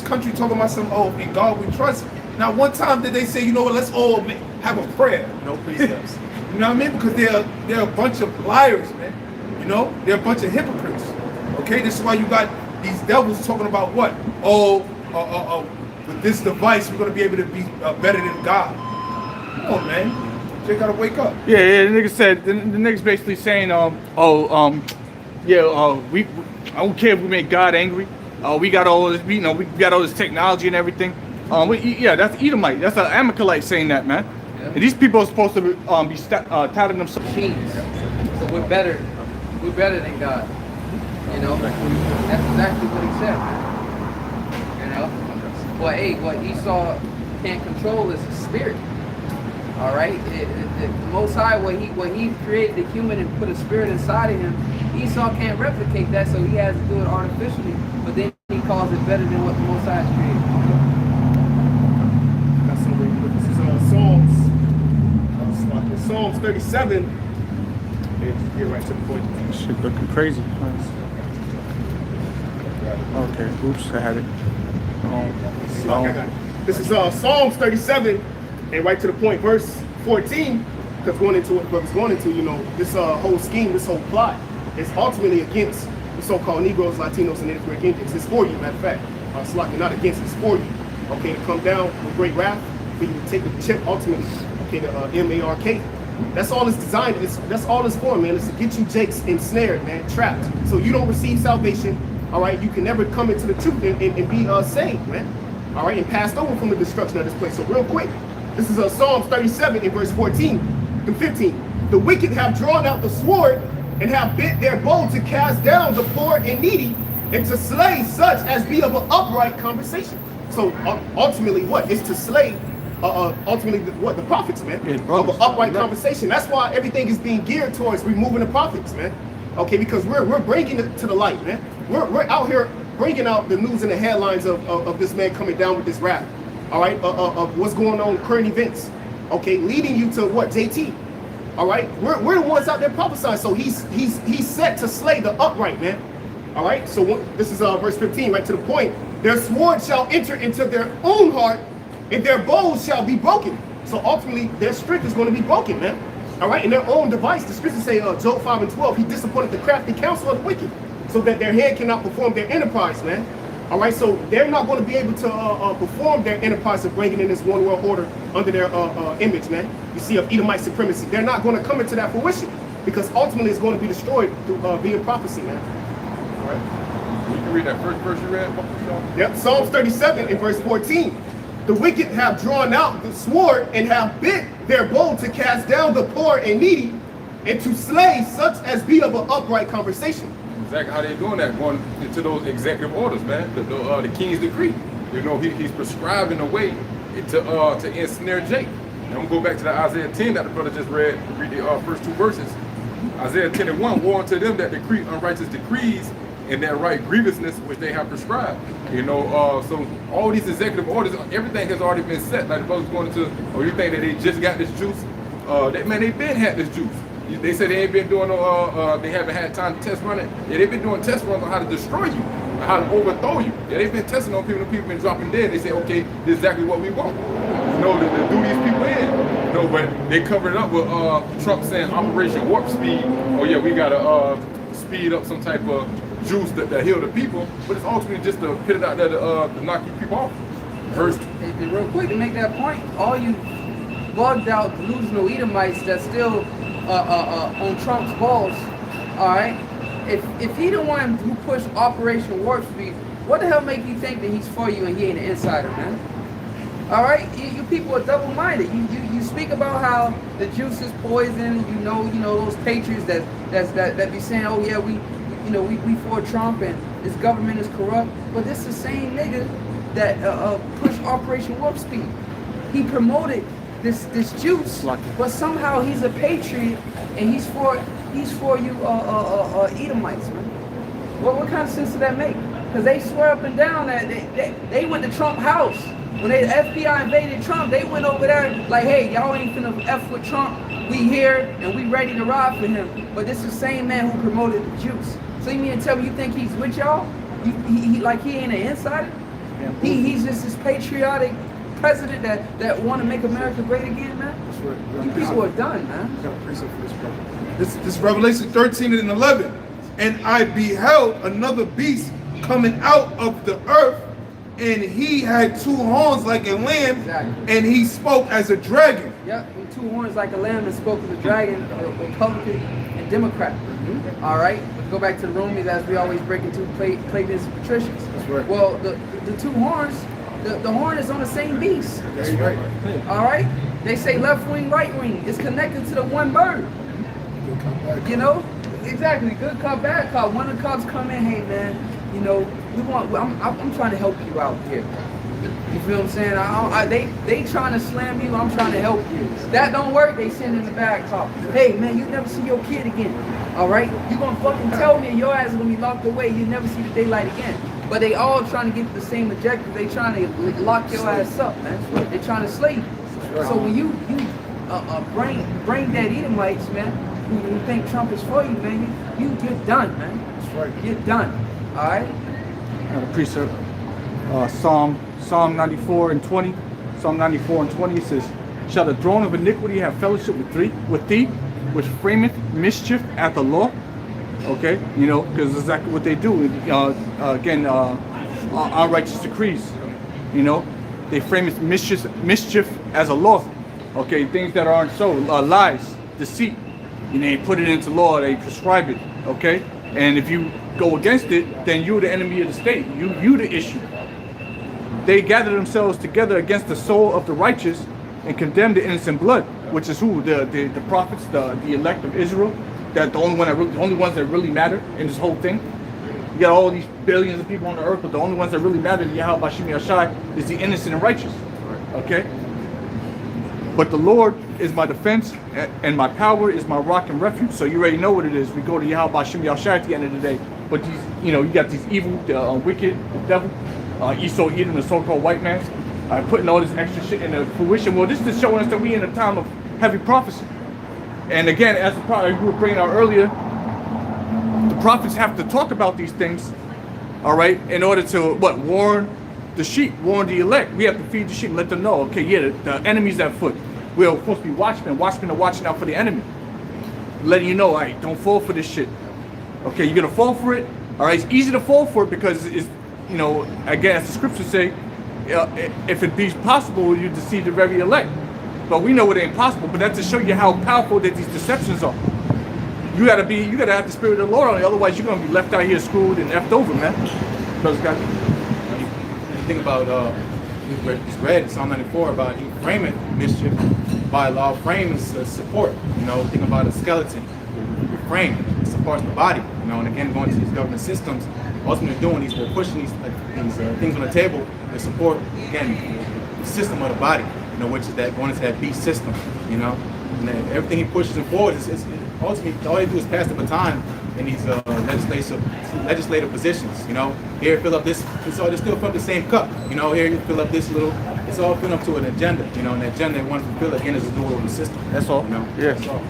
country talking about some, oh, in God we trust. Not one time did they say, you know what, let's all have a prayer. No precepts. You know what I mean? Because they're a bunch of liars, man. You know, they're a bunch of hypocrites. Okay, this is why you got these devils talking about what? With this device, we're gonna be able to be better than God. Come on, man. They gotta wake up. Yeah, the nigga said, the nigga's basically saying, I don't care if we make God angry. We got all this, we got all this technology and everything. That's Edomite. That's an Amalekite saying that, man. Yeah. And these people are supposed to be touting themselves. Machines. So we're better than God. You know, that's exactly what he said, man. You know, but hey, what Esau can't control is his spirit. All right, the Most High, what he created the human and put a spirit inside of him, Esau can't replicate that, so he has to do it artificially. But then he calls it better than what the Most High has created. That's some way. This is Psalms 37. Yeah, just get right to the point. Shit looking crazy. Okay, oops, I had it. This is Psalms 37, and right to the point, verse 14. Because going into what brother's going into, you know, this whole scheme, this whole plot is ultimately against the so-called Negroes, Latinos, and Native American Indians. It's for you, matter of fact. Slocky, not against, it's for you. Okay, to come down with great wrath, for you to take the chip ultimately. Okay, the M-A-R-K. That's all it's designed. That's all it's for, man. It's to get you jakes ensnared, man, trapped. So you don't receive salvation. All right, you can never come into the truth and be saved, man. All right, and passed over from the destruction of this place. So real quick, this is Psalms 37 in verse 14 through 15. The wicked have drawn out the sword and have bent their bow to cast down the poor and needy and to slay such as be of an upright conversation. So ultimately, what is to slay? Ultimately, what the prophets, man, of an upright conversation. That's why everything is being geared towards removing the prophets, man. Okay, because we're bringing it to the light, man. We're out here bringing out the news and the headlines of this man coming down with this rap. All right, of what's going on, current events. Okay, leading you to what, JT. All right, we're the ones out there prophesying. So he's set to slay the upright, man. All right, so this is verse 15, right to the point. Their sword shall enter into their own heart, and their bows shall be broken. So ultimately, their strength is going to be broken, man. All right, in their own device, the scriptures say, Job 5 and 12, he disappointed the crafty counsel of the wicked, so that their hand cannot perform their enterprise, man. All right, so they're not going to be able to perform their enterprise of bringing in this one world order under their image, man. You see, of Edomite supremacy. They're not going to come into that fruition, because ultimately it's going to be destroyed through being prophecy, man. All right. You can read that first verse you read. Yep, Psalms 37 in verse 14. The wicked have drawn out the sword and have bent their bow to cast down the poor and needy and to slay such as be of an upright conversation. Exactly how they doing that, going into those executive orders, man. The king's decree. You know, he's prescribing a way to ensnare Jake. And I'm gonna go back to the Isaiah 10 that the brother just read the first two verses. Isaiah 10 and 1, woe unto them that decree unrighteous decrees and that right grievousness which they have prescribed. You know, so all these executive orders, everything has already been set. Like the brother's going into, or you think that they just got this juice? They've been had this juice. They said they ain't been doing they haven't had time to test run it. Yeah, they've been doing test runs on how to destroy you, how to overthrow you. Yeah, they've been testing on people, and people been dropping dead. They say, okay, this is exactly what we want. You know, to do these people in. You know, but they covered it up with Trump saying Operation Warp Speed. Oh yeah, we gotta speed up some type of juice that heal the people, but it's ultimately just to put it out there to knock you people off. First, real quick, to make that point, all you bugged out delusional Edomites that's still on Trump's balls, all right? If he the one who pushed Operation Warp Speed, what the hell make you think that he's for you and he ain't an insider, man? All right, you people are double-minded. You speak about how the juice is poison. You know those patriots that be saying, oh yeah, we for Trump and this government is corrupt. But this is the same nigga that pushed Operation Warp Speed. He promoted this juice, but somehow he's a patriot and he's for you Edomites, man. What kind of sense does that make? Because they swear up and down that they went to Trump's house When the FBI invaded Trump, they went over there like, hey, y'all ain't finna F with Trump. We here and we ready to ride for him. But this is the same man who promoted the Jews. So you mean to tell me you think he's with y'all? He like he ain't an insider? He's just this patriotic president that want to make America great again, man? You people are done, man. This is Revelation 13 and 11. And I beheld another beast coming out of the earth, and he had 2 horns like a lamb, and he spoke as a dragon. Yep, with 2 horns like a lamb and spoke as a dragon, Republican and Democrat. All right, let's go back to the Romans as we always break into Plebeians and Patricians. That's right. Well, the 2 horns, the horn is on the same beast. That's right. All right, they say left wing, right wing. It's connected to the one bird. You know, exactly. Good cop, bad cop. One of the cops come in, hey man, you know, I'm trying to help you out here. You feel what I'm saying? They trying to slam you, I'm trying to help you. That don't work, they send in the bad cop. Hey man, you never see your kid again. All right? You gonna fucking tell me your ass is gonna be locked away, you never see the daylight again. But they all trying to get the same objective. They trying to lock your ass up, man. They trying to slay you. So when you brain dead Edomites, man, you think Trump is for you, man, you get done, man. That's right. Get done. All right? A precept. Psalm 94 and 20. Psalm 94 and 20 says, shall the throne of iniquity have fellowship with thee, which frameth mischief at the law? Okay, you know, because exactly what they do. Again, unrighteous decrees. You know, they frame mischief as a law. Okay, things that aren't so, lies, deceit. And they put it into law. They prescribe it. Okay, and if you go against it, then you're the enemy of the state. You the issue. They gather themselves together against the soul of the righteous and condemn the innocent blood, which is who? The prophets, the elect of Israel. That the only ones that really matter in this whole thing. You got all these billions of people on the earth, but the only ones that really matter to Yahweh Bashim Yashai is the innocent and righteous. Okay? But the Lord is my defense, and my power is my rock and refuge. So you already know what it is. We go to Yahweh Bashim Yashai at the end of the day. But these, you know, you got these evil, wicked, the devil, Esau Edom, the so-called white man, putting all this extra shit into fruition. Well, this is showing us that we in a time of heavy prophecy. And again, as the prophet we were bringing out earlier, the prophets have to talk about these things, all right, in order to warn the sheep, warn the elect. We have to feed the sheep, let them know, okay, yeah, the enemy's at foot. We're supposed to be watchmen. Watchmen are watching out for the enemy, letting you know, all right, don't fall for this shit. Okay, you're gonna fall for it. All right, it's easy to fall for it because it's, you know, again, as the scriptures say, if it be possible, you deceive the very elect. But we know it ain't possible. But that's to show you how powerful that these deceptions are. You gotta have the spirit of the Lord on you. Otherwise, you're gonna be left out here screwed and effed over, man. Brothers got you. Think about it's read in Psalm 94 about he framing mischief by law. Frame is support. You know, think about a skeleton. You frame it supports the body. You know, and again, going to these government systems, ultimately they're pushing these things on the table to support again the system of the body. You know, which is that going into that beast system. You know, and then everything he pushes them forward is ultimately all they do is pass the baton in these legislative positions. You know, here fill up this. It's all they still fill up the same cup. You know, here you fill up this little. It's all filled up to an agenda. You know, and the agenda they want to fulfill again is the door of the system. That's all. You know. Yeah. That's all.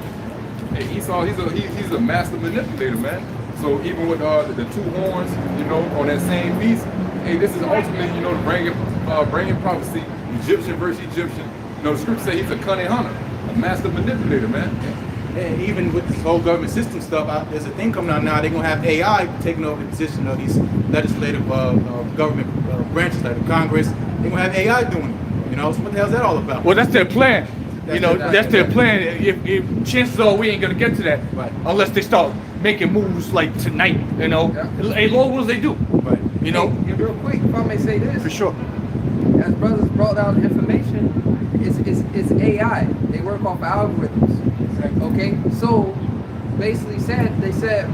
Hey, Esau, he's a master manipulator, man. So even with the 2 horns, you know, on that same beast, hey, this is ultimately, you know, bringing prophecy, Egyptian versus Egyptian. You know, the scripture says he's a cunning hunter, a master manipulator, man. And even with this whole government system stuff, there's a thing coming out now. They're gonna have AI taking over the position of these legislative government branches, like the Congress. They're gonna have AI doing it. You know, so what the hell's that all about? Well, that's their plan. That's their plan. If chances are we ain't gonna get to that, right, unless they start making moves like tonight. You know, hey, Lord, what do they do? Right. You know. Hey, real quick, if I may say this. For sure. As brothers brought out information, it's AI. They work off algorithms. Okay, so basically they said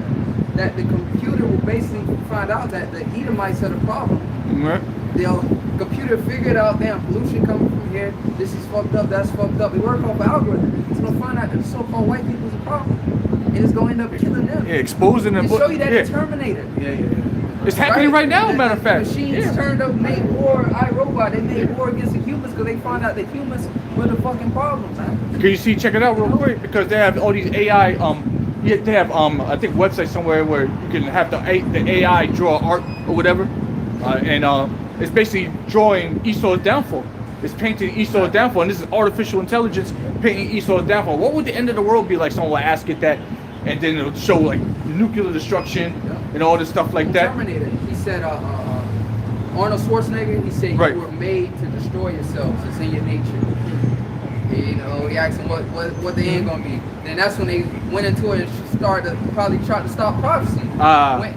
that the computer will basically find out that the Edomites are the problem. Mm-hmm. The computer figured out, damn, pollution coming from here. This is fucked up. That's fucked up. They work off algorithms. It's gonna find out that the so-called white people's a problem, and it's gonna end up killing them. Yeah, exposing them. And show you that the Terminator. Yeah. It's happening right now, The- matter of the fact. Machines Yeah. turned up, made war, iRobot. They made war against the humans because they found out the humans were the fucking problem, man. Can you see? Check it out real quick because they have all these AI. Yeah, they have I think websites somewhere where you can have the AI draw art or whatever, and it's basically drawing Esau's downfall. It's painting Esau's downfall, and this is artificial intelligence painting Esau's downfall. What would the end of the world be like? Someone will ask it that, and then it'll show like nuclear destruction and all this stuff like that. Terminator. He said, Arnold Schwarzenegger. He said, Right. you were made to destroy yourselves. It's in your nature. You know, he asked him what the end gonna be. Then that's when they went into it and started to probably try to stop prophecy.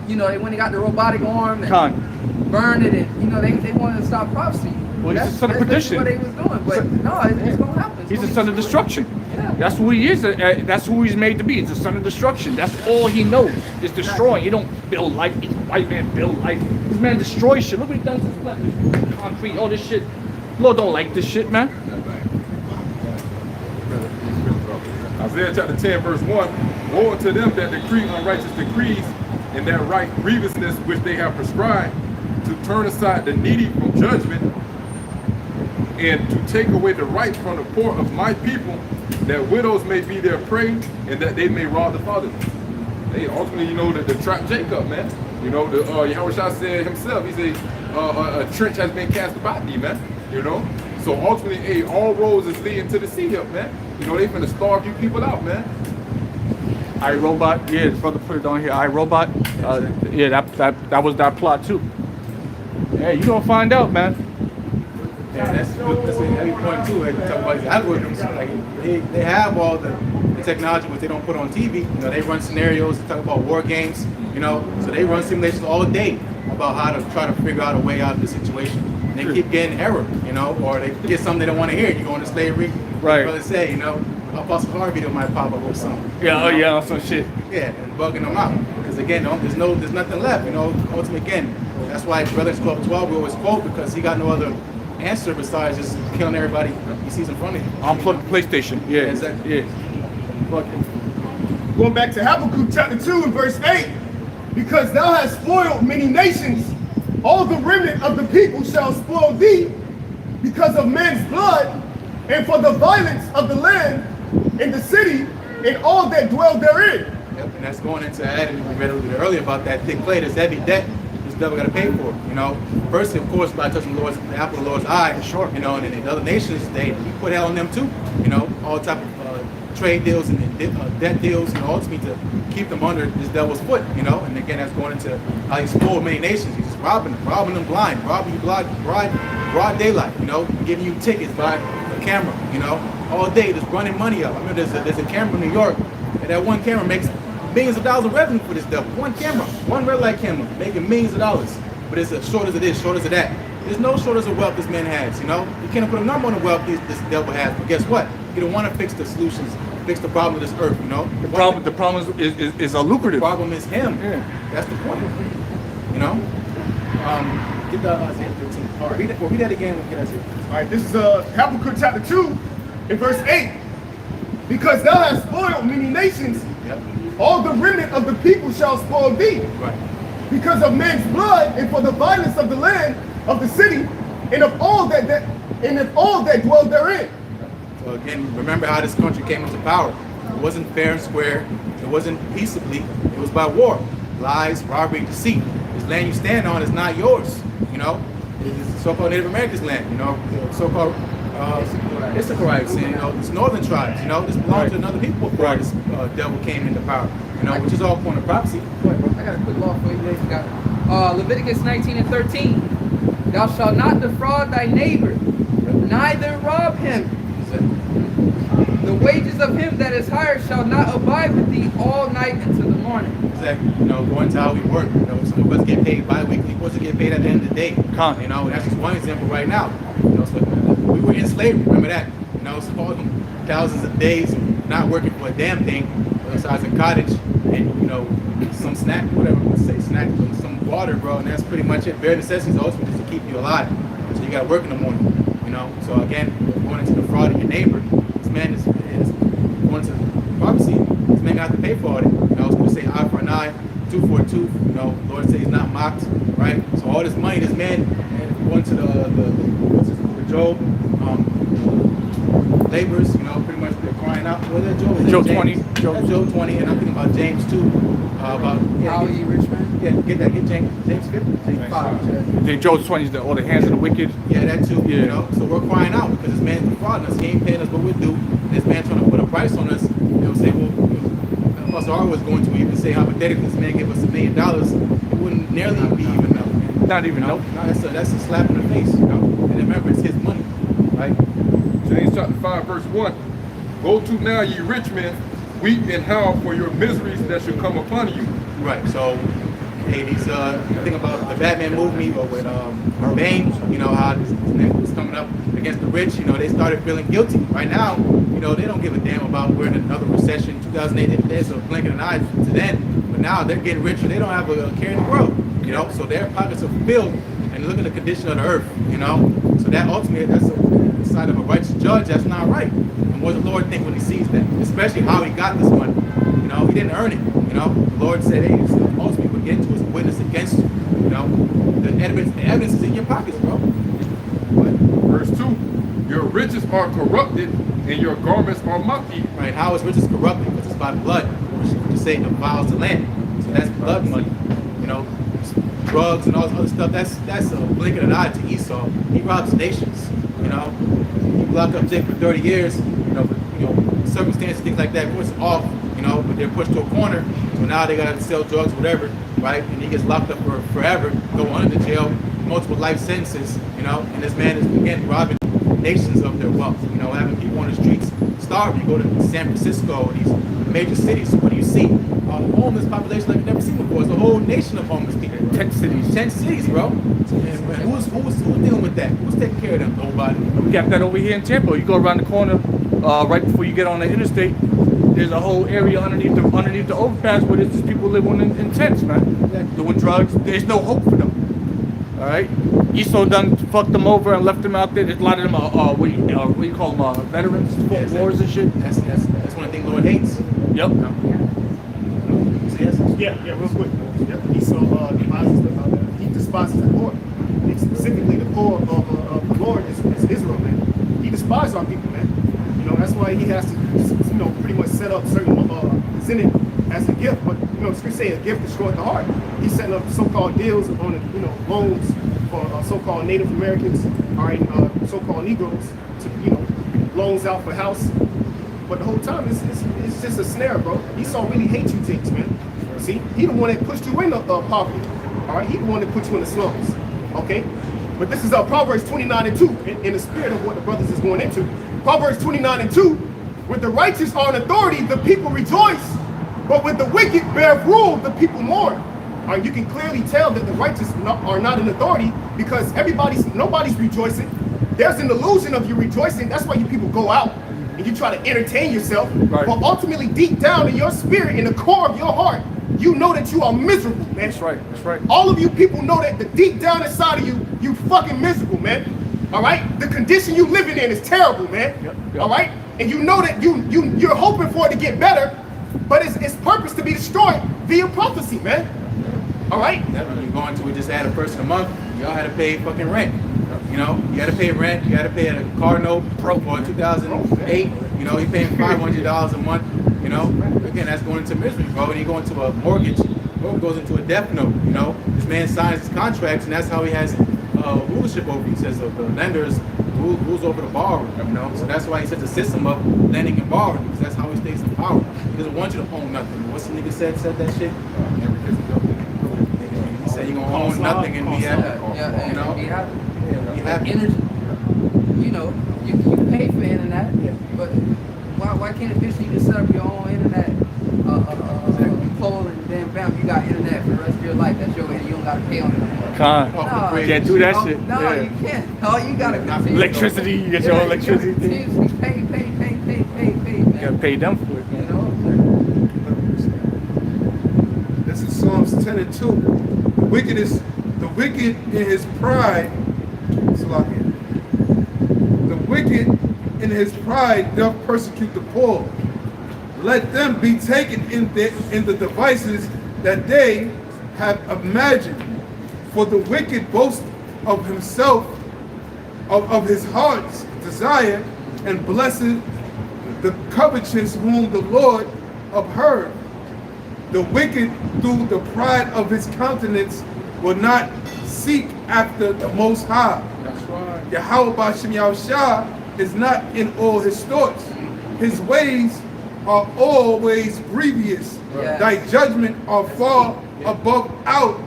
You know, they when they got the robotic arm and burned it, and you know they wanted to stop prophecy. Well, he's the son of perdition. That's what they was doing, but no, it's gonna happen. It's He's the gonna son be of destroyed. destruction. Yeah. That's who he is. That's who he's made to be. He's the son of destruction. That's all he knows is destroying. He don't build life. He's a white man build life. This man destroys shit. Look what he does to his weapons. Concrete, all this shit. Lord don't like this shit, man. Isaiah chapter 10, verse 1. Woe unto them that decree unrighteous decrees, and that right grievousness which they have prescribed, to turn aside the needy from judgment, and to take away the right from the poor of my people, that widows may be their prey, and that they may rob the fatherless. They ultimately, you know, the trap Jacob, man. You know, the Yahushua said himself, he said, a trench has been cast about thee, man. You know? So ultimately, hey, all roads is leading to the sea here, man. You know, they finna starve you people out, man. iRobot, yeah, his brother put it on here. iRobot, yeah, that was that plot too. Yeah, you gonna find out, man. Yeah, that's a heavy point too. Like, talk about these algorithms. Like they have all the technology, but they don't put on TV. You know, they run scenarios. They talk about war games. You know, so they run simulations all day about how to try to figure out a way out of the situation. And they keep getting error. You know, or they get something they don't want to hear. You go into slavery. Right. Brother say, you know, Apostle Harvey video might pop up or something. Yeah, oh yeah, some shit. Yeah, and bugging them out. Because again, there's nothing left. You know, ultimately again, that's why Brothers Club 12 we always quote, because he got no other answer besides just killing everybody he sees in front of him. Unplug the PlayStation. Yeah, exactly. Yeah. Fuck it. Going back to Habakkuk chapter 2 and verse 8. Because thou hast spoiled many nations, all the remnant of the people shall spoil thee because of men's blood, and for the violence of the land and the city and all that dwell therein. Yep, and that's going into that, and we read a little bit earlier about that thick plate, this heavy debt this devil got to pay for. You know, firstly, of course, by touching the apple of the Lord's eye. Sure. You know, and in other nations, he put hell on them too. You know, all type of trade deals and debt deals, and ultimately to keep them under this devil's foot. You know, and again, that's going into how he spoiled many nations. He's just robbing them blind, robbing you broad daylight. You know, giving you tickets by a camera. You know, all day just running money up. I remember there's a camera in New York, and that one camera makes millions of dollars of revenue for this devil. One camera, one red light camera, making millions of dollars. But it's as short as it is, short as it that. There's no shortage of wealth this man has, you know? You can't put a number on the wealth this devil has, but guess what? You don't want to fix the solutions, fix the problem of this earth, you know? The problem is a lucrative. The problem is him. Yeah. That's the point. You know? Get the Isaiah 13. All right, read that again. Get Isaiah 13. All right, this is Habakkuk chapter 2 and verse 8. Because thou hast spoiled many nations, all the remnant of the people shall spoil thee. Right. Because of men's blood, and for the violence of the land, of the city, and of all that dwell therein. So again, remember how this country came into power. It wasn't fair and square. It wasn't peaceably. It was by war, lies, robbery, deceit. This land you stand on is not yours. You know, it's so-called Native Americans' land. You know, so-called Issacharites, and you know, it's northern tribes. You know, this belonged to another people before this devil came into power. You know, which is all point of prophecy. I got a quick law for you. You got Leviticus 19 and 13. Thou shalt not defraud thy neighbor, neither rob him. The wages of him that is hired shall not abide with thee all night until the morning. Exactly. You know, going to how we work. You know, some of us get paid bi-weekly, supposed to get paid at the end of the day. You know, that's just one example right now. You know, so we were in slavery. Remember that? You know, so all them thousands of days not working for a damn thing, besides a cottage and you know some snack, whatever we say, snack, some water, bro, and that's pretty much it. Bare necessities ultimately just to keep you alive. So you got to work in the morning. You know, so again, going into the fraud of your neighbor. This man is going to prophecy. This man got to pay for it. You know, I was going to say eye for an eye, tooth for a tooth. You know, Lord said he's not mocked, right? So all this money, this man, going to the Job laborers, you know, pretty much they're crying out. What is that, Job? Job James? 20. Job 20, and I'm thinking about James too. About How are you, rich man? get James 50, James 5. Then Job 20 is all the hands of the wicked. Yeah, that too. Yeah. You know, so we're crying out because this man's defrauding us. He ain't paying us what we do. This man trying to put a price on us. You know, say, well, Pastor R was going to even say hypothetically, this man gave us $1 million. It wouldn't nearly be even enough. Man. Not even, you know? no. No, that's a slap in the face. You know, and remember, it's his money, right? James chapter 5, verse 1. Go to now, ye rich men, weep and howl for your miseries that shall come upon you. Right. So, hey, these think about the Batman movie or with Bane. You know how this nigga was coming up against the rich. You know, they started feeling guilty. Right now, you know, they don't give a damn about we're in another recession. 2008, there's a blink of an eye to then. But now they're getting richer. They don't have a care in the world. You know, so their pockets are filled. And look at the condition of the earth. You know, so that ultimately, that's a side of a righteous judge. That's not right. And what does the Lord think when He sees that? Especially how He got this money. You know, He didn't earn it. You know, the Lord said, hey, ultimately what get to is a witness against you. You know, the evidence is in your pockets, bro. Verse 2. Your riches are corrupted and your garments are moth-eaten. Right? How is riches corrupted? Because it's by blood, which say defiles the land. So that's blood money. You know, drugs and all this other stuff. That's a blink of an eye to Esau. He robs nations. You know, you lock up Jake for 30 years. You know, circumstances, things like that. Of course, off. You know, but they're pushed to a corner. So now they gotta sell drugs, whatever, right? And he gets locked up for forever, go under the jail, multiple life sentences. You know, and this man is again robbing nations of their wealth. You know, having people on the streets starving. You go to San Francisco, these major cities. What do you see? A homeless population like you've never seen before. It's a whole nation of homeless people. 10 cities. 10 cities, bro. And who's dealing with that? Who's taking care of them? Nobody. We got that over here in Tampa. You go around the corner, right before you get on the interstate. There's a whole area underneath the overpass where there's just people living in tents, man, doing drugs. There's no hope for them. All right, Esau done fucked them over and left them out there. There's a lot of them are what do you call them? Veterans, fought wars and shit. That's one of the things Lord hates. Yep. Yeah, real quick. Yep. Esau he despises the poor. And specifically, the poor of the Lord is Israel, man. He despises our people, man. You know, that's why he has to, you know, pretty much set up certain, present it as a gift. But, you know, the scripture say a gift destroys the heart. He's setting up so-called deals on, you know, loans for so-called Native Americans, all right, so-called Negroes, to, you know, loans out for house. But the whole time, it's just a snare, bro. Esau really hates you things, man. See, he the one that pushed you into poverty. All right, he the one that put you in the slums. Okay, but this is Proverbs 29:2 in the spirit of what the brothers is going into. Proverbs 29:2, with the righteous are in authority, the people rejoice. But with the wicked bear rule, the people mourn. All right, you can clearly tell that the righteous are not in authority because nobody's rejoicing. There's an illusion of you rejoicing. That's why you people go out and you try to entertain yourself. Right. But ultimately, deep down in your spirit, in the core of your heart, you know that you are miserable, man. That's right. That's right. All of you people know that the deep down inside of you, you fucking miserable, man. All right? The condition you living in is terrible, man. Yep. All right? And you know that you're hoping for it to get better, but its purpose to be destroyed via prophecy, man. All right? That when you go into it, just add a person a month, y'all had to pay fucking rent. You know, you got to pay rent, you got to pay a car note for 2008. You know, you're paying $500 a month. You know, again, that's going into misery, bro. And you go into a mortgage, or goes into a death note. You know, this man signs his contracts, and that's how he has rulership over. He says the lenders rules over the borrower. You know, so that's why he sets a system of lending and borrowing, because that's how he stays in power. He doesn't want you to own nothing. What's the nigga said that shit? He said you're gonna own nothing and be happy. Yeah, you know, be happy. Be happy. Energy. You know, you pay for internet, but why can't it bitch you just set up your own internet pole and then bam, you got internet for the rest of your life. That's your internet. You don't gotta pay on it. You can't do that shit. No, you can't. No, you gotta electricity. You get your own electricity thing. Pay, man. You gotta pay them for it. You know. This is Psalms 10:2. The wicked in his pride. The wicked in his pride doth persecute the poor. Let them be taken in the devices that they have imagined. For the wicked boast of himself, of his heart's desire, and blessed the covetous whom the Lord abhorred. The wicked, through the pride of his countenance, will not seek after the Most High. That's right. Yahweh B'Shem Yahushua is not in all his thoughts. His ways are always grievous. Yes. Thy judgment are far above out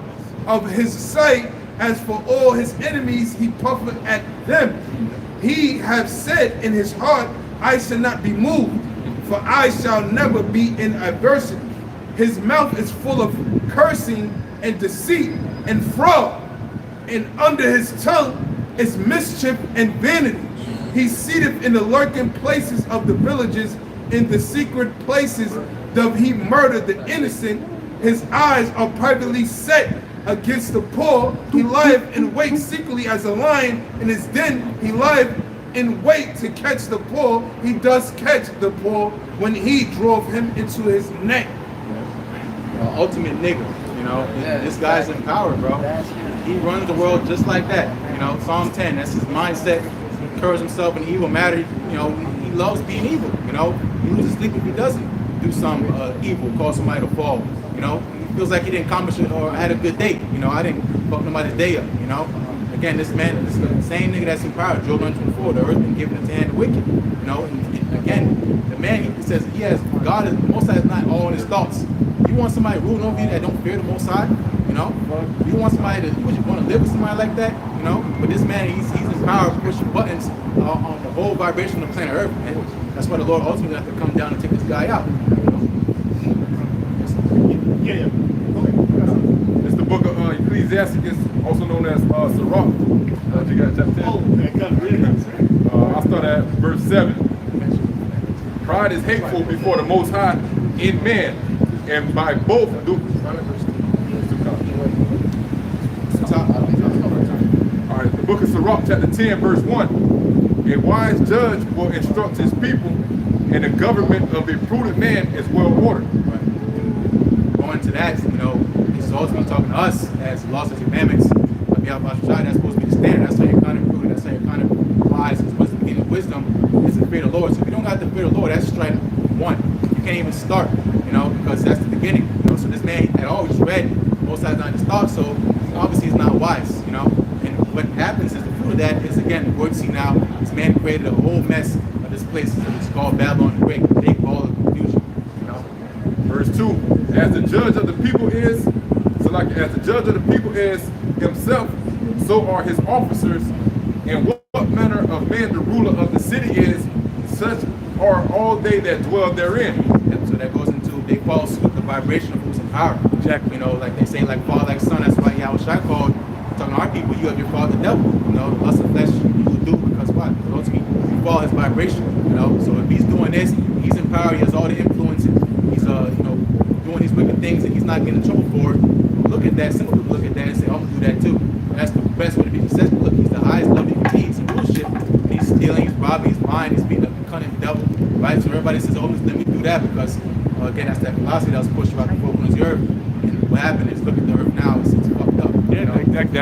of his sight. As for all his enemies, he puffeth at them. He hath said in his heart, I shall not be moved, for I shall never be in adversity. His mouth is full of cursing and deceit and fraud, and under his tongue is mischief and vanity. He seateth in the lurking places of the villages, in the secret places doth he murder the innocent. His eyes are privately set against the poor. He lieth in wait secretly as a lion. In his den he lieth in wait to catch the poor. He does catch the poor when he drove him into his net. Ultimate nigga, you know. Yeah, This guy's in power, bro. He runs the world just like that. You know, Psalm 10, that's his mindset. He curls himself in evil matter. You know, he loves being evil, you know. He loses sleep if he doesn't do some evil, cause somebody to fall, you know. He feels like he didn't accomplish it or had a good day, you know. I didn't fuck nobody's day up, you know. Again, this man, this same nigga that's in power, Job 124, the earth been given into the hand of the wicked, you know. And again, the man, he says he has, God is, Most High is not all in his thoughts. You want somebody ruling over you that don't fear the Most High, you know? You want somebody to, would you want to live with somebody like that, you know? But this man, he's in power, pushing buttons on the whole vibration of planet Earth, and that's why the Lord ultimately has to come down and take this guy out. Yeah. It's the book of Ecclesiastes, also known as Sirach. You got chapter 10. Oh, that got really nice. I'll start at verse 7. Pride is hateful before the Most High in man, and by both do. All right, the book of Sirach, chapter 10, verse 1. A wise judge will instruct his people, and the government of a prudent man is well ordered. Going to that, you know, he's ultimately talking to us as laws and commandments. That's supposed to be the standard. That's how you're kind of prudent. That's how you're kind of wise. It's supposed to be wisdom is the fear of the Lord. So if you don't got the fear of the Lord, that's strike one. You can't even start, you know, because that's the beginning. You know, so this man had always read both sides not his thoughts, so obviously he's not wise, you know. And what happens is the fruit of that is, again, what we see now, this man created a whole mess of this place. It's called Babylon the Great, a big ball of confusion, you know. Verse 2. As the judge of the people is, as the judge of the people is himself, so are his officers. And what manner of man the ruler of the city is, such are all they that dwell therein. And so that goes into, they follow suit the vibration of who's in power. Exactly. You know, like they say, like father, like son. That's why Yahushua called, talking to our people, you have your father the devil. You know, the lust of flesh you will do because what? Because you follow his vibration. You know, so if he's doing this, he's in power. He has all the influence. He's you know, doing these wicked things that he's not getting in trouble for. Look at that. Simple people look at that and say, I'm gonna do that too. That's the best way to be successful. Look, he's the highest level you can be. Some bullshit. And he's stealing, he's robbing, he's lying, he's being a cunning devil. Right? So everybody says, oh, just let me do that because again, that's that philosophy that was pushed throughout the four corners of the earth. And what happened is, look at the earth now, it's fucked up. Yeah, you know? Exactly.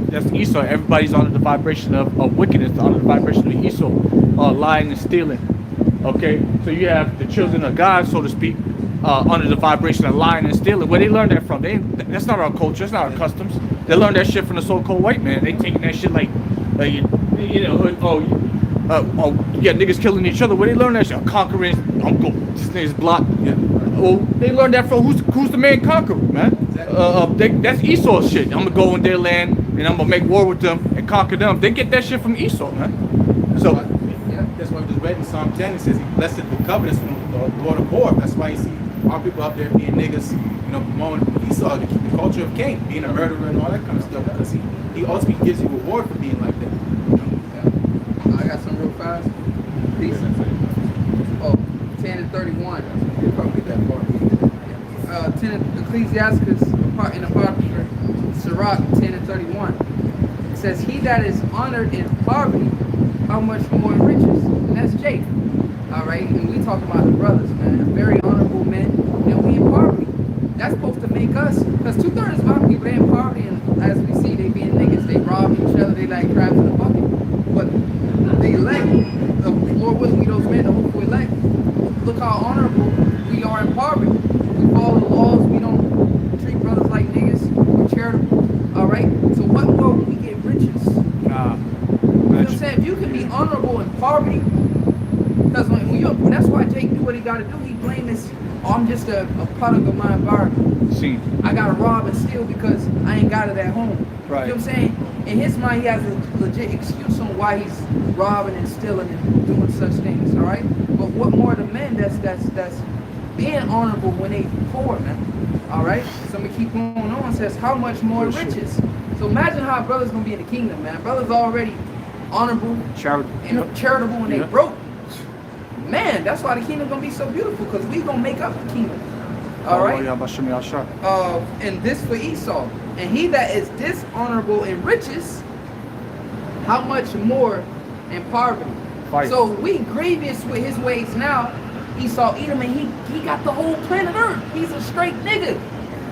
That's Esau. Everybody's under the vibration of wickedness, under the vibration of Esau, lying and stealing. Okay, so you have the children of God, so to speak, under the vibration of lying and stealing. Where they learned that from? That's not our culture. That's not our customs. They learned that shit from the so-called white man. They taking that shit like you know, niggas killing each other. Where they learn that shit? Conquering. I'm going. This nigga's blocked. Yeah. Well, they learned that from who's the main conqueror, man. That's Esau's shit. I'm gonna go in their land and I'm gonna make war with them and conquer them. They get that shit from Esau, man. So. That's why we just read in Psalm 10, it says he blessed the covetous from the Lord of war. That's why you see our people out there being niggas, you know, promoting Esau to keep the culture of Cain, being a murderer and all that kind of stuff, because he ultimately gives you a reward for being like that. You know? I got some real fast. Peace. Oh, 10 and 31. You'll probably get that part. 10 Ecclesiastes in the part Sirach 10 and 31. It says, he that is honored in poverty, how much more in riches? And that's Jake. All right, and we talking about the brothers, man. Very honorable men, and we in poverty. That's supposed to make us, because 2/3 of our people, they in poverty, and as we see, they being niggas, they rob each other, they like crabs in a bucket. But the elect, the Lord willing, we those men, the hopeful elect, look how honorable we are in poverty. We follow the laws, we don't treat brothers like niggas, we're charitable, all right? So what more will we get riches? You know what I'm saying? If you can be honorable in poverty, because when you, that's why Jake do what he got to do. He blamed this, oh, I'm just a product of my environment. See. I got to rob and steal because I ain't got it at home. Right. You know what I'm saying? In his mind, he has a legit excuse on why he's robbing and stealing and doing such things, all right? But what more the men that's being honorable when they poor, man, all right? So I'm going to keep going on. It says, how much more riches? So imagine how a brother's going to be in the kingdom, man. Brothers already honorable, charitable when they broke. Man, that's why the kingdom gonna be so beautiful, because we gonna make up the kingdom. All right. And this for Esau, and he that is dishonorable in riches, how much more in poverty? So we grievous with his ways now. Esau Edom, and he got the whole planet Earth. He's a straight nigga,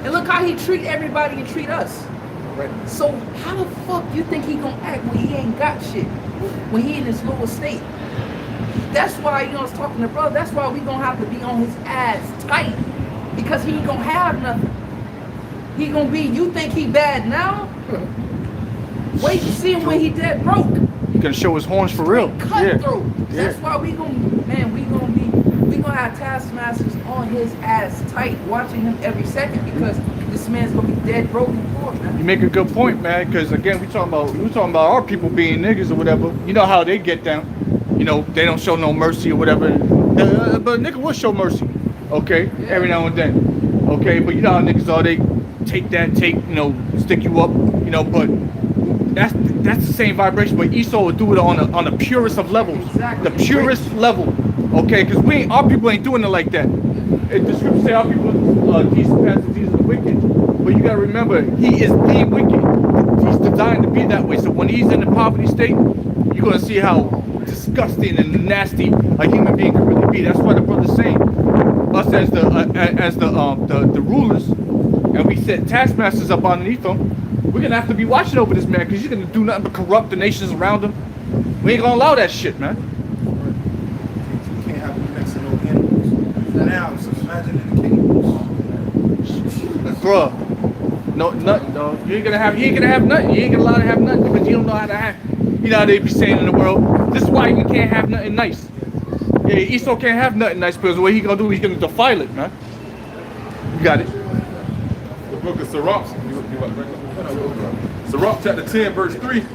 and look how he treat everybody and treat us. Right. So how the fuck you think he gonna act when he ain't got shit? When he in his lower state? That's why, you know, I was talking to brother, that's why we gonna have to be on his ass tight, because he ain't gonna have nothing. He gonna be, you think he bad now? Wait to see him when he dead broke. He gonna show his horns for real. Cutthroat. That's why we gonna have taskmasters on his ass tight, watching him every second, because this man's gonna be dead broke and poor, man. You make a good point, man, because again, we talking about our people being niggas or whatever. You know how they get down. You know, they don't show no mercy or whatever. But nigga will show mercy, okay? Yeah. Every now and then, okay? But you know how niggas are, they stick you up, you know, but that's the same vibration, but Esau would do it on the purest of levels. Exactly. The purest level, okay? Because our people ain't doing it like that. The scriptures say our people teach the pastors, these are the wicked. But you gotta remember, he is the wicked. He's designed to be that way. So when he's in the poverty state, you're gonna see how disgusting and nasty a human being can really be. That's why the brother's saying, us as the rulers, and we set taskmasters up underneath them, we're gonna have to be watching over this man, because he's gonna do nothing but corrupt the nations around him. We ain't gonna allow that shit, man. You can't have no next to no animals. Now, so imagine in the kingdom. Bruh, no, you ain't gonna have nothing. You ain't gonna allow to have nothing, because you don't know how to have. You know how they be saying in the world, this is why you can't have nothing nice. Yeah, Esau can't have nothing nice, because what he gonna do, he's gonna defile it, man. You got it. The book of Sirach, Sirach chapter 10, verse 3.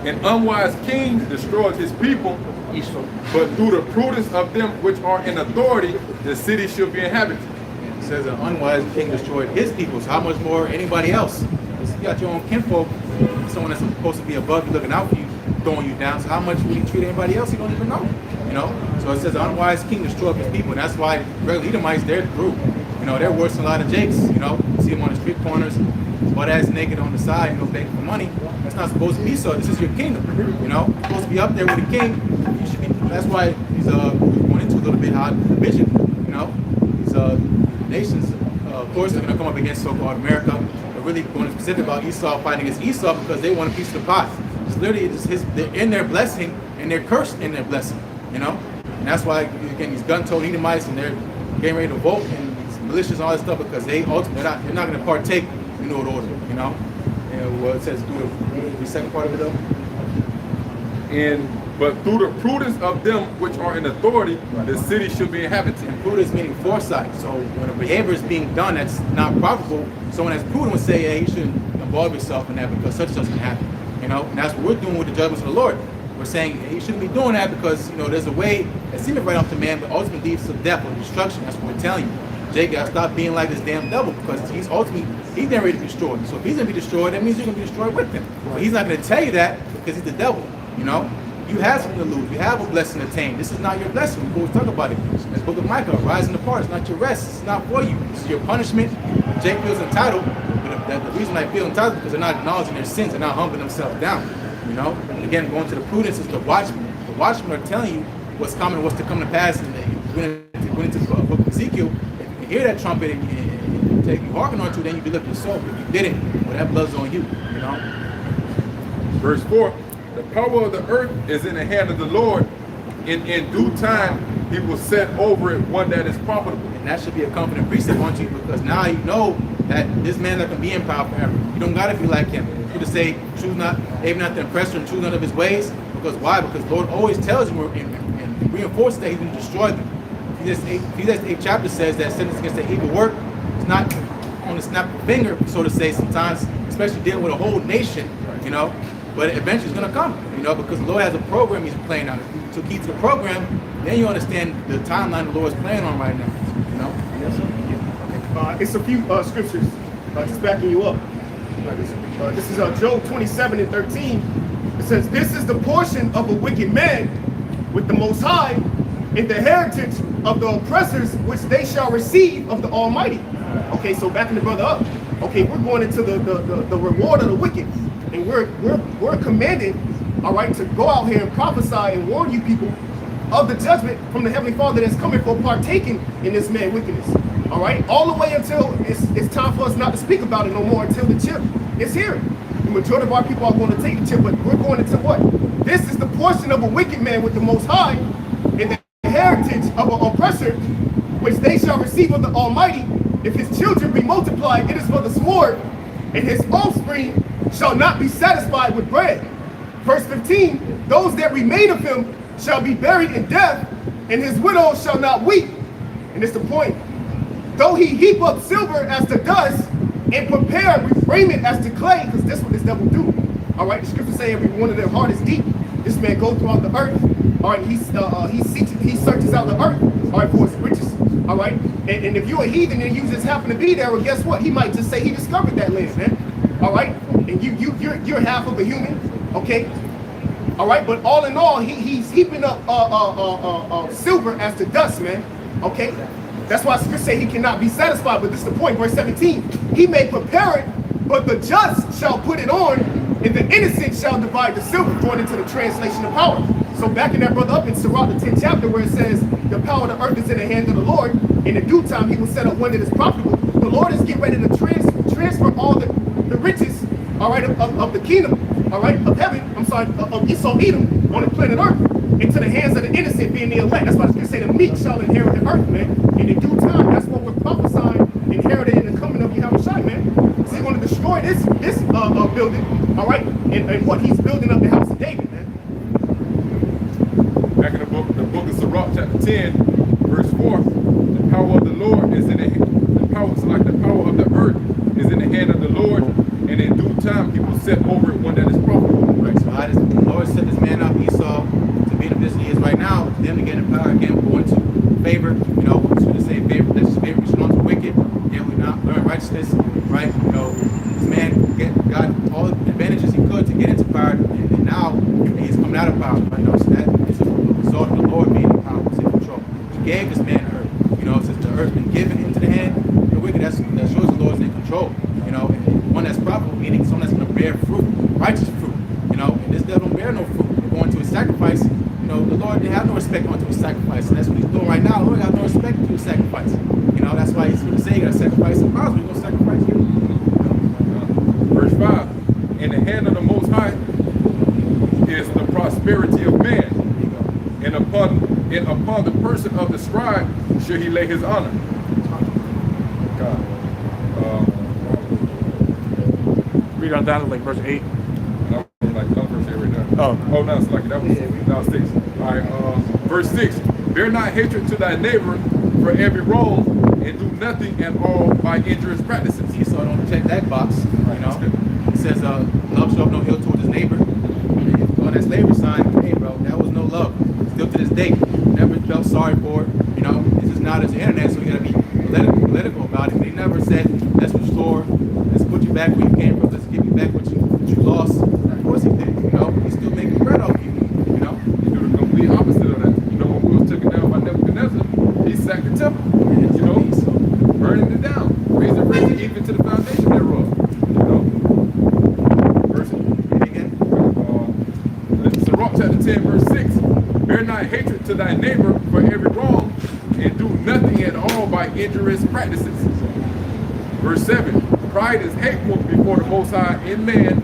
An unwise king destroys his people, Esau. But through the prudence of them which are in authority, the city should be inhabited. It says an unwise king destroyed his people, so how much more anybody else? You got your own kinfolk, someone that's supposed to be above you, looking out for you, throwing you down. So how much would he treat anybody else? You don't even know. You know. So it says an unwise king destroyed his people, and that's why regular Edomites, they're through. You know, they're worse than a lot of Jakes. You know, you see them on the street corners, butt ass naked on the side, you know, begging for money. That's not supposed to be so. This is your kingdom. You know, you're supposed to be up there with the king. You should be. That's why he's going into a little bit how the vision. You know, these nations, of course, they're gonna come up against so-called America. Really going specific about Esau fighting against Esau because they want a piece of the pie. It's literally they're in their blessing and they're cursed in their blessing, you know? And that's why, again, these gun-toed Edomites, and they're getting ready to vote, and these militias and all that stuff, because they ultimately, they're not going to partake in New World Order, you know? And what it says, do the second part of it though? But through the prudence of them which are in authority, the city should be inhabited. And prudence meaning foresight. So when a behavior is being done that's not probable, someone that's prudent would say, yeah, you shouldn't involve yourself in that because such and such can happen. You know, and that's what we're doing with the judgments of the Lord. We're saying, hey, you shouldn't be doing that because, you know, there's a way that seems right off to man, but ultimately leads to death or destruction. That's what we're telling you. Jake gotta stop being like this damn devil, because he's getting ready to be destroyed. So if he's gonna be destroyed, that means you're gonna be destroyed with him. But he's not gonna tell you that because he's the devil, you know? You have something to lose. You have a blessing to attain. This is not your blessing. We always talk about it. In the book of Micah, rising apart. It's not your rest. It's not for you. This is your punishment. Jake feels entitled, but the reason I feel entitled is because they're not acknowledging their sins. They're not humbling themselves down. You know? And again, going to the prudence is the watchmen. The watchmen are telling you what's coming, what's to come to pass. And when into the book of Ezekiel, if you hear that trumpet and if you hearken unto, then you deliver your soul. But if you didn't, well, that blood's on you, you know. Verse 4, the power of the earth is in the hand of the Lord. In due time, he will set over it one that is profitable. And that should be a confident precept unto you, because now you know that this man that can be in power forever. You don't got to be like him. You to say, choose not, even not to impress him, choose none of his ways. Because why? Because the Lord always tells you and reinforces that he's going to destroy them. Ecclesiastes 8 chapter says that sentence against the evil work is not on the snap of a finger, so to say, sometimes, especially dealing with a whole nation, you know, but eventually it's going to come, you know, because the Lord has a program he's playing on. If you took heed to the program, then you understand the timeline the Lord is playing on right now, you know. Yes, sir. It's a few scriptures just backing you up. This is Job 27 and 13. It says, this is the portion of a wicked man with the Most High, and the heritage of the oppressors, which they shall receive of the Almighty. Okay, so backing the brother up. Okay, we're going into the reward of the wicked, and we're commanded, all right, to go out here and prophesy and warn you people of the judgment from the Heavenly Father that's coming for partaking in this man wickedness. All right, all the way until it's time for us not to speak about it no more, until the chip is here. The majority of our people are going to take the chip, but we're going into what? This is the portion of a wicked man with the Most High, and the heritage of an oppressor, which they shall receive of the Almighty. If his children be multiplied, it is for the sword, and his offspring shall not be satisfied with bread. Verse 15, those that remain of him shall be buried in death, and his widow shall not weep. And it's the point. Though he heap up silver as to dust, and prepare raiment as to clay, because that's what this devil do. All right, the scriptures say every one of their heart is deep. This man goes throughout the earth. All right, he searches out the earth, all right, for his riches. All right, and if you're a heathen and you just happen to be there, well, guess what? He might just say he discovered that land, man. All right, and you're half of a human, okay? All right, but all in all, he's heaping up silver as to dust, man. Okay, that's why scripture say he cannot be satisfied. But this is the point, verse 17. He may prepare it, but the just shall put it on, and the innocent shall divide the silver, going into the translation of power. So backing that brother up in Sirach, the 10th chapter, where it says, the power of the earth is in the hands of the Lord. In the due time, he will set up one that is profitable. The Lord is getting ready to transfer all the riches, all right, of the kingdom, all right, of heaven, of Esau, Edom, on the planet earth, into the hands of the innocent, being the elect. That's why it's going to say the meek shall inherit the earth, man. In the due time, that's what we're prophesying, inherited in the coming of Yahushua, man. So he's going to destroy this building, all right, and what he's building up the house of David, man. Back in the book of Sirach, chapter 10, verse 4, the power of the Lord is in the power, so like the power of the earth is in the hand of the Lord, and in due time he will set over it one that is profitable. Right, so how does the Lord set this man up, Esau, to be in the position he is right now, then to get in power again, going to favor, you know, to the same favor, that's favor, we should on to wicked, then we not learn righteousness, right? You know, this man got all the advantages he could to get into power, and now he's coming out of power, right? You know, so that is a result of the Lord being in power, was in control. He gave this man earth, you know, since the earth been given into the hand of the wicked, that shows the Lord's in control, you know, and one that's profitable, meaning someone that's going to bear fruit, righteous fruit, you know, and this devil don't bear no fruit. We're going to his sacrifice, you know, the Lord didn't have no respect unto his sacrifice, and that's what he's doing right now. The Lord got no respect to his sacrifice, you know, that's why he's going to say you got to sacrifice the cause, we're going to sacrifice you. Verse 5, in the hand of the Most High is the prosperity of man, and upon the person of the scribe shall he lay his honor. God. Read on down to like verse 8. No, like verse 8 right now. Oh, no, it's like that was now 6. All right, verse 6. Bear not hatred to thy neighbor for every wrong, and do nothing at all by injurious practices. Esau don't check that box, you know. He says, love shall have no ill towards his neighbor. On that slavery sign, hey bro, that was no love. Still to this day, never felt sorry for it. You know, this is now there's the internet, so we gotta be political about it. But he never said, let's restore, let's put you back where you came from, let's give you back what you lost. Of course he did, you know. He's still making bread off you, you know. He do the complete opposite of that. You know, when we was taken down by Nebuchadnezzar, he sacked the temple, you know, burning it down, raising even to the foundation thereof. You know. Verse again. Sirach chapter 10, verse 6. Bear not hatred to thy neighbor for every wrong, and do nothing at all by injurious practices. Verse 7, pride is hateful before the Most High in man,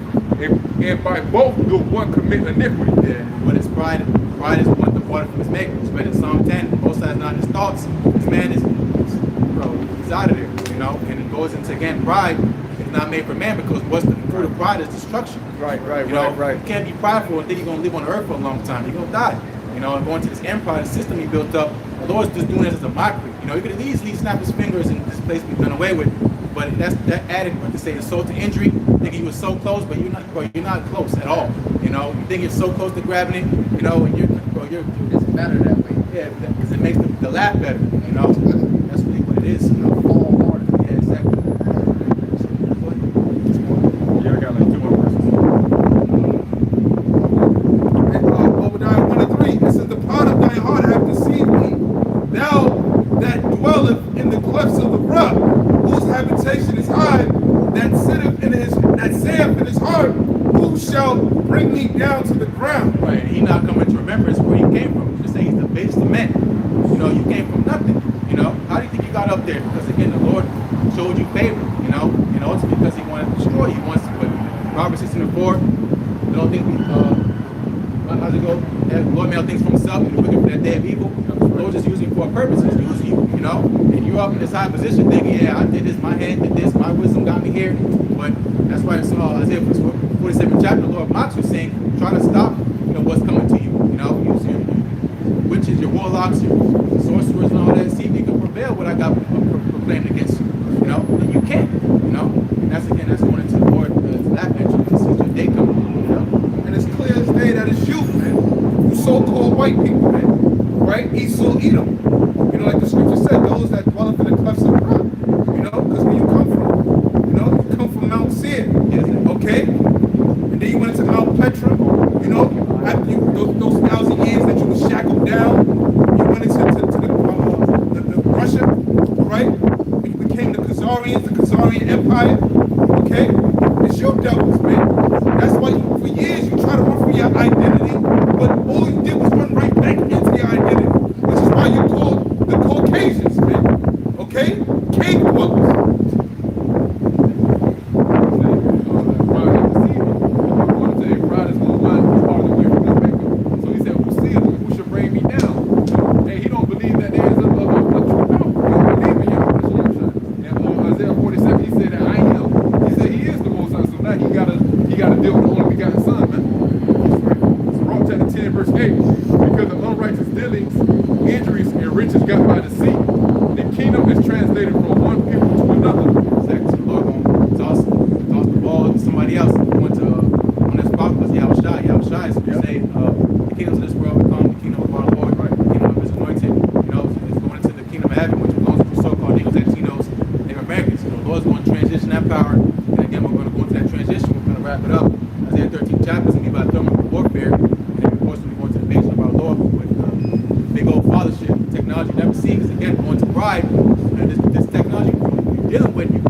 and by both do one commit iniquity. Yeah, what is pride? Pride is one departed from his maker. It's read in Psalm 10. Most High is not in his thoughts. This man is, bro, he's out of there, you know. And it goes into, again, pride is not made for man, because what's the fruit of pride is destruction. Right. You know, you can't be prideful and think you're gonna live on the earth for a long time. You're gonna die. You know, and going to this empire, the system he built up, the Lord's just doing this as a mockery. You know, he could have easily snapped his fingers and this place be done away with. But that added to say insult to injury, thinking you were so close, but you're not close at all. You know, you think you're so close to grabbing it, you know, and you're It's better that way. yeah, because it makes the laugh better. You know, that's really what it is. You know, All harder. yeah, exactly. Yeah, I got like 2 more verses. Obadiah 1 and 3. It says, the pride of thy heart hath deceived thee. Thou that dwelleth in the clefts of the rock, whose habitation is high, that saith in his heart, who shall bring me down to the ground? Right, and he not coming to remembrance where he came from. Just say he's the base of men. You know, you came from nothing. You know, how do you think you got up there? Because again, the Lord showed you favor. You know, it's because he wanted to destroy you. He wants to. But Proverbs 16:4, you don't think how's it go? The Lord made things for himself, and looking for that day of evil. The Lord just using you for a purpose. He's using you, you know, and you're up in this high position thinking, yeah, I did this, my hand did this, my wisdom got me here. But that's why it's Isaiah 47th chapter, the Lord mocks you, saying, try to stop, you know, what's coming to you. You know, use your witches, your warlocks, your sorcerers, and all that. See if you can prevail what I got proclaimed against you. You know, and you can't. You know, and that's going into the Lord laugh at you because it's your day coming. You know, And it's clear as day that it's you, man. You so-called white people, man. Right? Esau, Edom. You know, like the scripture said, those that dwell up in the clefts of the rock. You know, because where you come from, you know, you come from Mount Seir. Okay? And then you went into Mount Petra. You know, after those 1,000 years that you were shackled down, you went into the Russia, right? And you became the Khazarian Empire. Okay? It's your devils, man. That's why for years you try to run from your identity, but all you did was run right back into your identity, which is why you're called the Caucasians, man. Okay? Cave dwellers. Injuries and riches got by deceit. The kingdom is translated from one people to another. exactly. The Lord gonna toss the ball to somebody else. Went to on this prophet was Yahushua. So you say the kingdoms of this world become the kingdom of our Lord, right? The kingdom of his anointed. You know, it's going into the kingdom of heaven, which belongs to the so-called Negroes, Latinos, Native Americans. So the Lord's going to transition that power. And again, we're going to go into that transition. We're going to wrap it up. Isaiah 13 chapters and be about thermal warfare. And then, of course, we're going to the nation of our Lord with big old fathership, technology you never see. Because again, going to pride, and this technology you're dealing with, you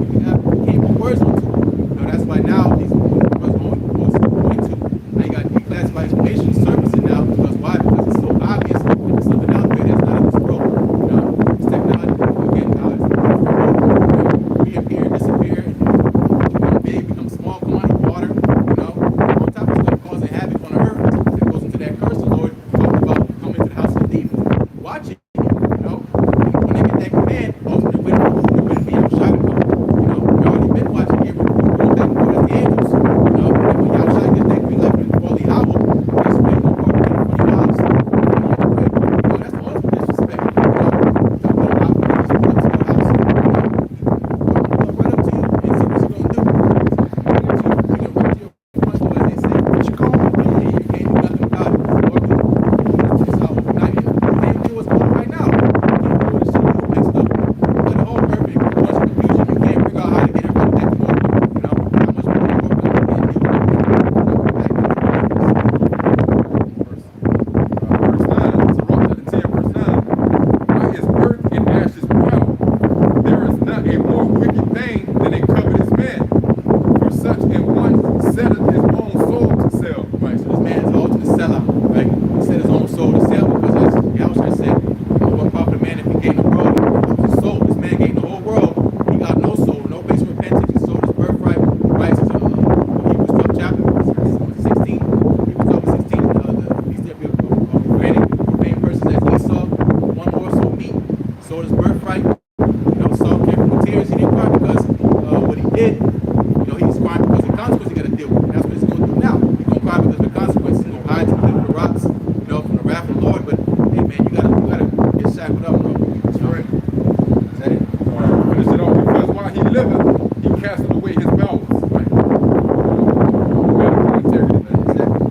right. Saul came from tears. He didn't cry because what he did. He's crying because of the consequences he got to deal with. And that's what he's going to do now. He's going to cry because of the consequences. He's going to hide to the rocks, from the wrath of the Lord. But hey, man, you gotta get shackled up, bro. That's right. Is that it? Finish it off. Because while he liveth, he casted away his bowels. Right. Integrity, man. Exactly.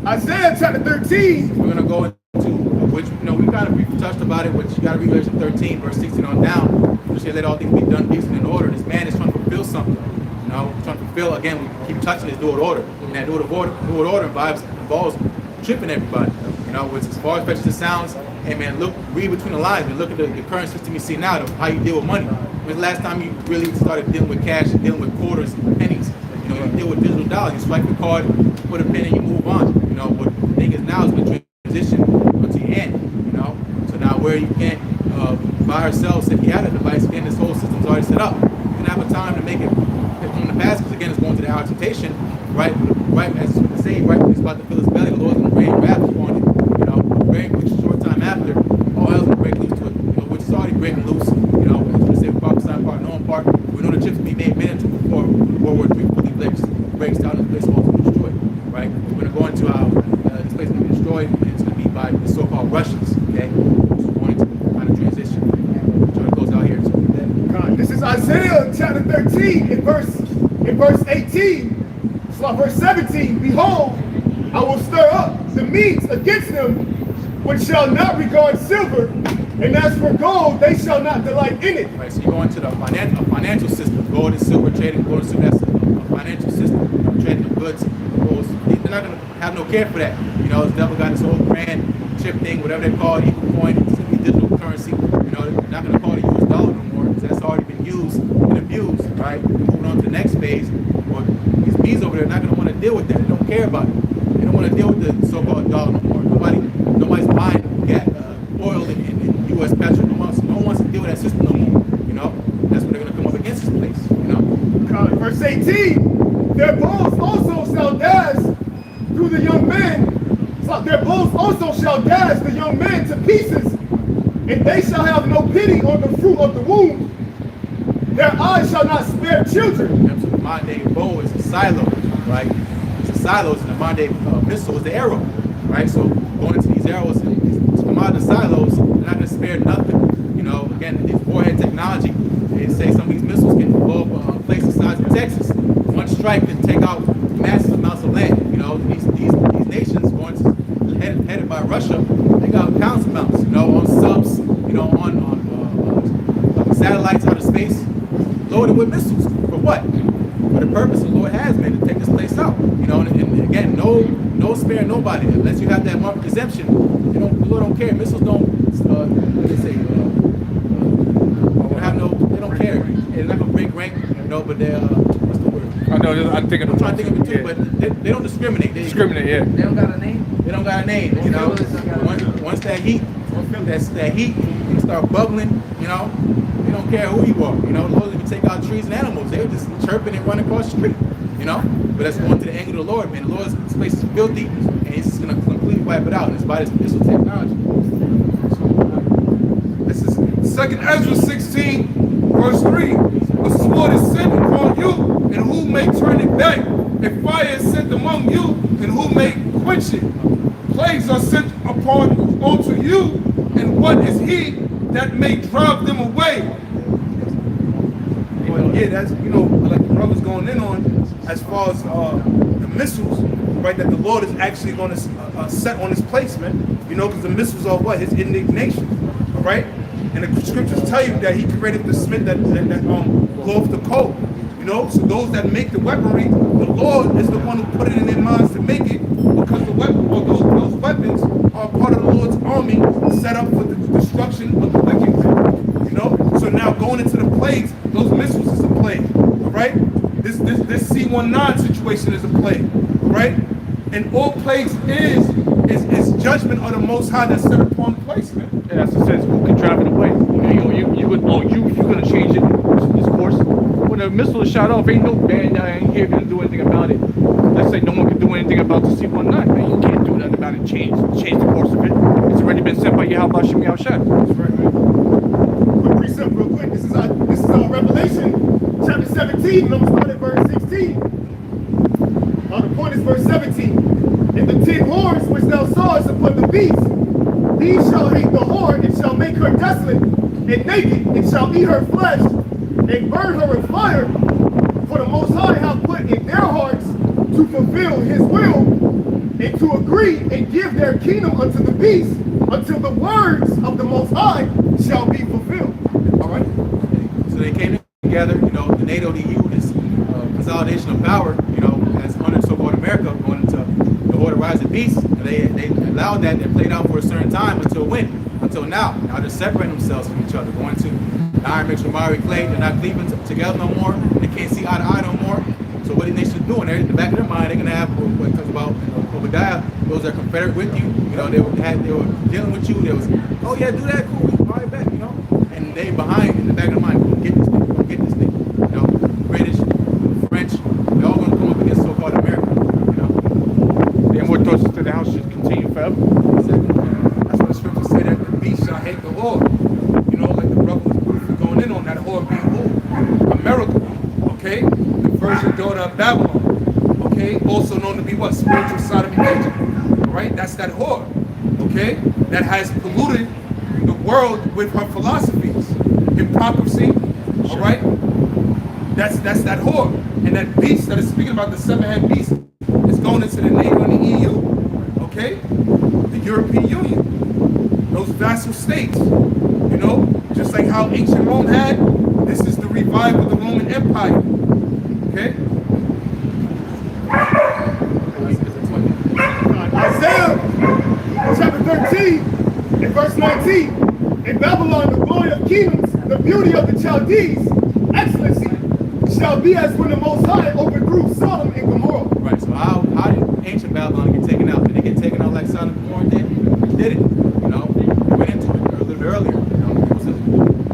Isaiah chapter 13. We're gonna go into which we kind of briefly touched about it, which you gotta read Revelation 13, verse 16 on down. You say let all things be done decent in order. This man is trying to fulfill something. Trying to fulfill again. We keep touching this do it order, and that do it order involves tripping everybody. Which as far as fetches it sounds. Hey man, read between the lines and look at the current system you see now of how you deal with money. When's the last time you really started dealing with cash and dealing with quarters and pennies? You deal with digital dollars. You swipe your card, put a pin, and you move on. What the thing is now is been transitioned to the end. So now where you can't buy or sell, if you have a device, again, this whole system's already set up. You can have a time to make it from the past, because again, it's going to the hour of temptation, right? Right, as the saying, right, it's about to fill his belly, the Lord's going to rain wrath upon it. Very quick, short time after, all hell's going to break loose to it, which is already breaking loose. As we say, prophesying part, known part. We know the chips will be made into before World War III fully breaks down and this place will be destroyed, right? We're going to go into how this place will be destroyed, and it's going to be by the so-called Russians, okay? Which is going to kind of transition. Trying to close out here. This is Isaiah chapter 13 in verse 18. Verse 17, behold, I will stir up the Medes against them, which shall not regard silver, and as for gold, they shall not delight in it. Right, so you go into the financial system, gold and silver trading, gold and silver, that's a financial system, trading of goods. They're not going to have no care for that. The devil got this whole grand chip thing, whatever they call it, equal coin, it's going to be digital currency. They're not going to call it the US dollar no more, because that's already been used and abused, right? Moving on to the next phase. These bees over there are not going to want to deal with that. They don't care about it. They don't want to deal with the so-called dollar no more. Nobody's buying oil in U.S. petrol. No one wants to deal with that system no more. That's what they're going to come up against this place. Verse 18, their bows also shall dash through the young men. So their bows also shall dash the young men to pieces, and they shall have no pity on the fruit of the womb. Their eyes shall not spare children. So the modern day bow is a silo, right? It's a silos, and the modern day missile is the arrow, right? So going into these arrows and to come out of the silos, they're not going to spare nothing. Again, it's warhead technology. They say some of these missiles can blow up a place the size of Texas. One strike can take out massive amounts of land. These nations headed by Russia, they got countless amounts. On subs, on satellites out of space, loaded with missiles. For what? For the purpose the Lord has, man, to take this place out. And again, no spare nobody unless you have that mark of exemption. The Lord don't care. Missiles don't. What do they say? They don't care. They're not gonna break rank. But they're what's the word? I know. I'm thinking. I'm trying to think of it too, but they don't discriminate. They discriminate. Yeah. They don't got a name. They don't got a name. Once that heat can start bubbling. They don't care who you are. The Lord even take out trees and animals. They're just chirping and running across the street. But that's going to the anger of the Lord, man. The Lord's place is filthy, and He's just gonna completely wipe it out. And it's by this missile technology. This is 2nd Ezra 16, verse 3. A sword is sent upon you, and who may turn it back? A fire is sent among you, and who may quench it? Plagues are sent unto you, and what is he that may drive them away? Yeah, that's like the brother's going in on as far as the missiles, right? That the Lord is actually going to set on His place, man. Because the missiles are what? His indignation, right? And the scriptures tell you that He created the smith that cloth the coal. So those that make the weaponry, the Lord is the one who put it in their minds to make it, because the weapon or those weapons are part of the Lord's army set up for the destruction of the wicked. So now going into the plagues, those missiles is a plague, all right? This C-19 situation is a plague, all right? And all plagues is judgment of the Most High that's set upon the place, man. And that's the sense. Who can drive it away? You're gonna change it, this course. when a missile is shot off, ain't no band down in here gonna do anything about it. Let's say no one can do anything about the C-19, man. You can't do nothing about it. Change the course of it. It's already been sent by Yahweh Shem Yahushua. That's right, man. Quick precept, real quick. This is Revelation chapter 17, and I'm gonna start at verse 16. The point is verse 17. And the 10 horns which thou sawest upon the beast, these shall hate the whore, and shall make her desolate, and naked, and shall eat her flesh, and burn her in fire. For the Most High hath put in their hearts to fulfill his will, and to agree and give their kingdom unto the beast, until the words of the Most High shall be fulfilled. All right. So they came together. You know, the NATO, the EU, this consolidation of power. You know, as under so-called America going into the order rise of beasts. They allowed that. They played out for a certain time until when? Until now. Now they're separating themselves from each other, going to the iron mixed with miry clay. They're not cleaving together no more. They can't see eye to eye no more. So what are they should do? And in the back of their mind, they're gonna have what it talks about, you know, Obadiah. Those that are confederate with you. You know, they were dealing with you. There was, oh yeah, do that, cool. All right, back. You know, and they behind in the back of their mind, go get this thing, go get this thing. You know, British, French, they're all gonna come up against so-called America. You know, And what torches to the house should continue forever. Exactly. That's what the scriptures say, that the beast shall hate the whore. You know, like the brother was beautifully going in on that whore being who? America. Okay? The virgin daughter of Babylon. Okay? Also known to be what? Spiritual Sodom and Egypt. Right? That's that whore. Okay? That has polluted the world with her philosophies. Hypocrisy. All right? That's that whore. And that beast that is speaking about, the seven-head beast, is going into the NATO and the EU. Okay? The European Union. Those vassal states. You know? Just like how ancient Rome had, this is the revival of the Roman Empire. Okay? Isaiah chapter 13 and verse 19. In Babylon, the glory of kingdoms, the beauty of the Chaldees, excellency, shall be as when the Most High overthrew Sodom and Gomorrah. right. So how did ancient Babylon get taken out? Did they get taken out like Sodom and Gomorrah did? They did it. You know, we went into it a little bit earlier. You know, it was a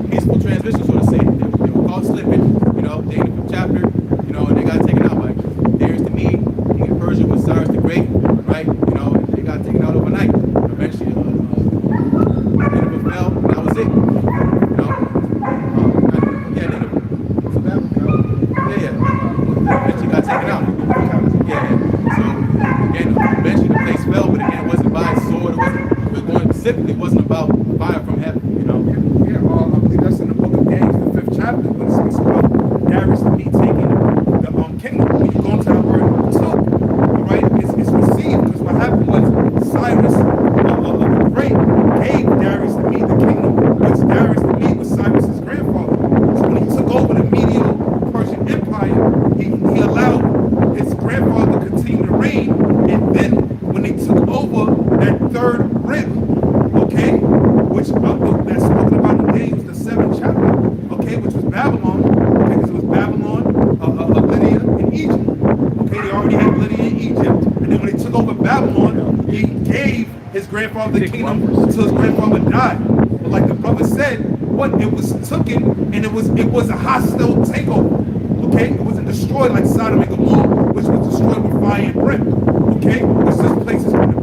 peaceful transition, so to say. They were called slipping. You know, they in the chapter. You know, and they got taken out by Darius the Mede, King of Persia with Cyrus the Great. Right. You know, they got taken out overnight. Eventually, Nineveh fell, and that was it. You know, yeah, Nineveh. So that, yeah. Eventually got taken out. Yeah. So again, eventually the place fell, but again, it wasn't by a sword. It was going specifically. It wasn't about fire from heaven. You know. Yeah, I believe that's in the book of Daniel, the 5th chapter, when it speaks about Darius the Mede taking the kingdom. When you go into that word took, all right, it's received, because what happened was Cyrus the Great gave Darius the Mede the kingdom, which Darius the Mede was Cyrus's grandfather. So when he took over the Medo-Persian Empire, he allowed his grandfather to continue to reign, and then when they took over that third rim, okay, which that's spoken about in Daniel, the 7th chapter, okay, which was Babylon, okay, because it was Babylon, Lydia, and Egypt. Okay, they already had Lydia and Egypt, and then when they took over Babylon, he gave his grandfather the kingdom until his grandfather died. But like the brother said, what it was taken, and it was a hostile takeover. Okay, it wasn't destroyed like Sodom and Gomorrah, which was destroyed with fire and brim. Okay, which this place is going to be.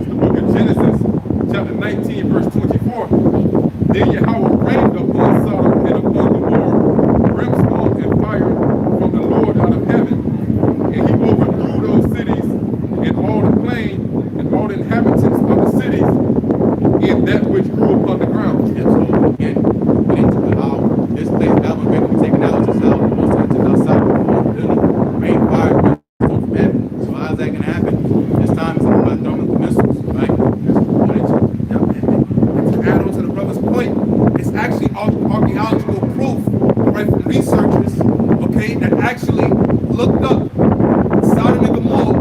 The book of Genesis, chapter 19, verse 24. Then Yahweh rained upon Sodom and upon Gomorrah brimstone and fire from the Lord out of heaven, and he overthrew those cities and all the plain and all the inhabitants of the cities and that which grew upon the ground. Yeah, so again, we into how this place Babylon Great will be taken out. Just how most times it's outside of the really rain, fire, brimstone from heaven. So how's that gonna happen? This time it's about thermal missiles, right? That's what we're going into. And to add on to the brother's point, it's actually archaeological proof, right, from researchers, okay, that actually looked up Sodom and Gomorrah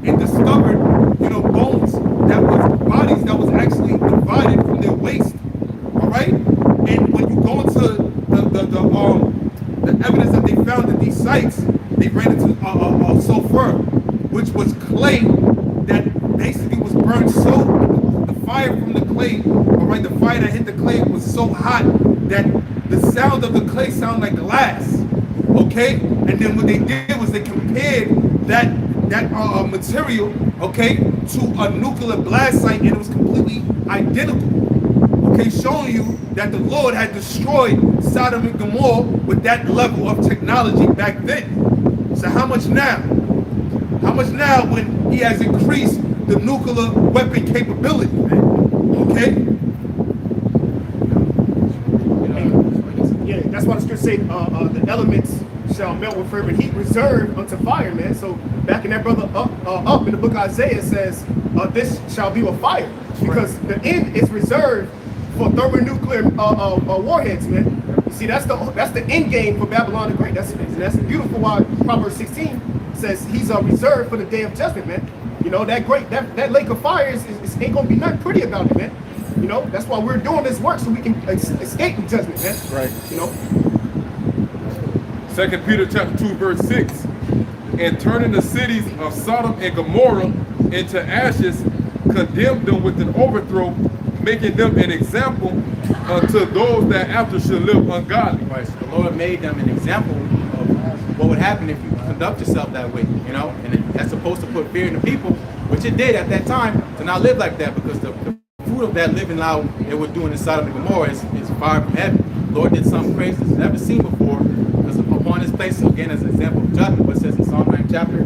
and discovered, you know, bodies that was actually divided from their waist, all right? And when you go into the evidence that they found at these sites, they ran into sulfur, which was clay that basically was burned so, the fire from the clay, all right, the fire that hit the clay was so hot that the sound of the clay sound like glass. Okay, and then what they did was they compared that material, okay, to a nuclear blast site, and it was completely identical. Okay, showing you that the Lord had destroyed Sodom and Gomorrah with that level of technology back then. So how much now? How much now when he has increased the nuclear weapon capability? Okay? Yeah, that's why the scripture say the elements shall melt with fervent heat reserved unto fire, man. So back in that brother up in the book of Isaiah, it says this shall be with fire, because the end is reserved for thermonuclear warheads, man. You see, that's the end game for Babylon the Great. That's beautiful. Why Proverbs 16 says he's reserved for the day of judgment, man. You know, that lake of fire is ain't gonna be nothing pretty about it, man. You know, that's why we're doing this work, so we can escape the judgment, man. Right. You know. 2 Peter chapter 2, verse 6. And turning the cities of Sodom and Gomorrah into ashes, condemned them with an overthrow, making them an example unto those that after should live ungodly. Right, so the Lord made them an example of what would happen if you conduct yourself that way, you know, and that's supposed to put fear in the people, which it did at that time, to not live like that, because the fruit of that living out they were doing in Sodom and Gomorrah is fire from heaven. The Lord did something crazy that's never seen before, because upon this place, again, as an example of judgment, what it says in Psalm 9 chapter,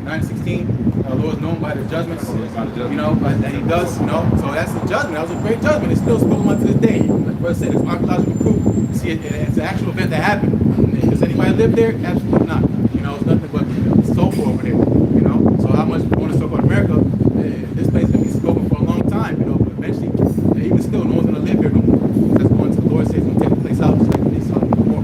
9:16, the Lord is known by the judgments, you know, that he does, you know, so that's the judgment. That was a great judgment. It's still spoken on to this day. Like Brother said, it's archaeological proof. See, it's an actual event that happened. Does anybody live there? Absolutely not. You know, it's nothing but sulfur over there, you know. So how much we want to talk about America, this place is going to be spoken for a long time, you know, but eventually, even still, no one's going to live here no more. That's going to the Lord says, going to take the place out, just like they saw before.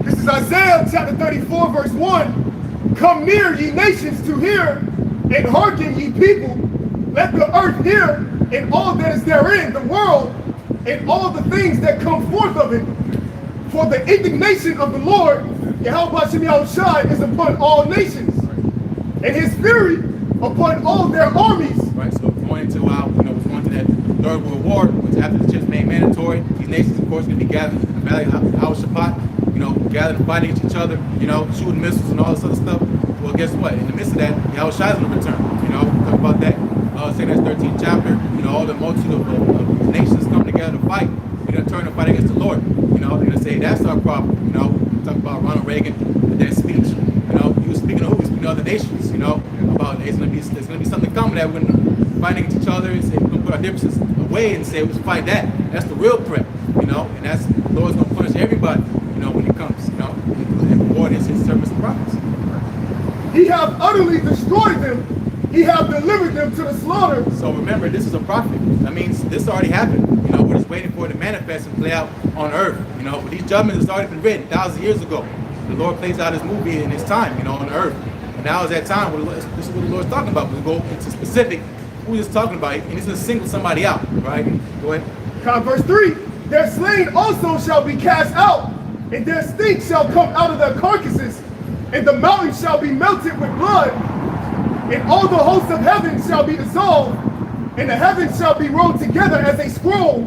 This is Isaiah chapter 34, verse 1. Come near, ye nations, to hear, and hearken, ye people. Let the earth hear, and all that is therein, the world, and all the things that come forth of it. For the indignation of the Lord, Yahweh Shem Yahushai, is upon all nations, and his fury upon all their armies. Right, so going into was going to that Third World War, which after the chips made mandatory, these nations, of course, going to be gathered in the Valley of Shabbat, you know, gathered and fighting against each other, you know, shooting missiles and all this other stuff. Well, guess what? In the midst of that, Yahushua is going to return. You know, talk about that. Say that's 13th chapter. You know, all the multitude of nations come together to fight. We're going to turn and fight against the Lord. You know, they're going to say that's our problem. You know, talk about Ronald Reagan and that speech. You know, he was speaking of who? He was speaking of other nations. You know, about there's going to be something coming that we're going to fight against each other and say we're going to put our differences away and say let's fight that. That's the real threat. You know, and that's the Lord's going to punish everybody. You know, when it comes. You know, and reward his servants and prophets. He hath utterly destroyed them. He hath delivered them to the slaughter. So remember, this is a prophet. That means this already happened. You know, we're just waiting for it to manifest and play out on earth. You know, but these judgments has already been written thousands of years ago. The Lord plays out his movie in his time, you know, on earth. And now is that time where this is what the Lord's talking about. We go into specific who he's talking about, and he's going to single somebody out, right? Go ahead. Verse 3, their slain also shall be cast out, and their stink shall come out of their carcasses, and the mountains shall be melted with blood, and all the hosts of heaven shall be dissolved, and the heavens shall be rolled together as a scroll,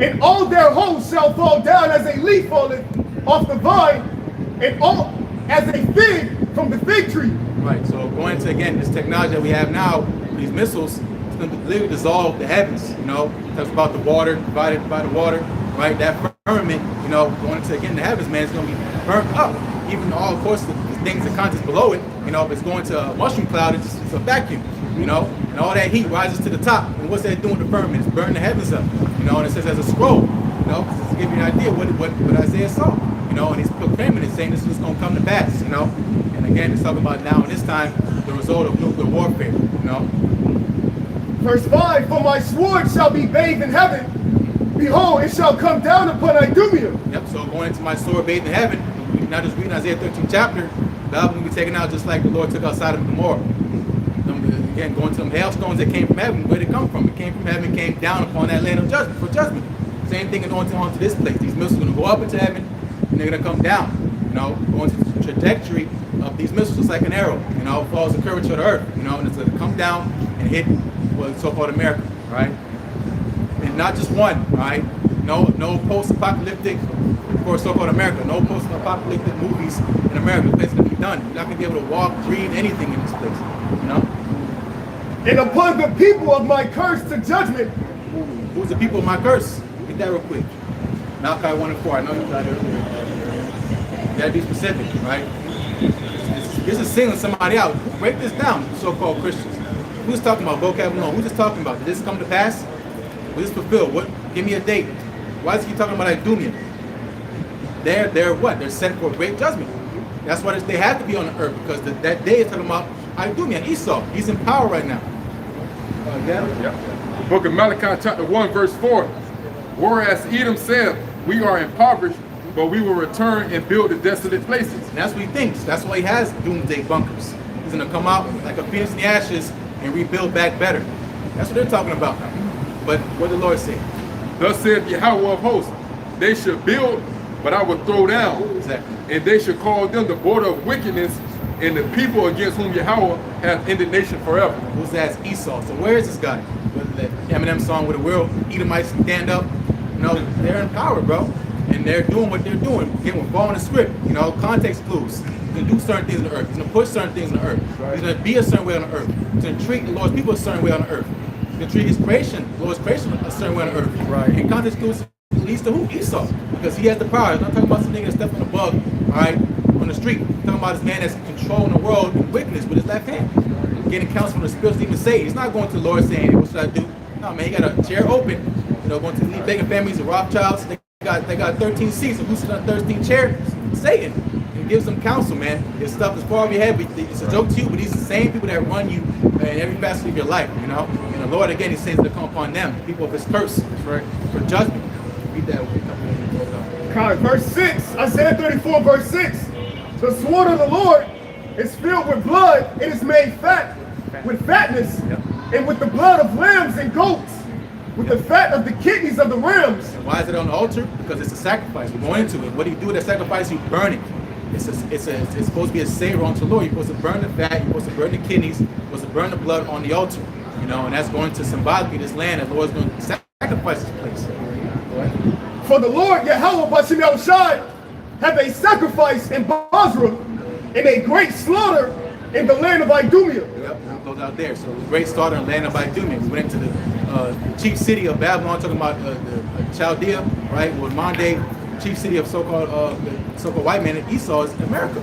and all their hosts shall fall down as a leaf falleth off the vine, and all as a fig from the fig tree. Right, so going to, again, this technology that we have now, these missiles, it's going to literally dissolve the heavens, you know. It talks about the water, divided by the water, right? That firmament, you know, going into, again, the heavens, man, it's going to be burnt up. Even all, of course, the things, the contents below it, you know, if it's going to a mushroom cloud, it's a vacuum, you know, and all that heat rises to the top. And what's that doing to the firmament? It's burning the heavens up, you know, and it says as a scroll, you know, just to give you an idea what Isaiah saw, you know, and he's proclaiming it, saying this is going to come to pass, you know. And again, it's talking about now in this time, the result of nuclear warfare, you know. Verse 5, for my sword shall be bathed in heaven. Behold, it shall come down upon Idumea. Yep, so going into my sword bathed in heaven, we're not just reading Isaiah 13th chapter, the album will be taken out just like the Lord took out Sodom and Gomorrah. Again, going to them hailstones that came from heaven, where did it come from? It came from heaven, came down upon that land of judgment, for judgment. Same thing is onto this place. These missiles are going to go up into heaven, and they're going to come down, you know, going to the trajectory of these missiles, just like an arrow, you know, follows the curvature of the earth, you know, and it's going to come down and hit for so-called America, right? And not just one, all right? No post-apocalyptic for so-called America. No post-apocalyptic movies in America. The place can be done. You're not gonna be able to walk, breathe, anything in this place, you know? And upon the people of my curse to judgment. Who's the people of my curse? Get that real quick. Malachi 1:4. I know you got it earlier. You gotta be specific, right? This is singling somebody out. Break this down, so-called Christians. Who's talking about vocab alone? Who's this talking about? Did this come to pass? Will this fulfill? What? Give me a date. Why is he talking about Idumea? They're what? They're set for a great judgment. That's why they have to be on the earth, because that day is talking about Idumea, Esau. He's in power right now. Yeah. Book of Malachi chapter 1 verse 4. Whereas Edom said, we are impoverished, but we will return and build the desolate places. And that's what he thinks. That's why he has doomsday bunkers. He's going to come out like a phoenix in the ashes and rebuild back better. That's what they're talking about. But what did the Lord say? Thus saith Yahweh of hosts, they should build, but I will throw down. Exactly. And they should call them the border of wickedness, and the people against whom Yahweh hath indignation forever. Who's that? Esau. So where is this guy? That Eminem song with the world Edomites stand up. You know, they're in power, bro. And they're doing what they're doing. Again, we're following the script. You know, context clues. He's going to do certain things on the earth. He's going to push certain things on the earth. Right. He's going to be a certain way on the earth. He's going to treat the Lord's people a certain way on the earth. He's going to treat his creation, the Lord's creation, a certain way on the earth. Right. And context clues leads to who? Esau. Because he has the power. I'm not talking about some nigga that's stepping above, all right, on the street. I'm talking about this man that's controlling the world in wickedness with his left hand. Getting counsel from the spirits, even say. He's not going to the Lord saying, hey, what should I do? No, man, he got a chair open. You know, going to the begging families, the Rothschilds. They got 13 seats. And who's sitting on the 13th chair? Satan. And gives them counsel, man. This stuff is far over your head. But it's a joke to you, but these are the same people that run you in every facet of your life, you know? And the Lord, again, he says to come upon them, people of his curse, for judgment. Read that with me. God, verse 6, Isaiah 34, verse 6. The sword of the Lord is filled with blood. It is made fat with fatness, and with the blood of lambs and goats, with the fat of the kidneys of the rams. And why is it on the altar? Because it's a sacrifice. We're going into it. What do you do with that sacrifice? You burn it. It's supposed to be a savor unto the Lord. You're supposed to burn the fat. You're supposed to burn the kidneys. You're supposed to burn the blood on the altar. You know, and that's going to symbolically this land that the Lord's going to sacrifice this place. For the Lord Yahweh Bashem Yahushai have a sacrifice in Basra and a great slaughter in the land of Idumea. Yep, it goes out there. So the great slaughter in the land of Idumea. We went into the chief city of Babylon, talking about the Chaldea, right? Well, Monday, chief city of so-called white man, and Esau is America.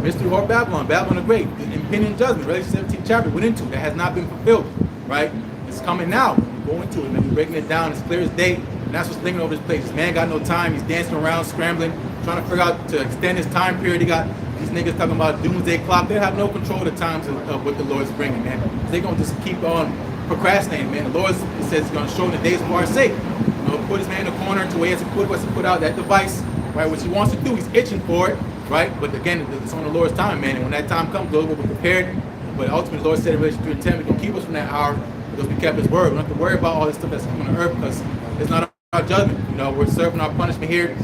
Mystery or Babylon, Babylon the Great, the impending judgment, Revelation 17th chapter, went into that has not been fulfilled, right? It's coming now. We go into it, man. We're breaking it down as clear as day, and that's what's lingering over this place. This man got no time. He's dancing around, scrambling, trying to figure out to extend his time period. He got these niggas talking about doomsday clock. They have no control of the times of what the Lord's bringing, man. They're going to just keep on procrastinating, man. The Lord says he's going to show them the days for our sake. You know, put his man in the corner to where he has to put out that device, right? Which he wants to do. He's itching for it, right? But again, it's on the Lord's time, man. And when that time comes, those will be prepared. But ultimately, the Lord said in Revelation 3:10, we're going to keep us from that hour because we kept his word. We don't have to worry about all this stuff that's coming on earth because it's not our judgment. You know, we're serving our punishment here.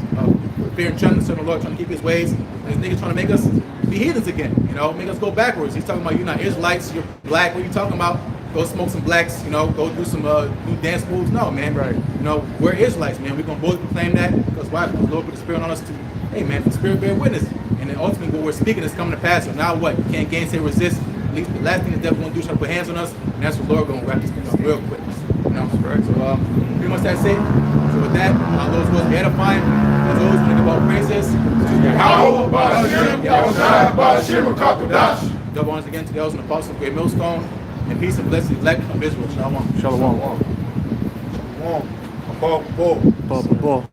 Fear and trembling, serving the Lord, trying to keep his ways. And this nigga's trying to make us be heathens again, you know, make us go backwards. He's talking about you're not Israelites, you're black. What are you talking about? Go smoke some blacks, you know, go do some new dance moves. No, man. Right. You know, we're Israelites, man. We're going to both proclaim that because why? Because the Lord put the Spirit on us to, hey, man, the Spirit bear witness. And then ultimately what we're speaking is coming to pass. So now what? You can't gainsay, resist. At least the last thing the devil going to do is try to put hands on us. And that's what the Lord going to wrap this thing up real quick. You know, correct. So pretty much that's it. So with that, those words be edifying. As always, when we about praises. Double honors again to the elders and apostles of Great Millstone. And peace and blessings, elect of Israel. Shalom. Shalom. Shalom.